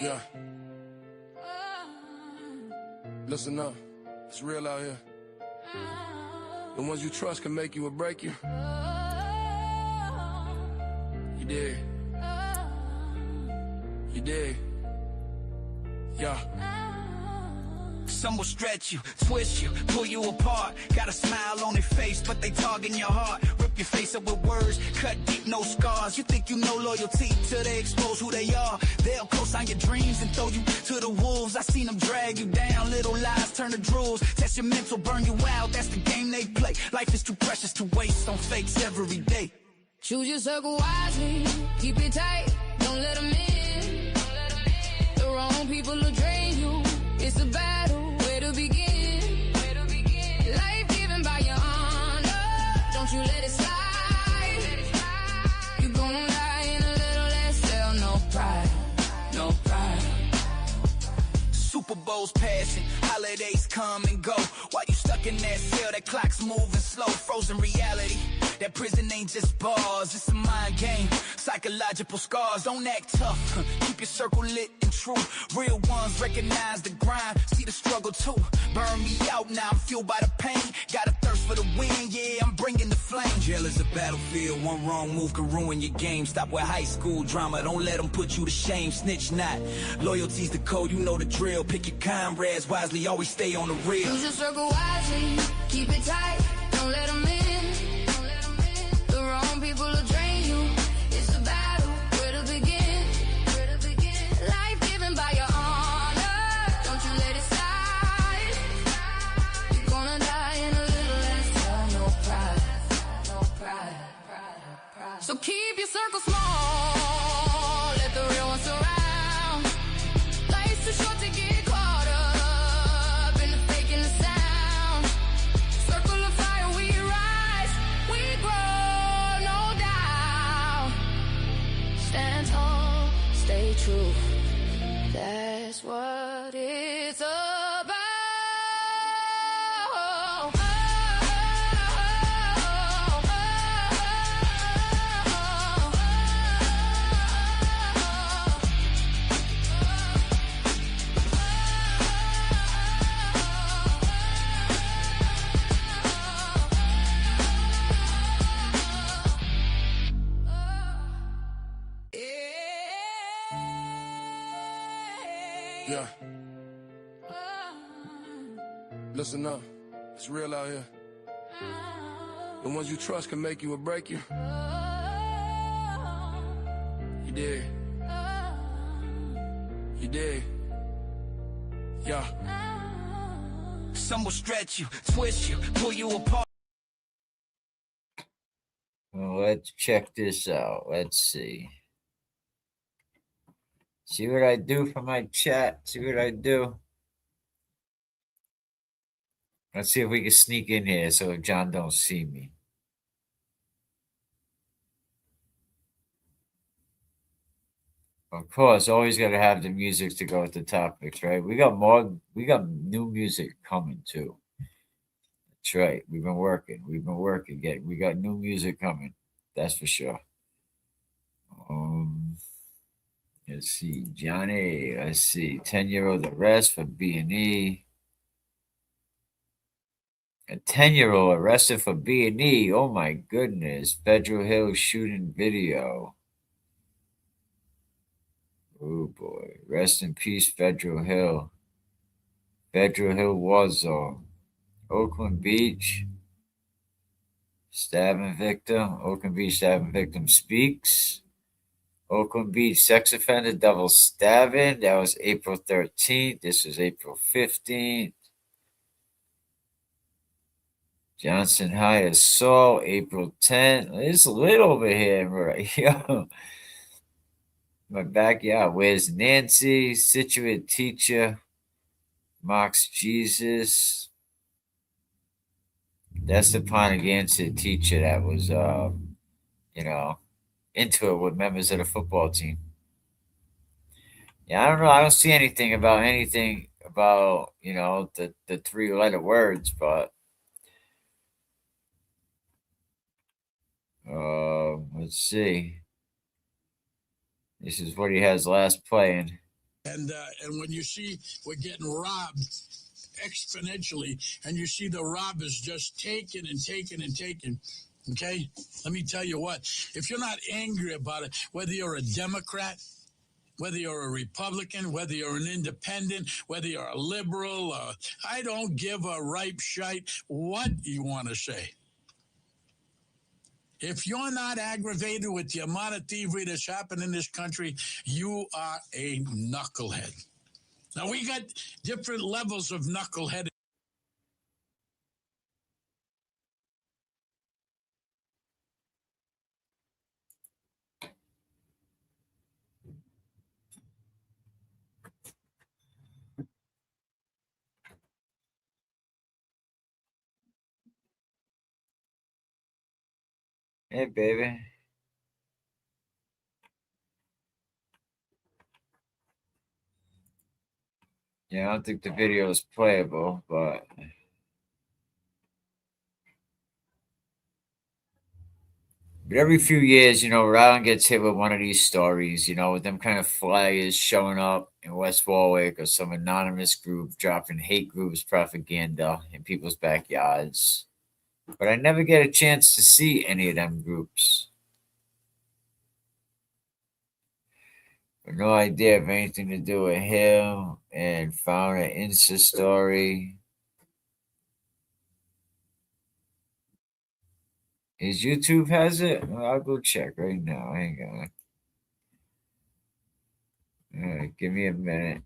Yeah. Listen up. It's real out here. The ones you trust can make you or break you. You did. You did. Yeah. Some will stretch you, twist you, pull you apart. Got a smile on their face, but they target your heart. Rip your face up with words, cut deep, no scars. You think you know loyalty till they expose who they are. They'll co-sign your dreams and throw you to the wolves. I seen them drag you down, little lies turn to drools. Test your mental, burn you out, that's the game they play. Life is too precious to waste on fakes every day. Choose your circle wisely, keep it tight, don't let them in. The wrong people will drain you. It's a battle, where to begin? Life given by your honor, don't you let it slide. You're gonna die in a little less cell, no pride, no pride. Super Bowls passing, holidays come and go. While you stuck in that cell, that clock's moving slow. Frozen reality, that prison ain't just bars, it's a mind game. Psychological scars, don't act tough. Keep your circle lit and true. Real ones recognize the grind, see the struggle too. Burn me out, now I'm fueled by the pain. Got a thirst for the win, yeah, I'm bringing the flame. Jail is a battlefield, one wrong move can ruin your game. Stop with high school drama, don't let them put you to shame. Snitch not, loyalty's the code, you know the drill. Pick your comrades wisely, always stay on the real. Choose your circle wisely, keep it tight, don't let them in. The wrong people will drain you. It's a battle, where to begin? Life given by your honor, don't you let it slide. You're gonna die in a little less time, no pride, no pride. So keep your circle small, let the real ones surround. Life's too short to get caught up in the fake and the sound. Circle of fire, we rise, we grow, no doubt. Stand tall, stay true. That's what it's about. Yeah. Listen up. It's real out here. The ones you trust can make you or break you. You dig? You dig? Yeah. Some will stretch you, twist you, pull you apart. Well, let's check this out. Let's see. See what I do for my chat. See what I do. Let's see if we can sneak in here so John don't see me. Of course, always got to have the music to go with the topics, right? We got new music coming too. That's right. We've been working. We got new music coming. That's for sure. Let's see, Johnny. Let's see, 10-year-old arrest for B&E. A 10-year-old arrested for B&E. Oh my goodness. Federal Hill shooting video. Oh boy. Rest in peace, Federal Hill. Federal Hill war zone. Oakland Beach. Stabbing victim. Oakland Beach stabbing victim speaks. Oakland Beach sex offender double stabbing. That was April 13th. This was April 15th. Johnson High assault, April 10th. It's lit over here, right? Yo. My backyard. Where's Nancy? Situate teacher. Mocks Jesus. That's the Pontiac teacher that was, into it with members of the football team. Yeah, I don't know. I don't see anything about the 3-letter words, but let's see. This is what he has last playing. And when you see we're getting robbed exponentially, and you see the robbers just taking and taking and taking, okay? Let me tell you what. If you're not angry about it, whether you're a Democrat, whether you're a Republican, whether you're an independent, whether you're a liberal, I don't give a ripe shite what you want to say. If you're not aggravated with the amount of thievery that's happened in this country, you are a knucklehead. Now, we got different levels of knucklehead. Hey, baby. Yeah, I don't think the video is playable, but every few years, Rhode Island gets hit with one of these stories, with them kind of flyers showing up in West Warwick or some anonymous group dropping hate groups propaganda in people's backyards. But I never get a chance to see any of them groups. No idea of anything to do with him, and found an Insta story. His YouTube has it? Well, I'll go check right now. Hang on. All right, give me a minute.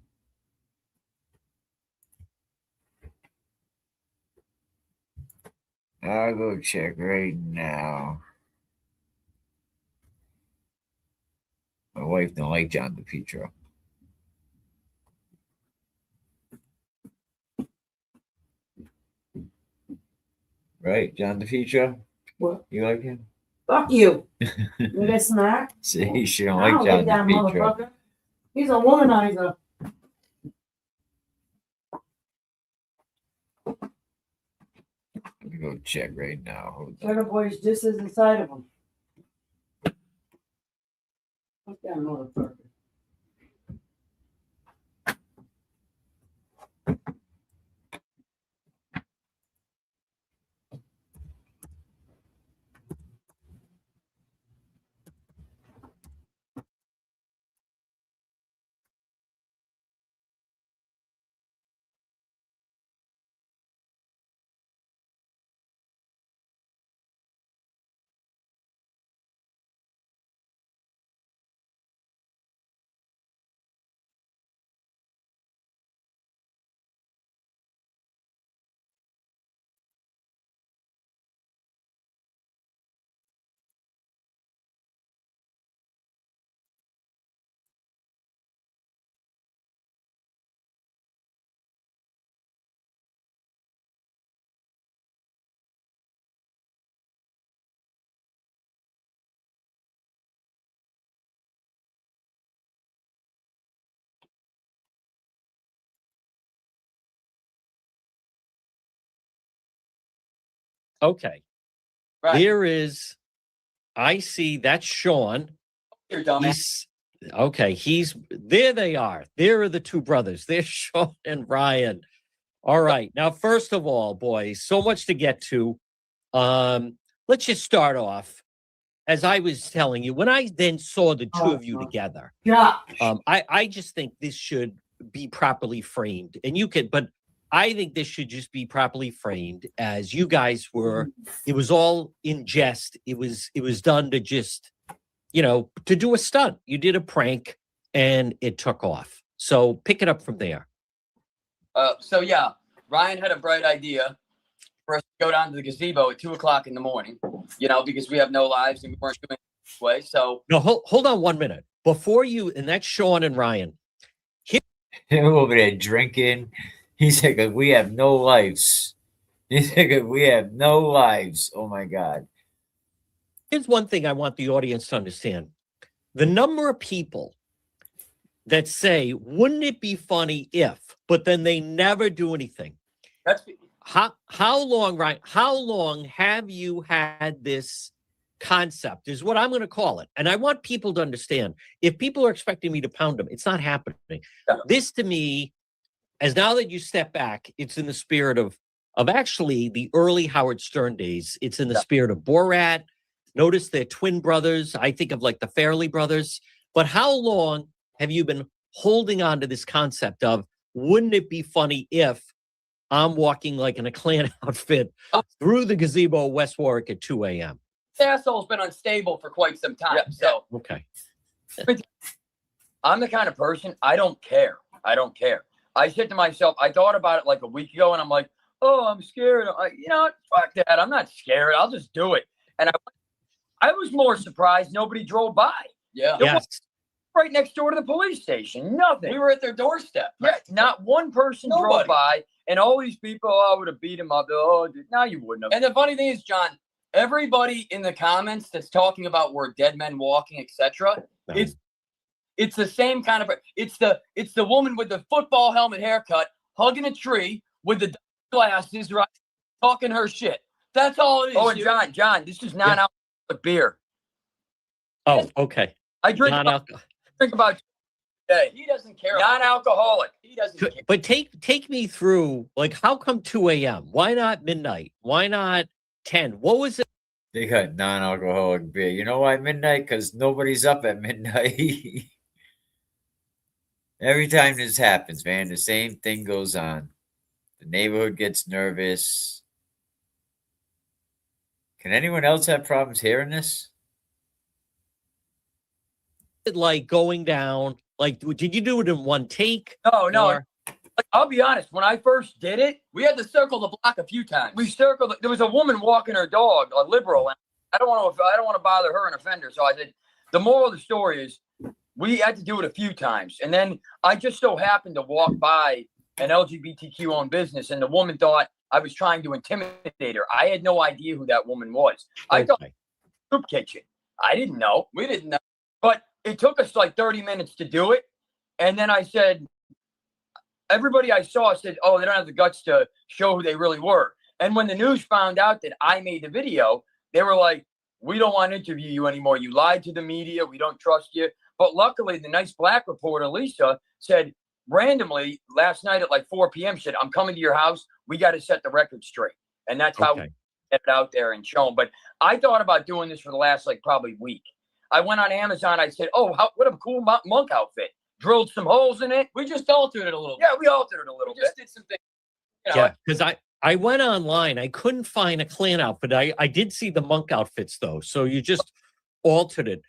I'll go check right now. My wife don't like John DePietro. Right, John DePietro? What? You like him? Fuck you. You get smack? See, she don't I like don't John like that DePietro. motherfucker. He's a womanizer. Let me go check right now. Hold on. Sugar boy's just as inside of him. Fuck that motherfucker. Okay. Right. There is, I see that's Sean. You're dumbass. There they are. There are the two brothers. There's Sean and Ryan. All right. Now, first of all, boys, so much to get to. Let's just start off. As I was telling you, when I then saw the two of you together, I just think this should be properly framed. And you can, but I think this should just be properly framed as you guys were. It was all in jest. It was done to just, to do a stunt. You did a prank, and it took off. So pick it up from there. So yeah, Ryan had a bright idea for us to go down to the gazebo at 2:00 in the morning, because we have no lives and we weren't doing it this way. So no, hold on 1 minute before you, and that's Sean and Ryan. They're over there drinking. He's like, we have no lives. He's like, we have no lives. Oh my God. Here's one thing I want the audience to understand. The number of people that say, wouldn't it be funny if, but then they never do anything. That's how long, right? How long have you had this concept is what I'm going to call it. And I want people to understand, if people are expecting me to pound them, it's not happening. Yeah. This to me, as now that you step back, it's in the spirit of actually the early Howard Stern days. It's in the spirit of Borat. Notice they're twin brothers. I think of like the Farrelly brothers. But how long have you been holding on to this concept of, wouldn't it be funny if I'm walking like in a Klan outfit through the gazebo of West Warwick at 2 a.m.? This asshole's been unstable for quite some time. Yeah. So okay. I'm the kind of person, I don't care. I said to myself, I thought about it like a week ago, and I'm like, oh, I'm scared. Fuck that. I'm not scared. I'll just do it. And I was more surprised nobody drove by. Yeah. Yes. Right next door to the police station. Nothing. We were at their doorstep. Yeah. Not one person drove by, and all these people, I would have beat him up. Oh, no, you wouldn't have. And the funny thing is, John, everybody in the comments that's talking about where dead men walking, etc. It's the same kind of. It's the woman with the football helmet haircut hugging a tree with the glasses, right, talking her shit. That's all it is. Oh, and John, this is non-alcoholic beer. Oh, okay. I drink about. He doesn't care. Non-alcoholic. He doesn't care. But take me through, like, how come 2 a.m.? Why not midnight? Why not 10? What was it? They got non-alcoholic beer. You know why midnight? Because nobody's up at midnight. Every time this happens, man, the same thing goes on. The neighborhood gets nervous. Can anyone else have problems hearing this? Like going down, like, did you do it in one take? No. Like, I'll be honest. When I first did it, we had to circle the block a few times. We circled. There was a woman walking her dog, a liberal, and I don't want to bother her and offend her. So I said, the moral of the story is, we had to do it a few times, and then I just so happened to walk by an LGBTQ-owned business, and the woman thought I was trying to intimidate her. I had no idea who that woman was. I thought soup kitchen. I didn't know. We didn't know. But it took us like 30 minutes to do it, and then I said, everybody I saw said, oh, they don't have the guts to show who they really were. And when the news found out that I made the video, they were like, we don't want to interview you anymore. You lied to the media. We don't trust you. But luckily, the nice black reporter, Lisa, said randomly last night at like 4 p.m., said, I'm coming to your house. We got to set the record straight. And that's how we get it out there and show them. But I thought about doing this for the last, like, probably week. I went on Amazon. I said, oh, what a cool monk outfit. Drilled some holes in it. We just altered it a little bit. Yeah, we altered it a little bit. Just did some things. Yeah, because I went online. I couldn't find a Klan outfit. I did see the monk outfits, though. So you just altered it.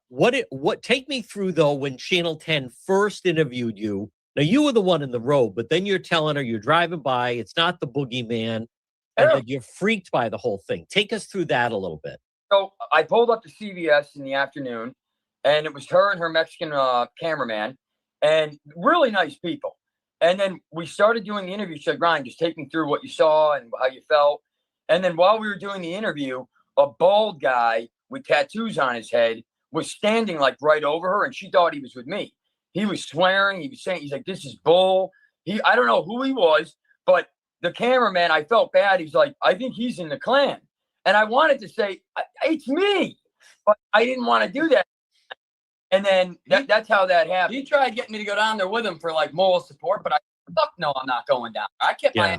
What take me through, though, when Channel 10 first interviewed you. Now, you were the one in the road, but then you're telling her you're driving by. It's not the boogeyman. And that you're freaked by the whole thing. Take us through that a little bit. So I pulled up to CVS in the afternoon, and it was her and her Mexican cameraman, and really nice people. And then we started doing the interview. She said, Ryan, just take me through what you saw and how you felt. And then while we were doing the interview, a bald guy with tattoos on his head was standing like right over her, and she thought he was with me. He was swearing. He was saying, he's like, this is bull. I don't know who he was, but the cameraman, I felt bad. He's like, I think he's in the Klan. And I wanted to say, it's me. But I didn't want to do that. And then that's how that happened. He tried getting me to go down there with him for like moral support, but fuck no, I'm not going down. I kept my.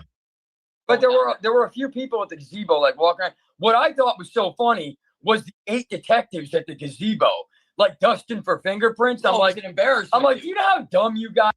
But there were a few people at the gazebo like walking around. What I thought was so funny was the 8 detectives at the gazebo, like dusting for fingerprints. I'm like, embarrassed. I'm like, you know how dumb you guys.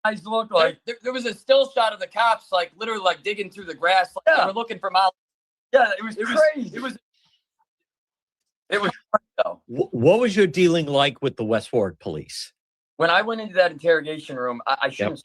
Guys look like there was a still shot of the cops like literally like digging through the grass like they were looking for Molly. Yeah, it was crazy. It was funny, though. What was your dealing like with the West Warwick police? When I went into that interrogation room, I shouldn't.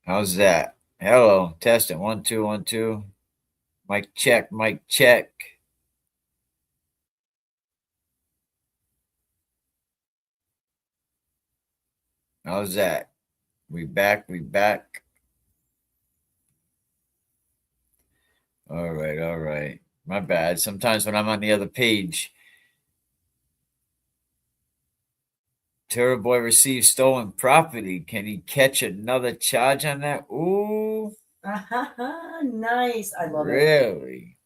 How's that? Hello, testing 1 2 1 2. Mic check, mic check. How's that? We back, we back. All right, all right. My bad. Sometimes when I'm on the other page, Terror Boy receives stolen property. Can he catch another charge on that? Ooh. Nice. I love it. Really?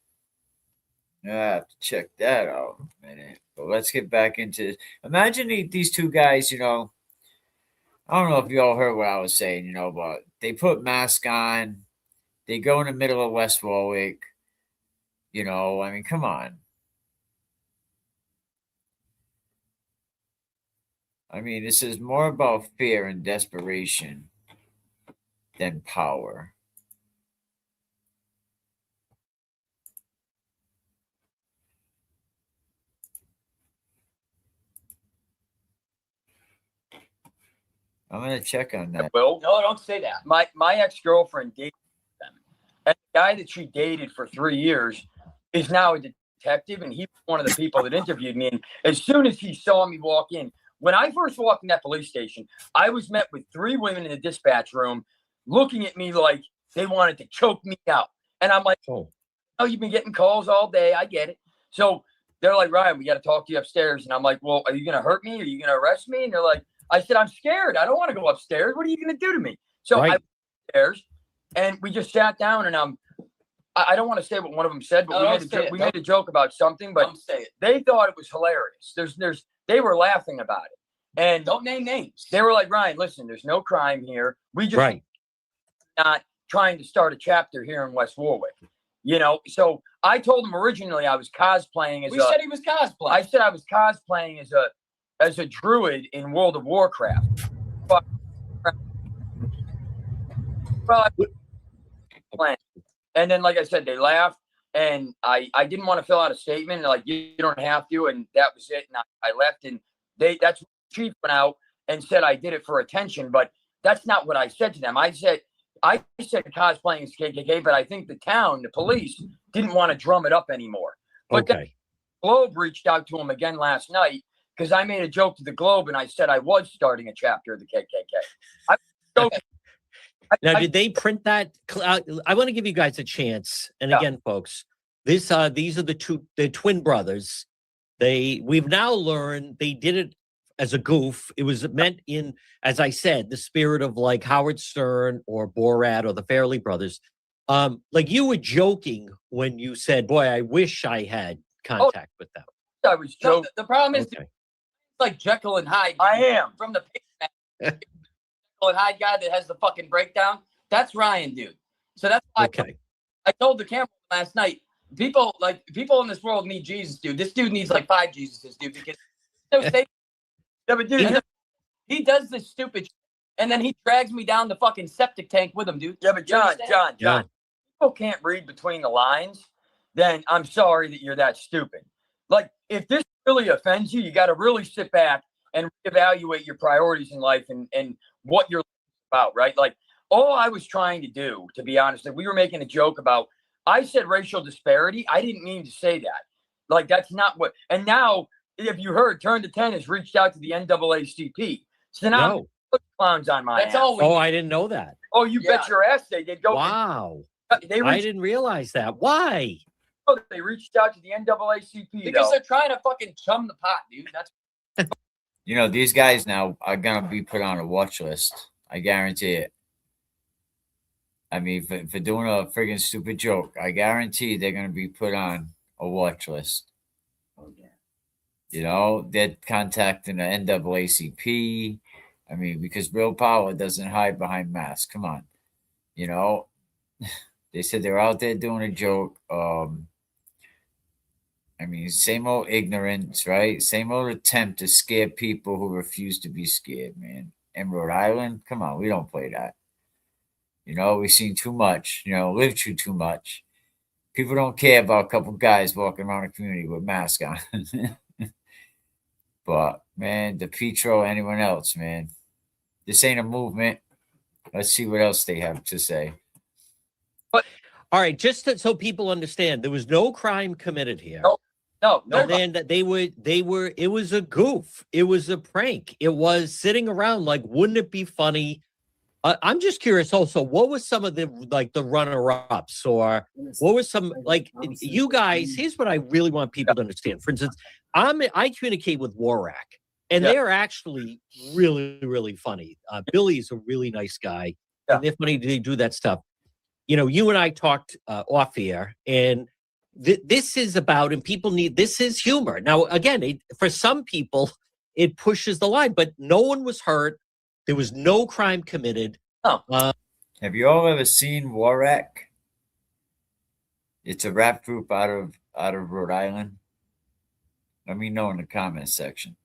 I have to check that out in a minute. But let's get back into this. Imagine these two guys, you know. I don't know if you all heard what I was saying, you know, but they put masks on. They go in the middle of West Warwick. You know, I mean, come on. I mean, this is more about fear and desperation than power. I'm gonna check on that. Well, no, don't say that. My ex-girlfriend dated them, and the guy that she dated for 3 years is now a detective. detective, and he was one of the people that interviewed me. And as soon as he saw me walk in, when I first walked in that police station, I was met with 3 women in the dispatch room looking at me like they wanted to choke me out. And I'm like, oh, you've been getting calls all day. I get it. So they're like, Ryan, we got to talk to you upstairs. And I'm like, well, are you going to hurt me? Are you going to arrest me? And they're like, I said, I'm scared. I don't want to go upstairs. What are you going to do to me? So I went upstairs and we just sat down, and I don't want to say what one of them said, but we made a joke about something, but they thought it was hilarious. They were laughing about it. And don't name names. They were like, Ryan, listen, there's no crime here. We just not trying to start a chapter here in West Warwick. You know, so I told him originally I was cosplaying as we said he was cosplaying. I said I was cosplaying as a druid in World of Warcraft. But, and then, like I said, they laughed, and I didn't want to fill out a statement. Like, you don't have to, and that was it. And I left, and that's when the chief went out and said I did it for attention, but that's not what I said to them. I said cosplaying as KKK, but I think the town, the police, didn't want to drum it up anymore. But then Globe reached out to him again last night because I made a joke to the Globe, and I said I was starting a chapter of the KKK. Now, did they print that? I want to give you guys a chance. And again, folks, these are the twin brothers. We've now learned they did it as a goof. It was meant in, as I said, the spirit of like Howard Stern or Borat or the Farrelly brothers. Like you were joking when you said, boy, I wish I had contact with them. I was joking. No, the problem is it's like Jekyll and Hyde. I am. From the Jekyll and Hyde guy that has the fucking breakdown. That's Ryan, dude. So that's why I told the camera last night, people in this world need Jesus, dude. This dude needs like 5 Jesuses, dude, because yeah, but dude, he does this stupid shit, and then he drags me down the fucking septic tank with him, dude. Yeah, but John, people can't read between the lines, then I'm sorry that you're that stupid. Like, if this really offends you, you got to really sit back and evaluate your priorities in life and what you're about, right? Like, all I was trying to do, to be honest, like we were making a joke about, I said racial disparity. I didn't mean to say that. Like, that's not what, and now, if you heard, Turn to 10 has reached out to the NAACP. So now clowns on my ass. I didn't know that. Oh, you bet your ass they did. Wow. I didn't realize that. Why? Oh, they reached out to the NAACP. Because they're trying to fucking chum the pot, dude. That's you know, these guys now are going to be put on a watch list. I guarantee it. I mean, for doing a friggin' stupid joke, I guarantee they're going to be put on a watch list. Oh, yeah. You know, they're contacting the NAACP. I mean, because real power doesn't hide behind masks. Come on. You know, they said they're out there doing a joke. I mean, same old ignorance, right? Same old attempt to scare people who refuse to be scared, man. In Rhode Island, come on, we don't play that. You know, we've seen too much, you know, lived through too much. People don't care about a couple guys walking around the community with masks on. But, man, the Petro, anyone else, man. This ain't a movement. Let's see what else they have to say. But, all right, just so people understand, there was no crime committed here. No. And then they were, it was a goof. It was a prank. It was sitting around like, wouldn't it be funny? I'm just curious also, what was some of the runner-ups, or what was some, like, you guys, here's what I really want people to understand. For instance, I communicate with Warak, and they're actually really, really funny. Billy's a really nice guy, and they're funny. They do that stuff. You know, you and I talked off air, and this is about, and people need, this is humor. Now, again, for some people, it pushes the line, but no one was hurt. There was no crime committed. Have you all ever seen Warak? It's a rap group out of Rhode Island. Let me know in the comment section.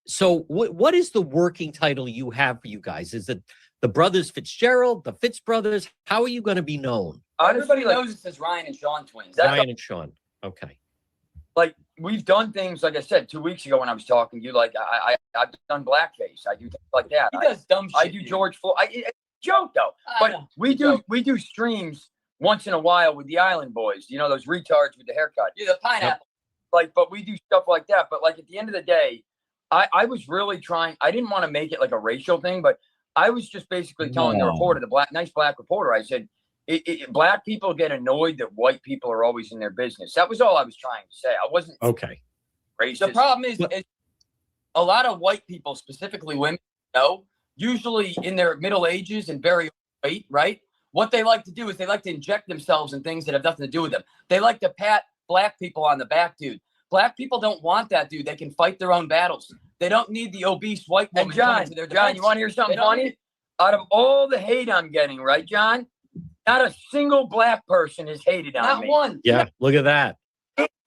So what is the working title you have for you guys? Is it the Brothers Fitzgerald, the Fitz Brothers? How are you going to be known? Everybody knows it says Ryan and Sean twins. Ryan and Sean. Okay. Like, we've done things, like I said 2 weeks ago when I was talking to you, like I've done blackface. I do things like that. He does dumb shit. I do George Floyd. Joke though, but we do streams once in a while with the Island Boys. You know, those retards with the haircut. Yeah, the pineapple. Like, but we do stuff like that. But like at the end of the day, I was really trying. I didn't want to make it like a racial thing, but I was just basically telling the reporter, the nice black reporter, I said, black people get annoyed that white people are always in their business. That was all I was trying to say. I wasn't racist. The problem is a lot of white people, specifically women, usually in their middle ages and very white, right? What they like to do is they like to inject themselves in things that have nothing to do with them. They like to pat black people on the back, dude. Black people don't want that, dude. They can fight their own battles. They don't need the obese white woman. And John, you want to hear something funny? Out of all the hate I'm getting, right, John? Not a single black person is hated on me. Not one. Yeah, look at that.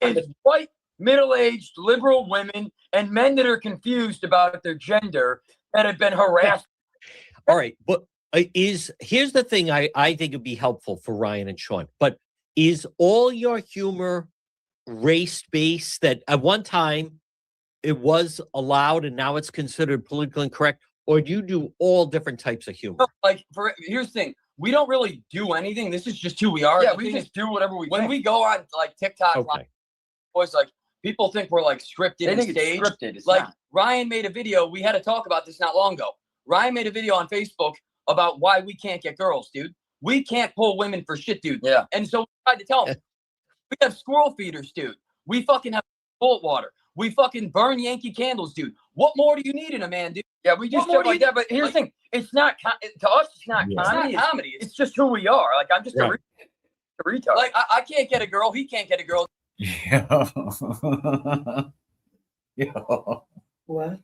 It's white, middle-aged, liberal women and men that are confused about their gender that have been harassed. All right, but here's the thing I think would be helpful for Ryan and Sean, but is all your humor race-based that at one time it was allowed and now it's considered politically incorrect, or do you do all different types of humor? Like, here's the thing. We don't really do anything. This is just who we are. Yeah, we just do whatever we When we go on, like, TikTok, boys, like, people think we're, like, scripted and staged. It's scripted. It's like, not. Ryan made a video. We had to talk about this not long ago. Ryan made a video on Facebook about why we can't get girls, dude. We can't pull women for shit, dude. Yeah. And so we tried to tell him, we have squirrel feeders, dude. We fucking have bullet water. We fucking burn Yankee candles, dude. What more do you need in a man, dude? Yeah, we do stuff like that. But here's the thing. It's not, to us, it's not comedy. It's not comedy. It's just who we are. Like, I'm just a retard. Like, I can't get a girl. He can't get a girl. Yo. What?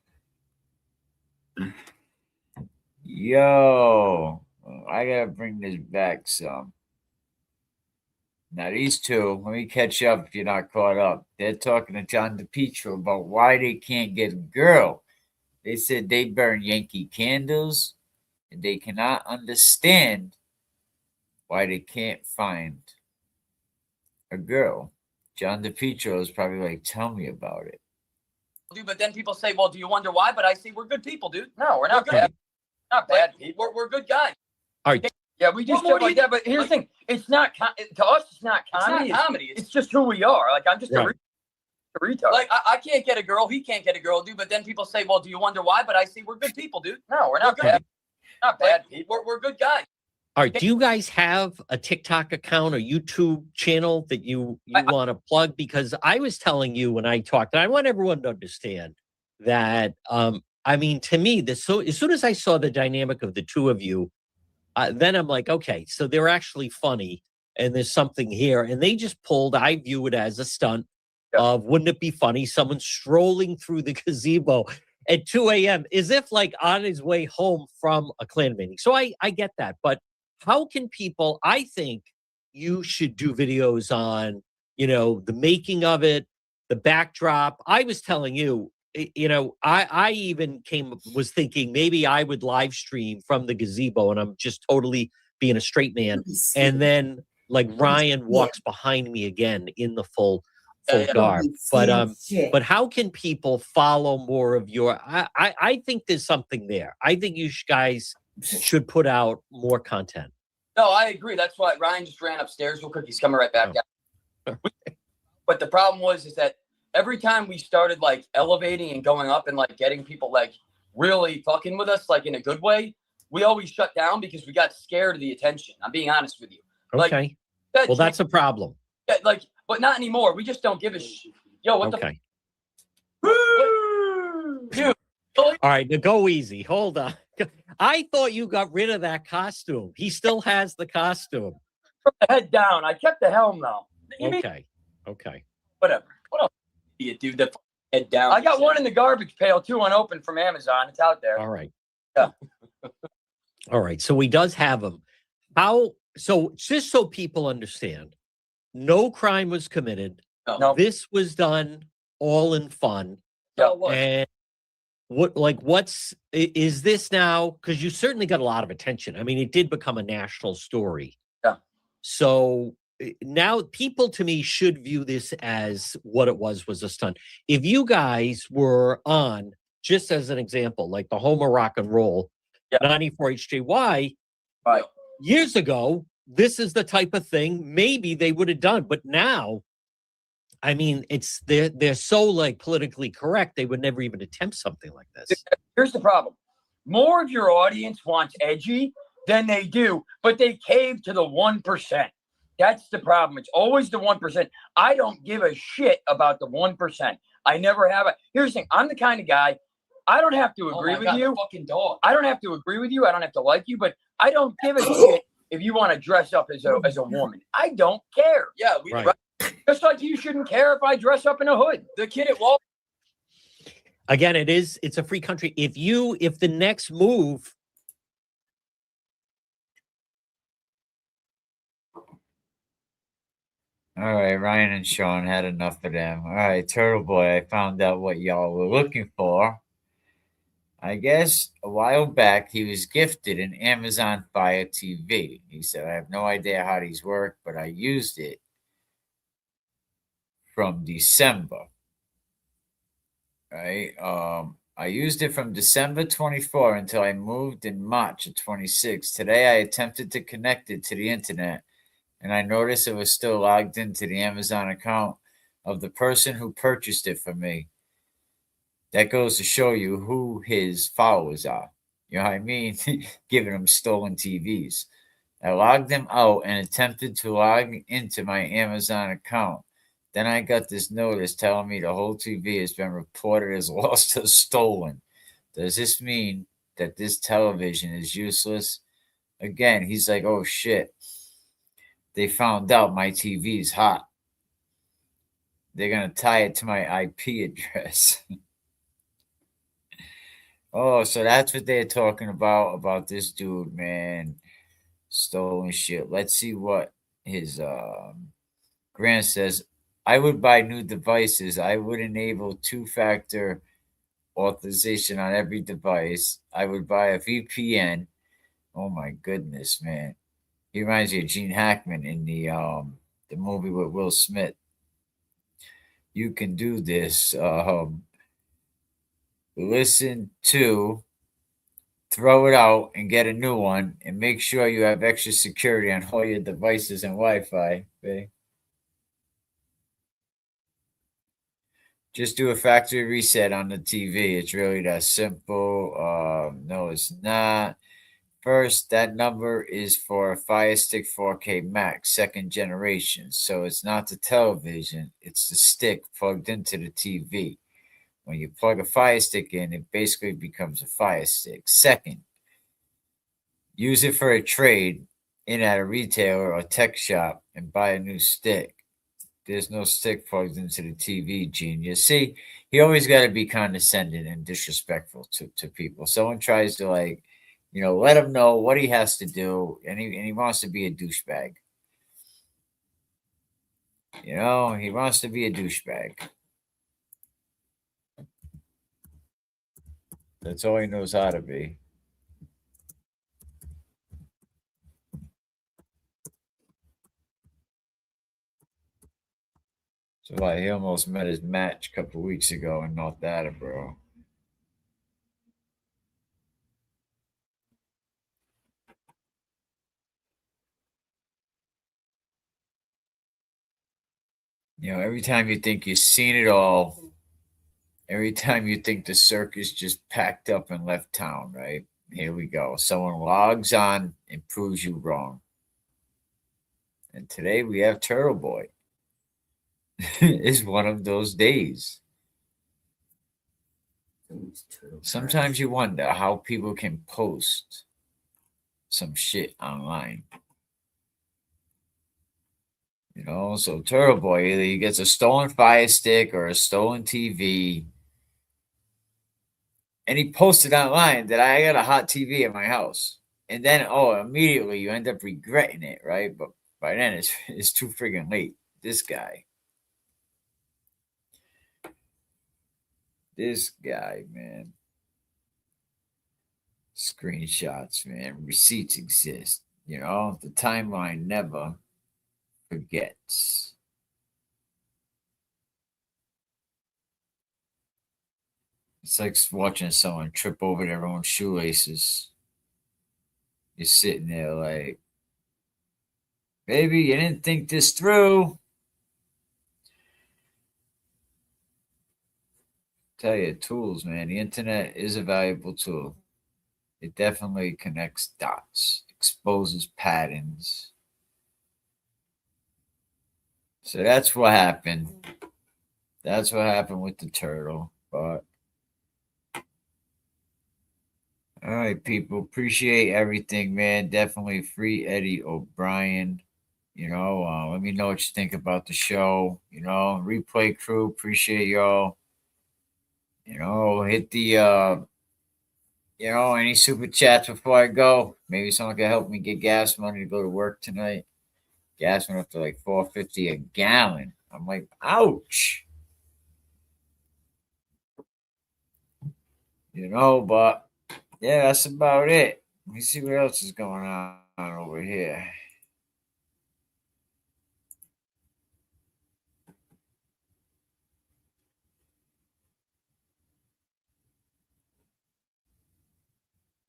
Yo. I gotta bring this back some. Now, these two, let me catch up if you're not caught up. They're talking to John DePietro about why they can't get a girl. They said they burn Yankee candles, and they cannot understand why they can't find a girl. John DePietro is probably like, tell me about it. Dude, but then people say, well, do you wonder why? But I say, we're good people, dude. No, we're not bad. Not bad people. We're good guys. All right. Yeah, we do stuff like that. But here's the thing. It's not, to us, it's not comedy. It's not comedy. It's just who we are. Like, I'm just a retard. Like, I can't get a girl. He can't get a girl, dude. But then people say, well, do you wonder why? But I say, we're good people, dude. No, we're not bad. Not bad people. We're good guys. All right. Do you guys have a TikTok account or YouTube channel that you want to plug? Because I was telling you when I talked, and I want everyone to understand that, I mean, to me, so as soon as I saw the dynamic of the two of you, then I'm like, okay, so they're actually funny and there's something here. And they just pulled, I view it as a stunt of, wouldn't it be funny? Someone strolling through the gazebo at 2 a.m. as if like on his way home from a Klan meeting. So I get that. But how can people, I think you should do videos on, you know, the making of it, the backdrop. I was telling you, you know, I even was thinking maybe I would live stream from the gazebo and I'm just totally being a straight man. And then like Ryan walks behind me again in the full garb. But how can people follow more of your, I think there's something there. I think you guys should put out more content. No, I agree. That's why Ryan just ran upstairs real quick. He's coming right back down. But the problem is that every time we started like elevating and going up and like getting people like really fucking with us, like in a good way, we always shut down because we got scared of the attention. I'm being honest with you. Okay. Like, well, that's a problem. Yeah, like, but not anymore. We just don't give a shit. Yo, what the? Dude. All right, now go easy. Hold on. I thought you got rid of that costume. He still has the costume. Put the head down. I kept the helm though. Okay. Whatever. What else? Idiot, dude. The head down. I got one in the garbage pail too, unopened from Amazon. It's out there. All right. Yeah. All right. So he does have them. So just so people understand, no crime was committed. No. This was done all in fun. No, and is this now? Because you certainly got a lot of attention. I mean, it did become a national story. Yeah. So now people to me should view this as what it was a stunt. If you guys were on, just as an example, like the Home of Rock and Roll, 94 HJY, right, years ago, this is the type of thing maybe they would have done. But now, I mean, they're so like politically correct, they would never even attempt something like this. Here's the problem. More of your audience wants edgy than they do, but they cave to the 1%. That's the problem. It's always the 1%. I don't give a shit about the 1%. I never have. Here's the thing. I'm the kind of guy, I don't have to agree with you. Fucking dog. I don't have to agree with you. I don't have to like you, but I don't give a shit if you want to dress up as a woman. I don't care. Yeah, right. Just like you shouldn't care if I dress up in a hood. The kid at Wall. Again, it's a free country. If the next move. All right, Ryan and Sean had enough of them. All right, Turtle Boy, I found out what y'all were looking for. I guess a while back he was gifted an Amazon Fire TV. He said, I have no idea how these work, but I used it from December. Right? I used it from December 24 until I moved in March of 26. Today I attempted to connect it to the internet, and I noticed it was still logged into the Amazon account of the person who purchased it for me. That goes to show you who his followers are. You know what I mean? Giving them stolen TVs. I logged them out and attempted to log into my Amazon account. Then I got this notice telling me the whole TV has been reported as lost or stolen. Does this mean that this television is useless? Again, he's like, oh shit. They found out my TV is hot. They're going to tie it to my IP address. Oh, so that's what they're talking about this dude, man. Stolen shit. Let's see what his Grant says. I would buy new devices. I would enable two-factor authorization on every device. I would buy a VPN. Oh my goodness, man. He reminds me of Gene Hackman in the movie with Will Smith. You can do this. Listen to, throw it out and get a new one, and make sure you have extra security on all your devices and Wi-Fi. Okay? Just do a factory reset on the TV. It's really that simple. No, it's not. First, that number is for a Fire Stick 4K Max, second generation. So it's not the television, it's the stick plugged into the TV. When you plug a Fire Stick in, it basically becomes a Fire Stick. Second, use it for a trade in at a retailer or tech shop and buy a new stick. There's no stick plugged into the TV, genius. See, he always got to be condescending and disrespectful to people. Someone tries to let him know what he has to do, and he wants to be a douchebag. He wants to be a douchebag. That's all he knows how to be. So he almost met his match a couple weeks ago in North Attleboro. Every time you think you've seen it all, every time you think the circus just packed up and left town, right? Here we go. Someone logs on and proves you wrong. And today we have Turtle Boy. It's one of those days. Sometimes you wonder how people can post some shit online. So Turtle Boy, either he gets a stolen Fire Stick or a stolen TV, and he posted online that I got a hot TV at my house. And then, immediately you end up regretting it, right? But by then it's too friggin' late. This guy, man. Screenshots, man. Receipts exist. The timeline never forgets. It's like watching someone trip over their own shoelaces. You're sitting there like, Baby, you didn't think this through. Tell you, tools, man. The internet is a valuable tool. It definitely connects dots, exposes patterns. So that's what happened. That's what happened with the turtle. But all right, people, appreciate everything, man. Definitely free Eddie Obrien. Let me know what you think about the show. Replay crew, appreciate y'all. Hit the any super chats before I go. Maybe someone can help me get gas money to go to work tonight. Gas went up to like $4.50 a gallon. I'm like, ouch. But yeah, that's about it. Let me see what else is going on over here.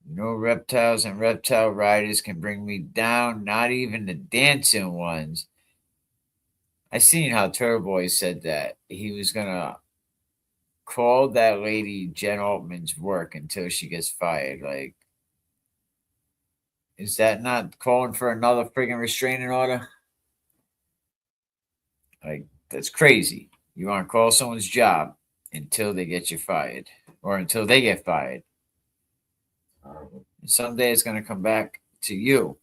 No reptiles and reptile riders can bring me down, not even the dancing ones. I seen how Turtle Boy said that. He was going to call that lady Jen Altman's work until she gets fired. Like, is that not calling for another friggin' restraining order? Like, that's crazy. You want to call someone's job until they get you fired or until they get fired. And someday it's going to come back to you.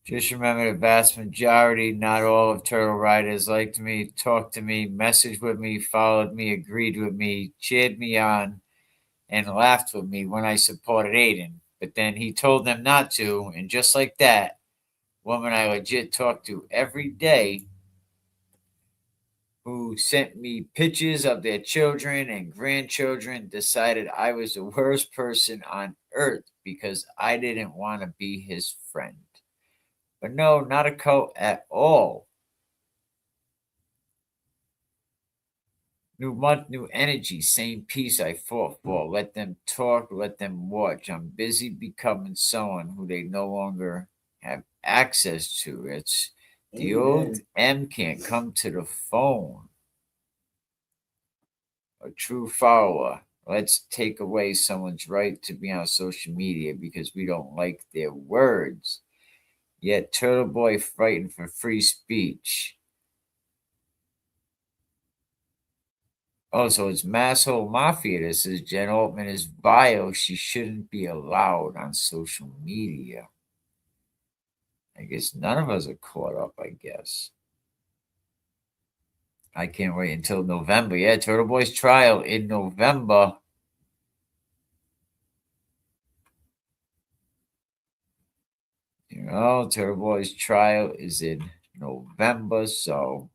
Just remember the vast majority, not all of Turtle Riders liked me, talked to me, messaged with me, followed me, agreed with me, cheered me on, and laughed with me when I supported Aiden. But then he told them not to, and just like that, woman I legit talk to every day who sent me pictures of their children and grandchildren decided I was the worst person on earth because I didn't want to be his friend. But no, not a cult at all. New month, new energy, same peace I fought for. Let them talk, let them watch. I'm busy becoming someone who they no longer have access to. It's the old M can't come to the phone. A true follower. Let's take away someone's right to be on social media because we don't like their words. Yet Turtle Boy fighting for free speech. Oh, so it's Masshole Mafia. This is Jen Altman is bio. She shouldn't be allowed on social media. I guess none of us are caught up, I guess. I can't wait until November. Yeah, Turtle Boy's trial in November. Turtle Boy's trial is in November, so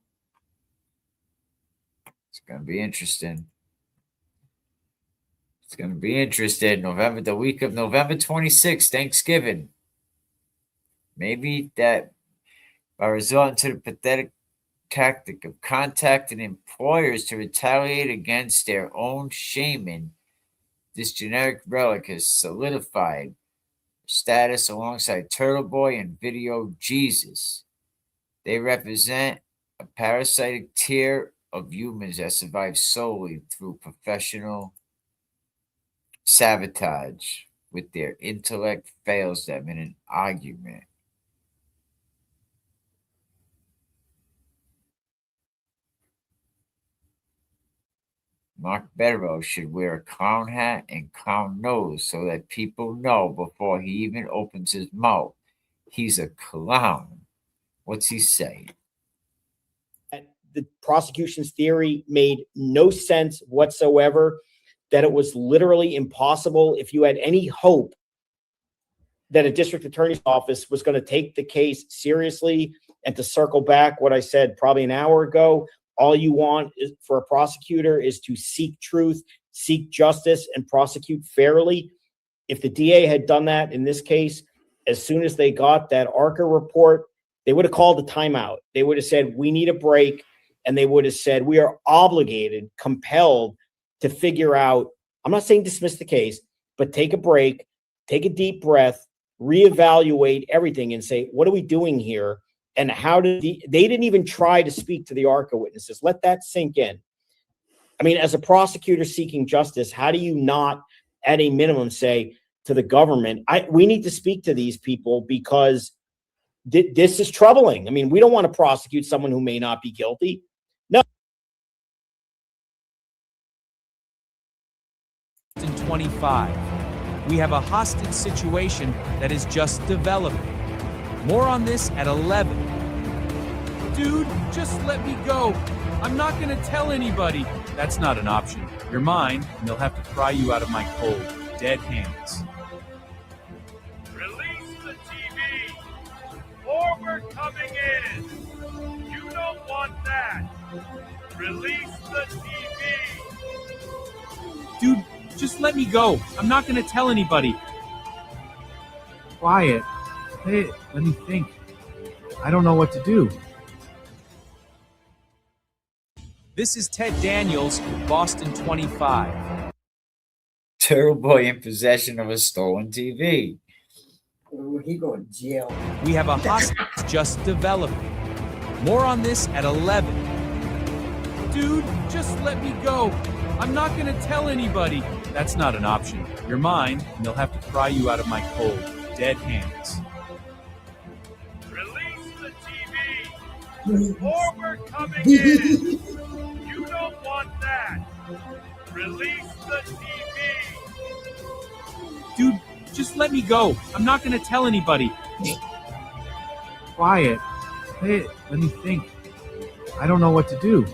it's going to be interesting. It's going to be interesting. The week of November 26th, Thanksgiving. Maybe that by resorting to the pathetic tactic of contacting employers to retaliate against their own shaman, this generic relic has solidified status alongside Turtle Boy and Video Jesus. They represent a parasitic tier of humans that survive solely through professional sabotage with their intellect fails them in an argument. Mark Bedrow should wear a clown hat and clown nose so that people know before he even opens his mouth he's a clown. What's he saying? The prosecution's theory made no sense whatsoever, that it was literally impossible. If you had any hope that a district attorney's office was going to take the case seriously, and to circle back what I said probably an hour ago, all you want is for a prosecutor is to seek truth, seek justice, and prosecute fairly. If the DA had done that in this case, as soon as they got that ARCA report, they would have called a timeout. They would have said, we need a break. And they would have said, we are obligated, compelled to figure out, I'm not saying dismiss the case, but take a break, take a deep breath, reevaluate everything and say, what are we doing here? And how did they didn't even try to speak to the ARCA witnesses. Let that sink in. I mean, as a prosecutor seeking justice, how do you not, at a minimum, say to the government, we need to speak to these people because this is troubling. I mean, we don't want to prosecute someone who may not be guilty. No. In 25, we have a hostage situation that is just developing. More on this at 11. Dude, just let me go. I'm not going to tell anybody. That's not an option. You're mine, and they'll have to pry you out of my cold, dead hands. Release the TV, or we're coming in. You don't want that. Release the TV. Dude, just let me go. I'm not going to tell anybody. Quiet. Hey, let me think. I don't know what to do. This is Ted Daniels, Boston 25. Turtle Boy in possession of a stolen TV. Ooh, he going to jail. We have a hostage just developing. More on this at 11. Dude, just let me go. I'm not going to tell anybody. That's not an option. You're mine, and they'll have to pry you out of my cold, dead hands. Release the TV, or we're coming in. You don't want that. Release the TV. Dude, just let me go. I'm not going to tell anybody. Quiet. Hey, let me think. I don't know what to do.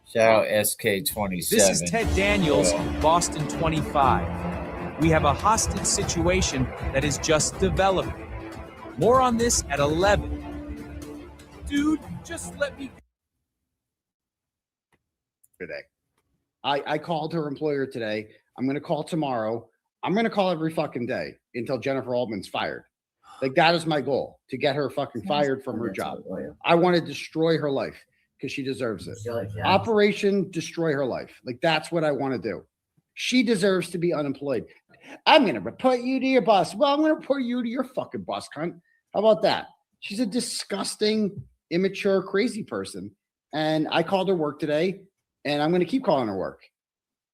Shout out SK27. This is Ted Daniels, Boston 25. We have a hostage situation that is just developing. More on this at 11. Dude, just let me... Today. I called her employer today. I'm going to call tomorrow. I'm going to call every fucking day until Jennifer Altman's fired. Like, that is my goal, to get her fucking fired from her job. I want to destroy her life because she deserves it. Operation destroy her life. Like, that's what I want to do. She deserves to be unemployed. I'm going to report you to your boss. Well, I'm going to report you to your fucking boss, cunt. How about that? She's a disgusting, immature, crazy person. And I called her work today, and I'm going to keep calling her work.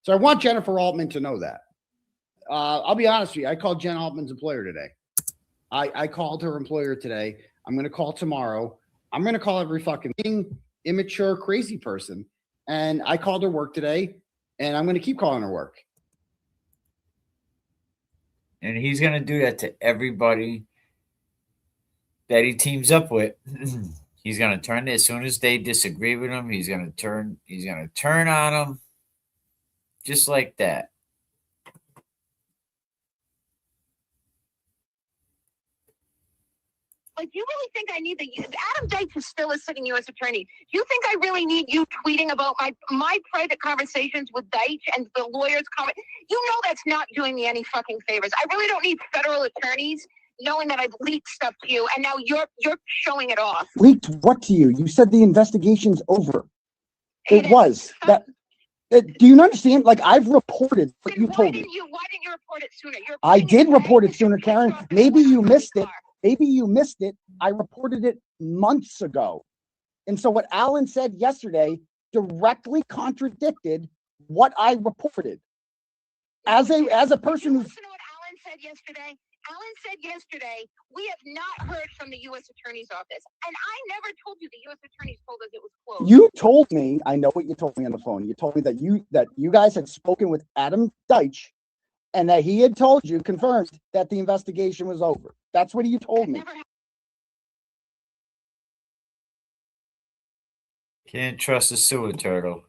So I want Jennifer Altman to know that. I'll be honest with you. I called Jen Altman's employer today. I called her employer today. I'm going to call tomorrow. I'm going to call every fucking immature, crazy person. And I called her work today, and I'm going to keep calling her work. And he's going to do that to everybody that he teams up with. He's going to turn, as soon as they disagree with him, he's going to turn on them just like that. Like, you really think I need Adam Deitch is still a sitting U.S. attorney. Do you think I really need you tweeting about my private conversations with Deitch and the lawyers' comment? You know that's not doing me any fucking favors. I really don't need federal attorneys knowing that I've leaked stuff to you, and now you're showing it off. Leaked what to you? You said the investigation's over. It was. Do you understand? Like, I've reported what you told me. Why didn't you report it sooner? I did report it sooner, Karen. Maybe you missed it. Maybe you missed it. I reported it months ago. And so what Alan said yesterday directly contradicted what I reported. As a person who's... Listen to what Alan said yesterday. Alan said yesterday, we have not heard from the U.S. Attorney's Office. And I never told you the U.S. Attorneys told us it was closed. You told me, I know what you told me on the phone. You told me that you guys had spoken with Adam Deitch and that he had told you, confirmed, that the investigation was over. That's what you told me. Can't trust a sewer turtle.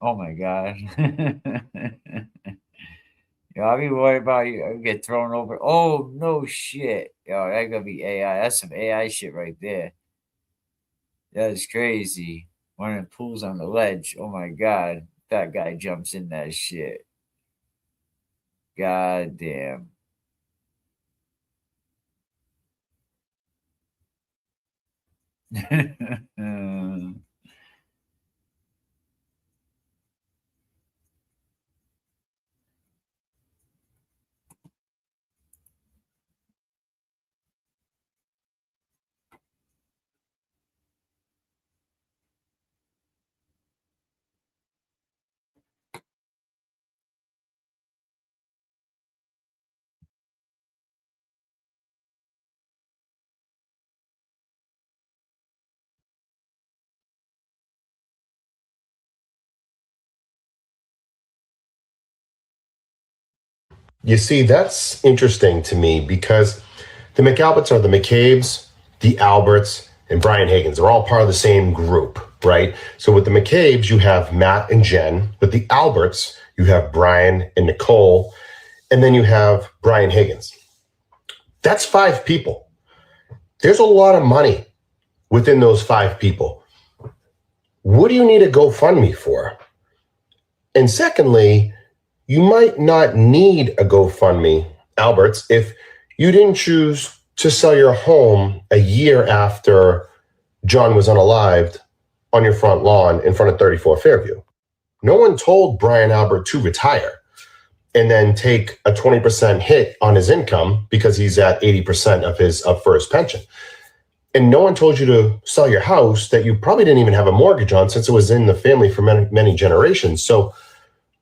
Oh my God. Yo, I'll be worried about you. I'll get thrown over. Oh, no shit. Yo, that gotta be AI. That's some AI shit right there. That is crazy. One of the pools on the ledge. Oh my God. That guy jumps in that shit. God damn. You see, that's interesting to me because the McAlberts are the McCabe's, the Alberts, and Brian Higgins. They're all part of the same group, right? So with the McCabe's, you have Matt and Jen. With the Alberts, you have Brian and Nicole. And then you have Brian Higgins. That's 5 people. There's a lot of money within those 5 people. What do you need a GoFundMe for? And secondly, you might not need a GoFundMe, Alberts, if you didn't choose to sell your home a year after John was unalived on your front lawn in front of 34 Fairview. No one told Brian Albert to retire and then take a 20% hit on his income because he's at 80% of his first pension. And no one told you to sell your house that you probably didn't even have a mortgage on since it was in the family for many, many generations. So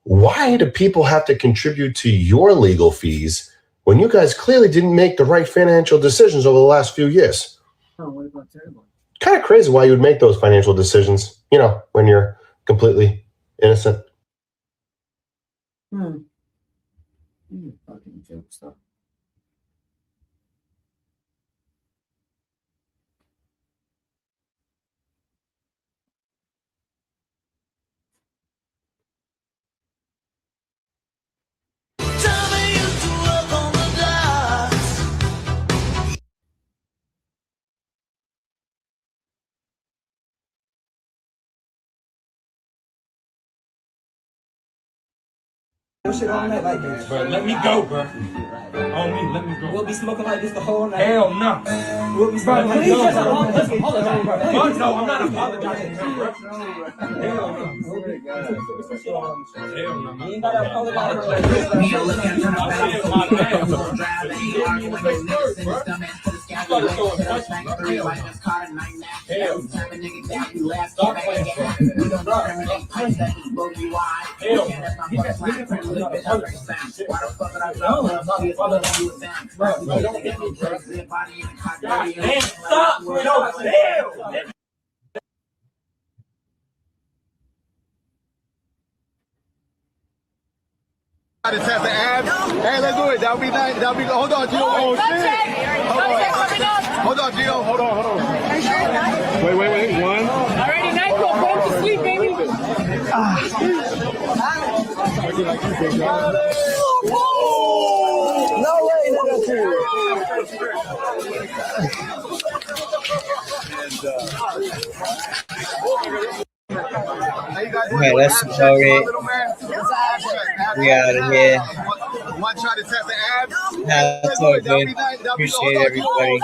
why do people have to contribute to your legal fees when you guys clearly didn't make the right financial decisions over the last few years? Oh, what about terrible? Kind of crazy why you would make those financial decisions, when you're completely innocent. You fucking joke stuff. Shit all night like this. Bro, let me go, bro. On me, let me go. We'll be smoking like this the whole night. Hell no. We'll be smoking like Please this. just apologize, bro. No, I'm not apologizing to you, bro. Hell no. Hell no. You ain't gotta apologize. To test the abs. Hey, let's do it. That'll be nice. That'll be. Hold on, Gio. Oh shit. Hold on, Gio. Hold on. Wait. One. Already nice. Go to sleep, baby. No way, nigga. Okay, that's about it. We out of here. One try to test the abs. That's all good. Appreciate everybody.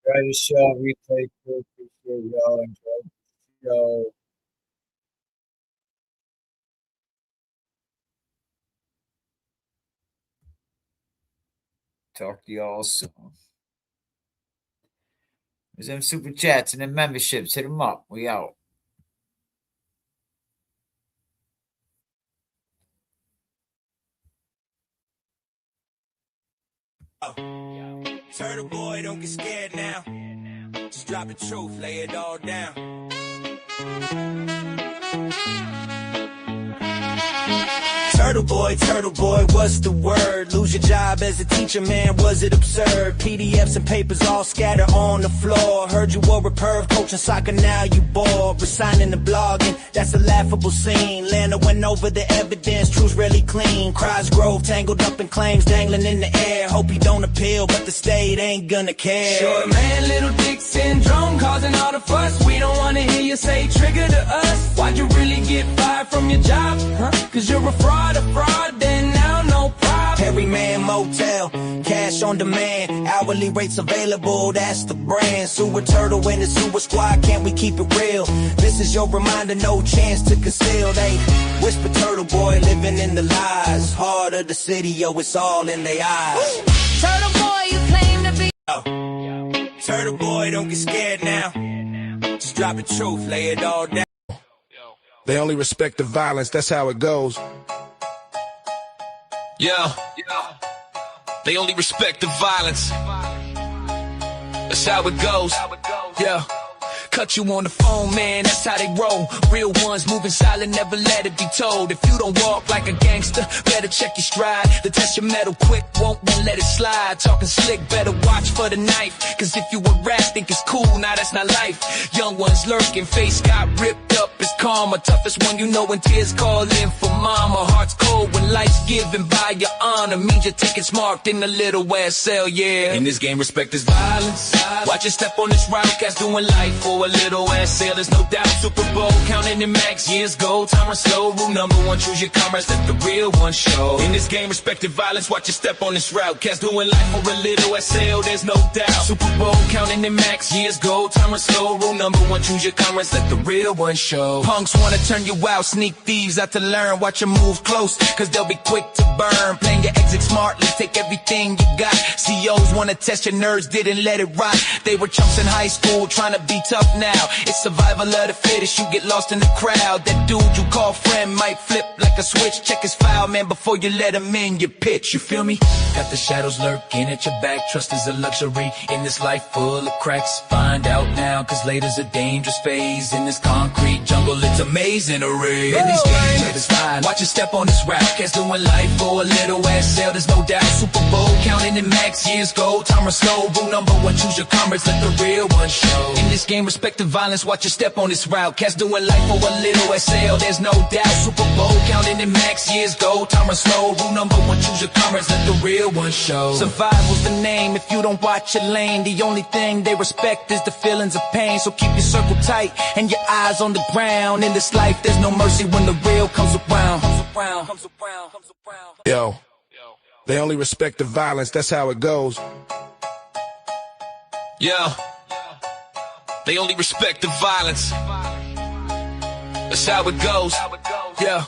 Try to show replay. Appreciate y'all. Enjoy the show. Talk to y'all soon. There's them super chats and them memberships. Hit them up. We out. Turtle boy, don't get scared now. Just drop the truth, lay it all down. Turtle boy, what's the word? Lose your job as a teacher, man, was it absurd? PDFs and papers all scattered on the floor. Heard you were a perv, coaching soccer, now you bored. Resigning the blogging, that's a laughable scene. Lana went over the evidence, truth's really clean. Cries Grove, tangled up in claims, dangling in the air. Hope he don't appeal, but the state ain't gonna care. Short man, little dick syndrome, causing all the fuss. We don't wanna hear you say trigger to us. Why'd you really get fired from your job? Huh? Cause you're a fraud, then now no problem. Every man motel, cash cash on demand, hourly rates available, that's the brand. Sewer Turtle and the Sewer Squad, can't we keep it real? This is your reminder, no chance to conceal. They whisper Turtle Boy living in the lies. Heart of the city, yo, it's all in their eyes. Turtle Boy, you claim to be. Turtle Boy, don't get scared now. Just drop the truth, lay it all down. They only respect the violence, that's how it goes. Yeah. They only respect the violence. That's how it goes. Yeah. Cut you on the phone, man, that's how they roll. Real ones moving silent, never let it be told. If you don't walk like a gangster, better check your stride. The test your metal quick, won't let it slide. Talking slick, better watch for the knife. Cause if you a rap, think it's cool, nah, that's not life. Young ones lurking, face got ripped up, it's karma. Toughest one you know when tears call in for mama. Heart's cold when life's given by your honor. Means your ticket's marked in a little ass cell, yeah. In this game, respect is violence. Watch your step on this route, cats doing life for a little ass sale, there's no doubt. Super Bowl, counting in max years, gold, time run slow. Rule number one, choose your comrades, let the real one show. In this game, respected violence, watch your step on this route. Cats doing life for a little ass sale, there's no doubt. Super Bowl, counting in max years, gold, time run slow. Rule number one, choose your comrades, let the real one show. Punks wanna turn you out, sneak thieves out to learn. Watch your move close, cause they'll be quick to burn. Playing your exit smartly, take everything you got. CEOs wanna test your nerves, didn't let it rot. They were chumps in high school, trying to be tough now. It's survival of the fittest, you get lost in the crowd. That dude you call friend might flip like a switch. Check his file, man, before you let him in your pitch. You feel me? Got the shadows lurking at your back. Trust is a luxury in this life full of cracks. Find out now, cause later's a dangerous phase. In this concrete jungle, it's amazing array. In these games, it's fine. Watch your step on this rap. Cats doing life for a little ass sale, there's no doubt. Super Bowl, counting in max years, gold, time run slow. Rule number one, choose your comrades, let the real one show. In this game, respect the violence, watch your step on this route. Cats doing life for a little SL, there's no doubt. Super Bowl, counting in max years, gold, time run slow. Rule number one, choose your comrades, let the real one show. Survival's the name, if you don't watch your lane. The only thing they respect is the feelings of pain. So keep your circle tight and your eyes on the ground. In this life, there's no mercy when the real comes around. Yo, they only respect the violence, that's how it goes. Yeah. They only respect the violence. That's how it goes. Yeah.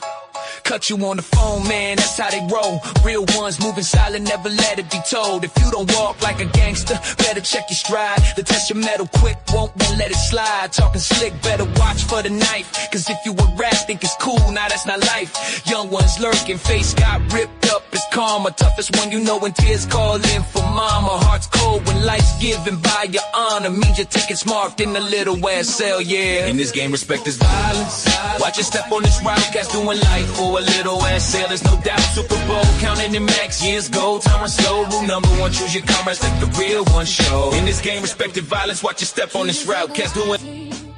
Cut you on the phone, man, that's how they roll. Real ones moving silent, never let it be told. If you don't walk like a gangster, better check your stride. The test your metal quick, won't let it slide. Talking slick, better watch for the knife. Cause if you a rap, think it's cool, nah, that's not life. Young ones lurking, face got ripped up, it's karma. Toughest one you know when tears call in for mama. Heart's cold when life's given by your honor. Means your ticket's marked in a little ass cell, yeah. In this game, respect is violence. Watch your step on this route, cats doing life for a little ass sale, there's no doubt. Super Bowl, counting in max years, gold, time run slow. Rule number one, choose your comrades, let the real one show. In this game, respected violence, watch your step on this route. Cats doing.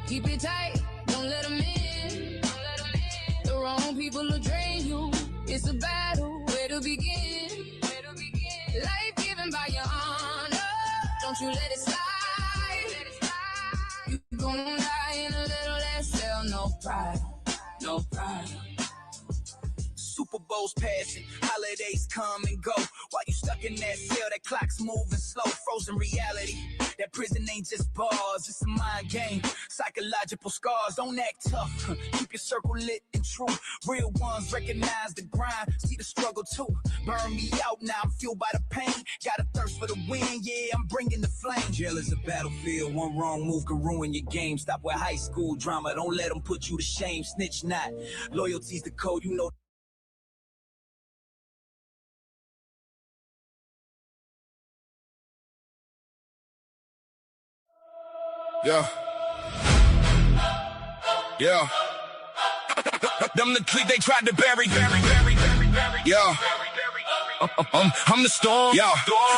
Keep it tight, don't let them in. The wrong people will drain you. It's a battle, where to begin? Life given by your honor, don't you let it slide. You gon' die in a little less cell, no pride, no pride. Super Bowl's passing, holidays come and go. While you stuck in that cell, that clock's moving slow. Frozen reality, that prison ain't just bars, it's a mind game. Psychological scars, don't act tough. Keep your circle lit and true. Real ones recognize the grind, see the struggle too. Burn me out, now I'm fueled by the pain. Got a thirst for the win, yeah, I'm bringing the flame. Jail is a battlefield, one wrong move can ruin your game. Stop with high school drama, don't let them put you to shame. Snitch not, loyalty's the code, you know. Yeah. Yeah. Them the tweet they tried to bury. Yeah. I'm the storm. Yeah.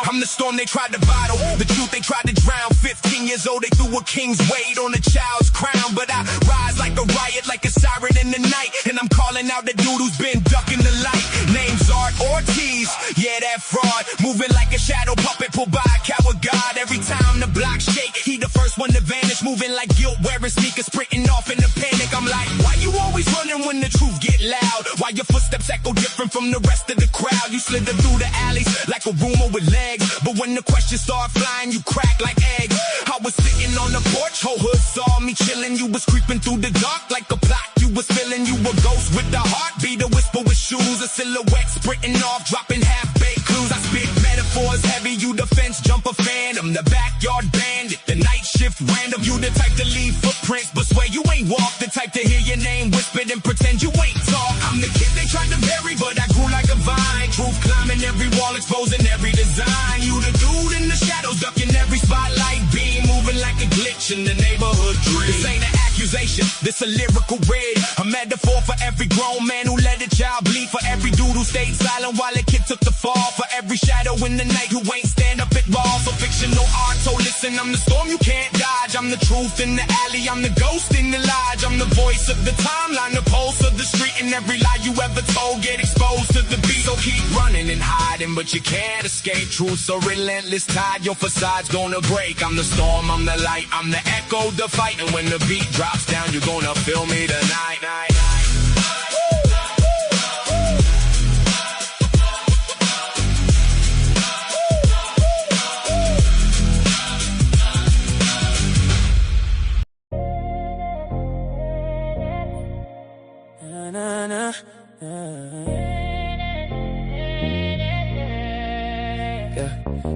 I'm the storm they tried to bottle. The truth they tried to drown. 15 years old, they threw a king's weight on a child's crown. But I rise like a riot, like a siren in the night. And I'm calling out the dude who's been ducking the light. Name's Art Ortiz. Yeah, that fraud. Moving like a shadow puppet pulled by a coward god. Every time the block shake, he the first one to vanish. Moving like guilt, wearing sneakers, sprinting off in the panic. I'm like, why you always running when the truth get loud? Why your footsteps echo different from the rest of the crowd. You slither through the alleys like a rumor with legs. But when the questions start flying, you crack like eggs. I was sitting on the porch, whole hood saw me chilling. You was creeping through the dark like a plot you was feeling. You a ghost with a heartbeat, a whisper with shoes, a silhouette sprinting off, dropping half-baked clues. I spit metaphors heavy, you the fence jumper phantom, the backyard bandit, the night shift random. You the type to leave footprints, but swear you ain't walk. The type to hear your name whispered and pretend you ain't talk. I'm the kid they tried to bury, but I grew like a vine. Truth climbing every wall, exposing every design. You the dude in the shadows, ducking every spotlight beam, moving like a glitch in the neighborhood dream. This ain't an accusation, this a lyrical read, a metaphor for every grown man who let a child bleed, for every dude who stayed silent while a kid took the fall, for every shadow in the night who ain't stand up at all. So fictional art, so listen, I'm the storm you can't dodge. I'm the truth in the alley, I'm the ghost in the lodge. I'm the voice of the timeline, the pulse of the street, and every lie you ever told get exposed to the beat. So keep running and hiding, but you can't escape. Truth so relentless, tide your facade's gonna break. I'm the storm, I'm the light, I'm the echo, the fight. And when the beat drops down, you're gonna feel me tonight.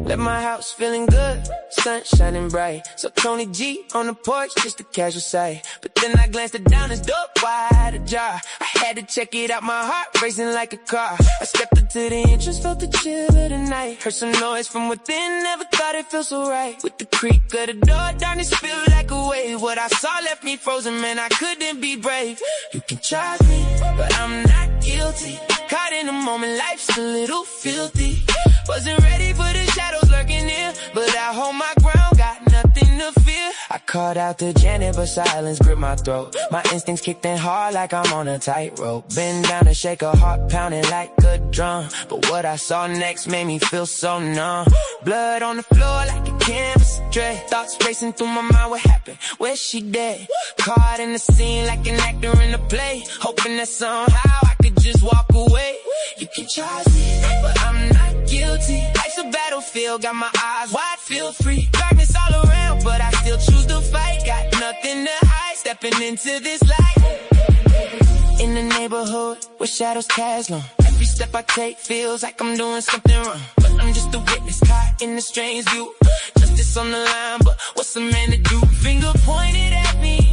Left my house feeling good, sun shining bright. So Tony G on the porch, just a casual sight. But then I glanced it down, his door wide ajar. I had to check it out, my heart racing like a car. I stepped into the entrance, felt the chill of the night. Heard some noise from within, never thought it felt so right. With the creak of the door, darkness feel like a wave. What I saw left me frozen, man, I couldn't be brave. You can charge me, but I'm not guilty. Caught in a moment, life's a little filthy. Wasn't ready for the shadows lurking in, but I hold my ground, got nothing to fear. I called out to Janet, but silence gripped my throat. My instincts kicked in hard like I'm on a tightrope. Bend down to shake her heart pounding like a drum. But what I saw next made me feel so numb. Blood on the floor like a canvas dread. Thoughts racing through my mind, what happened? Where's she dead? Caught in the scene like an actor in a play, hoping that somehow I could just walk away. You can charge me, but I'm not guilty. Life's a battlefield, got my eyes wide, feel free. Darkness all around, but I still choose to fight. Got nothing to hide, stepping into this light. In the neighborhood where shadows cast long, every step I take feels like I'm doing something wrong. But I'm just a witness caught in the strange view. Justice on the line, but what's a man to do? Finger pointed at me,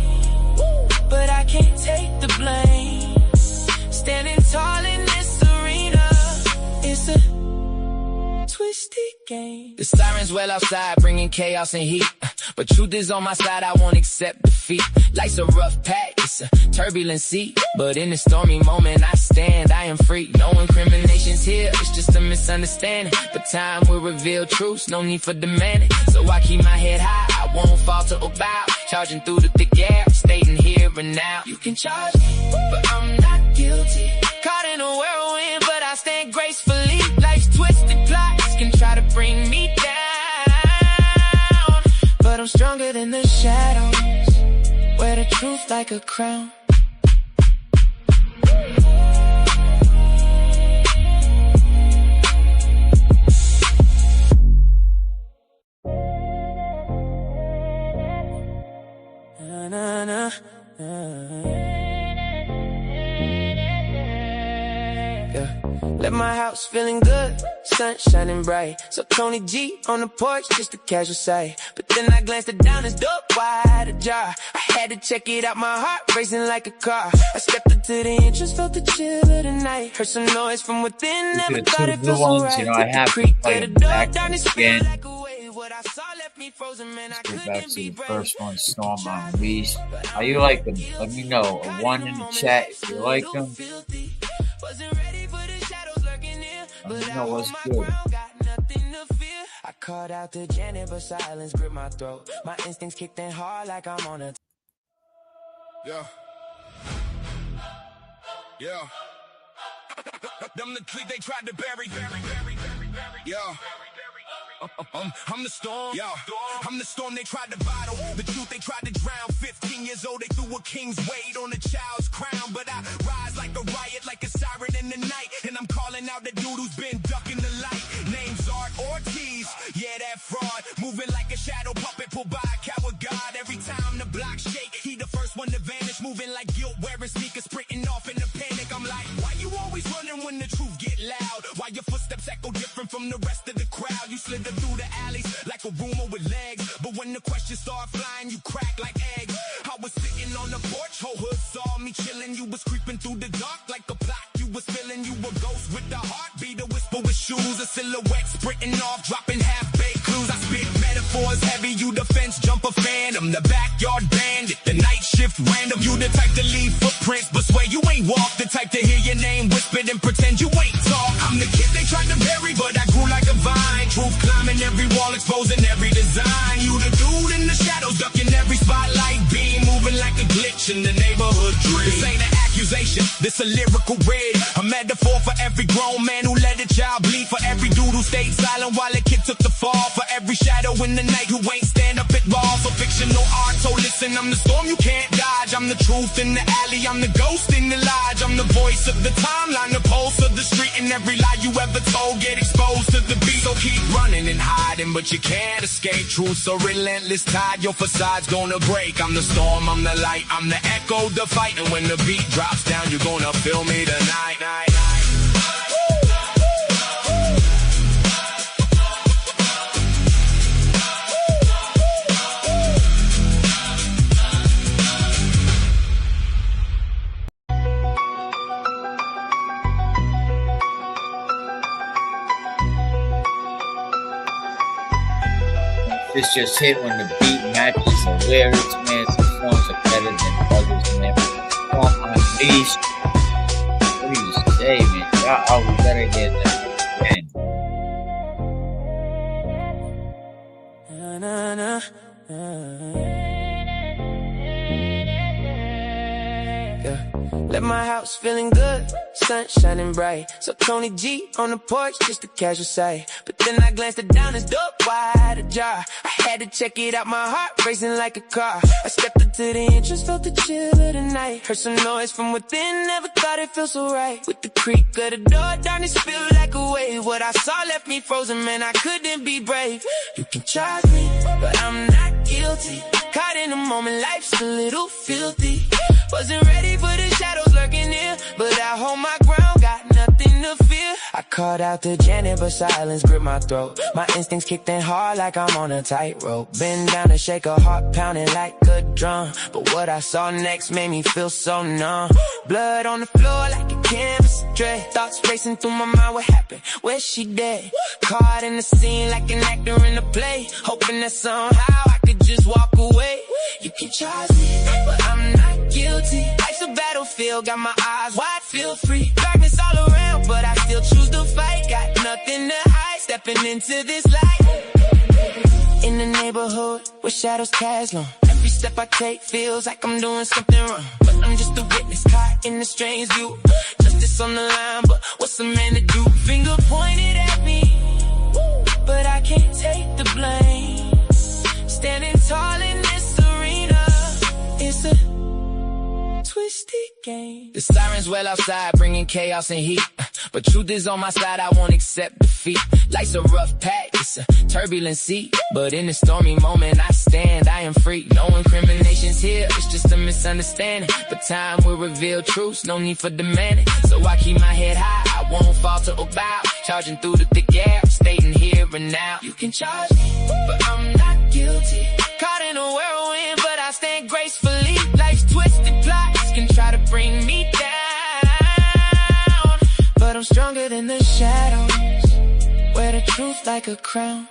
but I can't take the blame. Standing tall in this arena, it's a twisted game. The sirens well outside, bringing chaos and heat. But truth is on my side, I won't accept defeat. Life's a rough patch, it's a turbulent sea. But in a stormy moment, I stand, I am free. No incriminations here, it's just a misunderstanding. But time will reveal truths, no need for demanding. So I keep my head high, I won't falter or bow. Charging through the thick air, stating here and now. You can charge me, but I'm not guilty. Caught in a whirlwind, but I stand gracefully. Life's twisted plots can try to bring me down, but I'm stronger than the shadows. Wear the truth like a crown. Left my house feeling good, sun shining bright. So Tony G on the porch, just a casual sight. But then I glanced it down, his door wide ajar. I had to check it out, my heart racing like a car. I stepped into the entrance, felt the chill of the night. Heard some noise from within, never thought it felt so right. You know, I have to play them back again. Back to the first one, Storm Unleashed. How you like them? Let me know. A 1 in the chat if you like them. Let me know what's good. I called out to Janet, but silence gripped my throat. My instincts kicked in hard like I'm on a. Yeah. Yeah. Them the tree they tried to bury. Yeah. I'm the storm, yeah. I'm the storm they tried to bottle. The truth they tried to drown. 15 years old, they threw a king's weight on a child's crown. But I rise like a riot, like a siren in the night. And I'm caught one to vanish, moving like guilt, wearing sneakers, sprinting off in a panic. I'm like, why you always running when the truth get loud? Why your footsteps echo different from the rest of the crowd? You slither through the alleys like a rumor with legs, but when the questions start flying, you crack like eggs. I was sitting on the porch, whole hood saw me chilling. You was creeping through the dark like a plot you was feeling. You a ghost with a heartbeat, a whisper with shoes, a silhouette sprinting off, dropping half-baked clues. I spit metaphors heavy, you the fence jumper phantom, the backyard bandit, the night shift random. You the type to leave footprints, but swear you ain't walk. The type to hear your name whispered and pretend you ain't talk. I'm the kid they tried to bury, but I grew like a vine. Truth climbing every wall, exposing every design. You the dude in the shadows, ducking every spotlight beam, moving like a glitch in the neighborhood dream. This ain't an accusation, this a lyrical rig, a metaphor for every grown man who let a child bleed, for every dude who stayed silent while a kid took the fall, for every shadow in the night who ain't stand up at all. So fictional art, so listen, I'm the storm you can't dodge. I'm the truth in the alley, I'm the ghost in the lodge. I'm the voice of the timeline, the pulse of the street, and every lie you ever told get exposed to the beat. So keep running and hiding, but you can't escape truth. So relentless tide, your facade's gonna break. I'm the storm, I'm the light, I'm the echo, the fight. And when the beat drops down, you're gonna feel me tonight. This just hit when the beat matches the lyrics, man. Some songs are better than others, man. Song Unleashed. What do you say, man? Oh, we better hear that again. Left my house feeling good, sun shining bright. So Tony G on the porch, just a casual sight. But then I glanced it down, his door wide ajar. I had to check it out, my heart racing like a car. I stepped into the entrance, felt the chill of the night. Heard some noise from within, never thought it felt so right. With the creak of the door, darkness felt like a wave. What I saw left me frozen, man, I couldn't be brave. You can charge me, but I'm not guilty. Caught in a moment, life's a little filthy. Wasn't ready for the shadows lurking near, but I hold my ground, got nothing to fear. I called out to Janet, but silence gripped my throat. My instincts kicked in hard like I'm on a tightrope. Bend down to shake a heart pounding like a drum. But what I saw next made me feel so numb. Blood on the floor like a canvas dread. Thoughts racing through my mind, what happened? Where's she dead? Caught in the scene like an actor in a play, hoping that somehow I could just walk away. You can charge me, but I'm not guilty. Life's a battlefield, got my eyes wide, feel free. Darkness all around, but I still choose to fight. Got nothing to hide, stepping into this light. In the neighborhood where shadows cast long, every step I take feels like I'm doing something wrong. But I'm just a witness caught in a strange view. Justice on the line, but what's a man to do? Finger pointed at me, but I can't take the blame. Standing tall in this arena, it's a twisted game. The sirens well outside, bringing chaos and heat. But truth is on my side, I won't accept defeat. Life's a rough patch, it's a turbulent sea. But in a stormy moment, I stand, I am free. No incriminations here, it's just a misunderstanding. But time will reveal truths, no need for demanding. So I keep my head high, I won't falter or bow. Charging through the thick air, stating here and now. You can charge me, but I'm not guilty. Caught in a whirlwind, but I stand gracefully. Life's twisted plots can try to bring me down, but I'm stronger than the shadows. Wear the truth like a crown.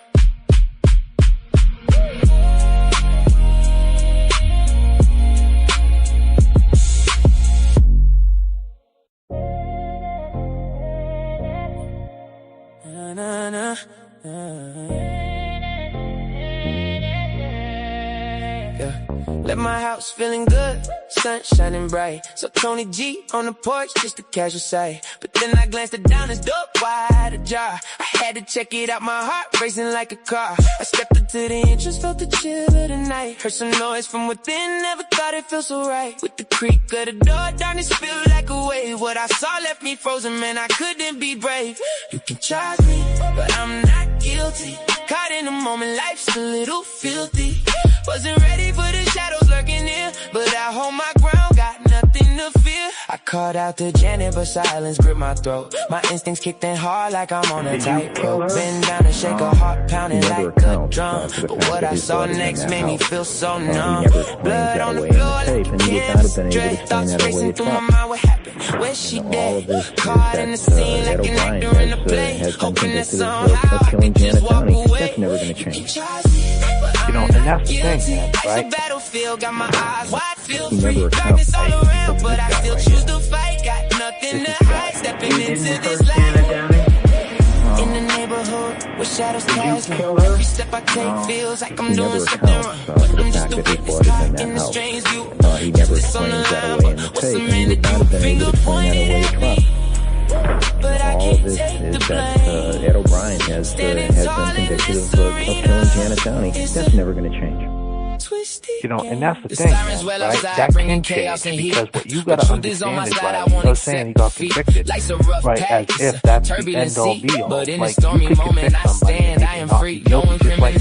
Left my house feeling good, sun shining bright. So Tony G on the porch, just a casual sight. But then I glanced it down, his door wide ajar. I had to check it out, my heart racing like a car. I stepped into the entrance, felt the chill of the night. Heard some noise from within, never thought it felt so right. With the creak of the door, darkness felt like a wave. What I saw left me frozen, man, I couldn't be brave. You can charge me, but I'm not guilty. Caught in a moment, life's a little filthy. Wasn't ready for the shadows lurking near, but I hold my ground, got nothing to fear. I called out to Janet, but silence gripped my throat. My instincts kicked in hard like I'm on a tightrope. Bend down and shake her heart pounding like a drum. But what I saw next made me feel so numb. Blood on the floor like a canvas. Dread thoughts racing through my mind. What happened? Where's she dead? Caught in the scene like an actor in a play. Hoping that somehow I could just walk away. That's never going to change. You know, and that's the thing, man, right? Got my eyes wide, feel He free. never Darkness all accounts around, but I still choose to fight. Got nothing to hide. Stepping into this light. In the neighborhood where shadows cast me. Every step I take feels like I'm doing something wrong. But I'm just a witness in the strange view. He never explains that away in the tape, and he would not have been able to explain that away to Trump. All of this is that Ed Obrien has been convicted of killing Janet Downey. That's never going to change. You know, and that's the thing, man, right? That can change because what you got to understand is, like, you know, saying he got convicted, right, as if that's the end all be all. Like, you could convict somebody and they can not be guilty, just like